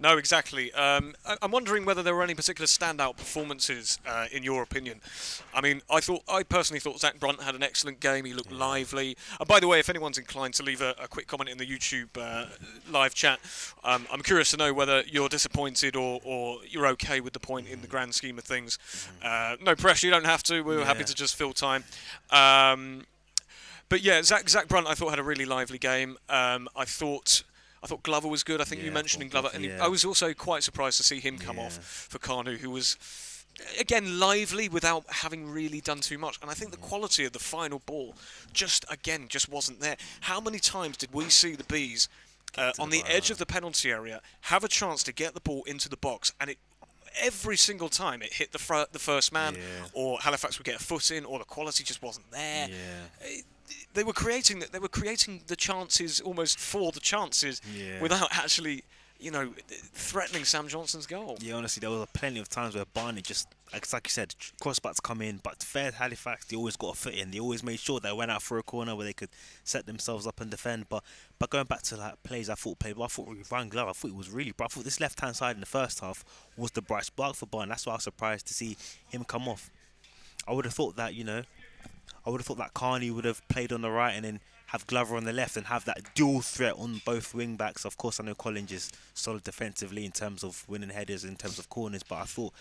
No, exactly. I'm wondering whether there were any particular standout performances in your opinion. I mean, I personally thought Zach Brunt had an excellent game. He looked lively. By the way, if anyone's inclined to leave a quick comment in the YouTube live chat, I'm curious to know whether you're disappointed or you're okay with the point in the grand scheme of things. No pressure. You don't have to. We were happy to just fill time. But yeah, Zach Brunt, I thought had a really lively game. I thought Glover was good. I think you mentioned Glover. And I was also quite surprised to see him come off for Kanu, who was, again, lively without having really done too much. And I think the quality of the final ball just wasn't there. How many times did we see the Bees on the edge of the penalty area have a chance to get the ball into the box, and every single time it hit the first man, or Halifax would get a foot in, or the quality just wasn't there. They were creating the chances almost for the chances without actually, threatening Sam Johnson's goal. Yeah, honestly, there were plenty of times where Barney just, like you said, crossbacks come in, but fair Halifax, they always got a foot in. They always made sure they went out for a corner where they could set themselves up and defend. But going back to like plays I thought Ryan Glover, I thought it was really bright. I thought this left-hand side in the first half was the bright spark for Barney. That's why I was surprised to see him come off. I would have thought that, Carney would have played on the right and then have Glover on the left and have that dual threat on both wing backs. Of course, I know Collins is solid defensively in terms of winning headers, in terms of corners, but I thought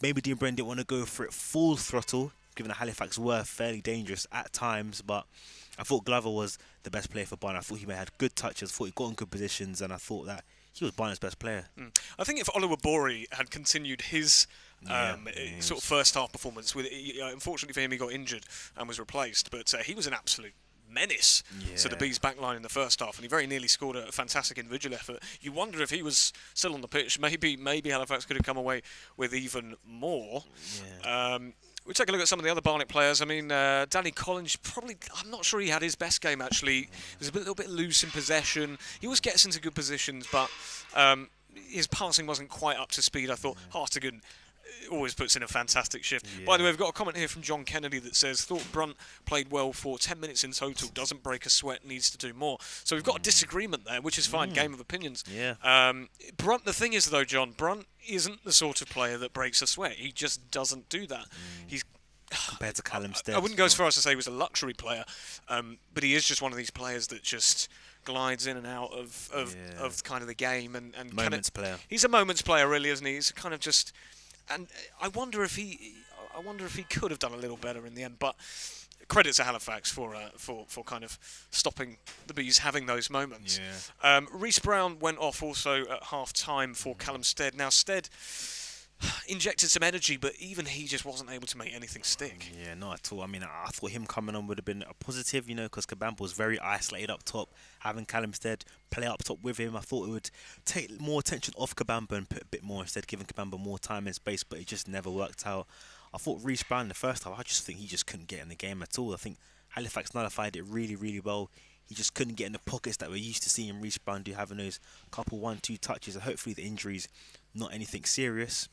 maybe Dean Brennan didn't want to go for it full throttle, given that Halifax were fairly dangerous at times. But I thought Glover was the best player for Barnet. I thought he had good touches, I thought he got in good positions, and I thought that he was Barnet's best player. I think if Oluwabori had continued his sort of first half performance, unfortunately for him, he got injured and was replaced, but he was an absolute menace to the Bees backline in the first half, and he very nearly scored a fantastic individual effort. You wonder if he was still on the pitch, maybe Halifax could have come away with even more. We'll take a look at some of the other Barnet players. I mean, Danny Collins, I'm not sure he had his best game, actually. He was a little bit loose in possession. He always gets into good positions, but his passing wasn't quite up to speed. I thought Hartigan always puts in a fantastic shift. By the way, we've got a comment here from John Kennedy that says, thought Brunt played well for 10 minutes in total, doesn't break a sweat, needs to do more. So we've got a disagreement there, which is fine, game of opinions. Brunt, the thing is though, John, Brunt isn't the sort of player that breaks a sweat. He just doesn't do that. He's compared to Callum Stead. I wouldn't go as far as to say he was a luxury player, but he is just one of these players that just glides in and out of kind of the game. And moments player. He's a moments player, really, isn't he? He's kind of just... And I wonder if he could have done a little better in the end. But credit to Halifax for kind of stopping the Bees having those moments. Reece Brown went off also at half time for Callum Stead. Now Stead injected some energy, but even he just wasn't able to make anything stick. Yeah, not at all. I mean, I thought him coming on would have been a positive, because Kabamba was very isolated up top. Having Callum Stead play up top with him, I thought it would take more attention off Kabamba and put a bit more instead, giving Kabamba more time and space, but it just never worked out. I thought Reece Brown in the first half, I just think he just couldn't get in the game at all. I think Halifax nullified it really, really well. He just couldn't get in the pockets that we're used to seeing Reece Brown do, having those couple 1-2 touches, and hopefully the injuries, not anything serious.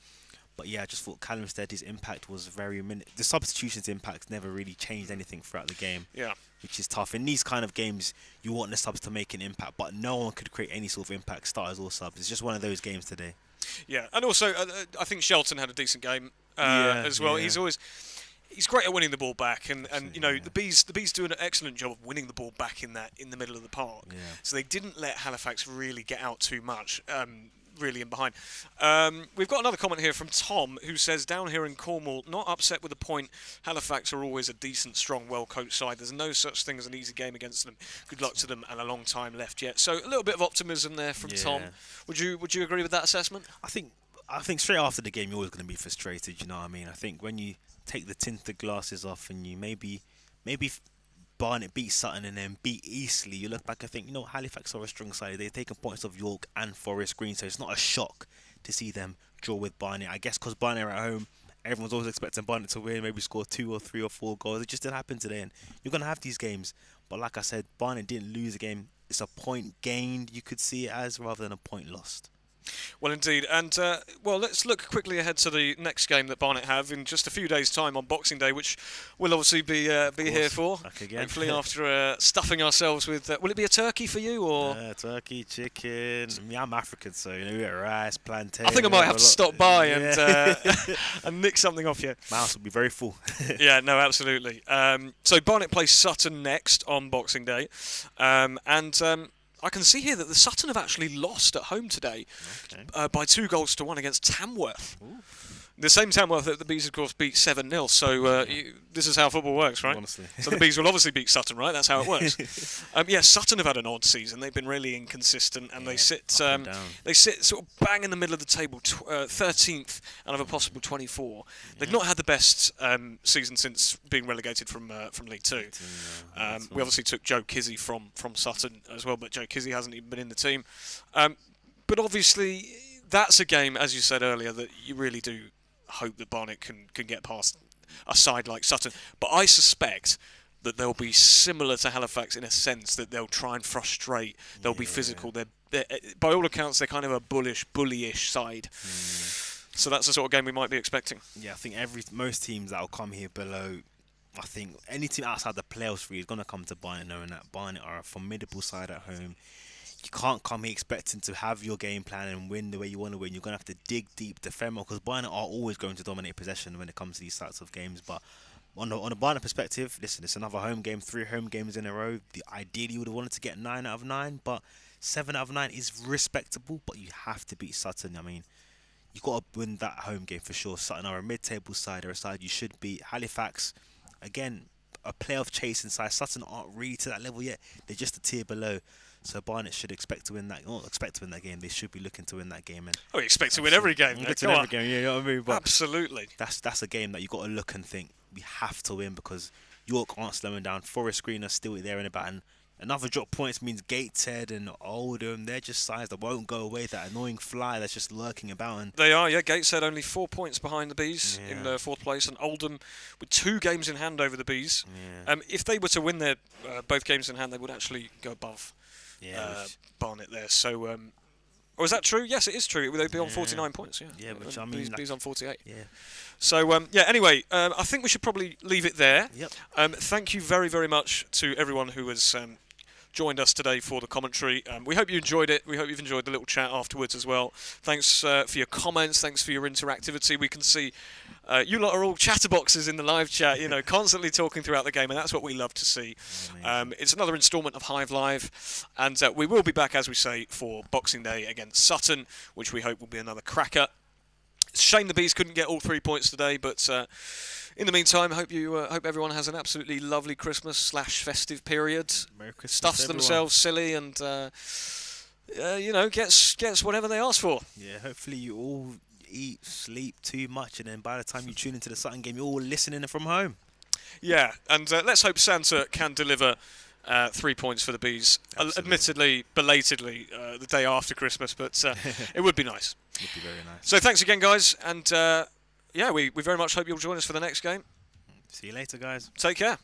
But yeah, I just thought Callum Stead, his impact was very minute. The substitutions' impact never really changed anything throughout the game. Which is tough. In these kind of games, you want the subs to make an impact, but no one could create any sort of impact, starters or subs. It's just one of those games today. Yeah, and also I think Shelton had a decent game as well. He's great at winning the ball back, and the Bees do an excellent job of winning the ball back in the middle of the park. So they didn't let Halifax really get out too much. Really in behind. We've got another comment here from Tom, who says, down here in Cornwall, not upset with the point. Halifax are always a decent, strong, well-coached side. There's no such thing as an easy game against them. Good luck to them, and a long time left yet. So a little bit of optimism there from Tom. Would you agree with that assessment? I think straight after the game, you're always going to be frustrated. You know what I mean? I think when you take the tinted glasses off and you maybe Barnet beat Sutton and then beat Eastleigh, you look back and think, Halifax are a strong side. They've taken points off York and Forest Green, so it's not a shock to see them draw with Barnet. I guess because Barnet are at home, everyone's always expecting Barnet to win, maybe score 2 or 3 or 4 goals. It just didn't happen today, and you're going to have these games. But like I said, Barnet didn't lose a game. It's a point gained, you could see it as, rather than a point lost. Well, indeed. And, well, let's look quickly ahead to the next game that Barnet have in just a few days' time on Boxing Day, which we'll obviously be here for. Back again. Hopefully after stuffing ourselves with... will it be a turkey for you, or...? Turkey, chicken. I mean, I'm African, so, you know, we get rice, plantain. I think I might have to stop by and nick something off you. My house will be very full. Yeah, no, absolutely. So Barnet plays Sutton next on Boxing Day. I can see here that the Sutton have actually lost at home today by 2-1 against Tamworth. Ooh. The same Tamworth that the Bees, of course, beat 7-0. So this is how football works, right? Honestly. So the Bees will obviously beat Sutton, right? That's how it works. Sutton have had an odd season. They've been really inconsistent, and they sit sort of bang in the middle of the table, 13th out of a possible 24. They've not had the best season since being relegated from League Two. We obviously took Joe Kizzy from Sutton as well, but Joe Kizzy hasn't even been in the team. But obviously, that's a game, as you said earlier, that you really do hope that Barnet can get past a side like Sutton. But I suspect that they'll be similar to Halifax in a sense that they'll try and frustrate. They'll be physical. They're, by all accounts, they're kind of a bullyish side. So that's the sort of game we might be expecting. Yeah, I think most teams that will come here below, I think any team outside the playoffs is going to come to Barnet knowing that Barnet are a formidable side at home. You can't come here expecting to have your game plan and win the way you want to win. You're going to have to dig deep, defend more, because Barnet are always going to dominate possession when it comes to these types of games. But on a Barnet perspective, listen, it's another home game, 3 home games in a row. Ideally, you would have wanted to get 9 out of 9, but 7 out of 9 is respectable, but you have to beat Sutton. I mean, you've got to win that home game for sure. Sutton are a mid-table side, or a side you should beat. Halifax, again, a playoff chasing side. Sutton aren't really to that level yet. They're just a tier below. So Barnet should expect to win that. Not expect to win that game. They should be looking to win that game. And we expect to win every game. Yeah, you know what I mean? But absolutely. That's a game that you got to look and think we have to win, because York aren't slowing down. Forest Green are still there in the battle. Another drop points means Gateshead and Oldham, they're just sides that won't go away. That annoying fly that's just lurking about. And they are, yeah. Gateshead only 4 points behind the Bees in 4th place, and Oldham with 2 games in hand over the Bees. Yeah. If they were to win their both games in hand, they would actually go above Barnet there. So, or is that true? Yes, it is true. They'd be on 49 points. Yeah, which I mean, Bees on 48. Yeah. So, anyway, I think we should probably leave it there. Yep. Thank you very, very much to everyone who has joined us today for the commentary. We hope you enjoyed it. We hope you've enjoyed the little chat afterwards as well. Thanks for your comments. Thanks for your interactivity. We can see you lot are all chatterboxes in the live chat, you know, constantly talking throughout the game, and that's what we love to see. It's another instalment of Hive Live, and we will be back, as we say, for Boxing Day against Sutton, which we hope will be another cracker. It's a shame the Bees couldn't get all 3 points today, but in the meantime, hope everyone has an absolutely lovely Christmas/festive period. Merry Christmas, stuffs everyone. themselves silly and gets whatever they ask for. Yeah, hopefully you all eat, sleep too much, and then by the time you tune into the Sutton game, you're all listening from home. Yeah, and let's hope Santa can deliver 3 points for the Bees. Admittedly, belatedly, the day after Christmas, but it would be nice. It would be very nice. So thanks again, guys, and we very much hope you'll join us for the next game. See you later, guys. Take care.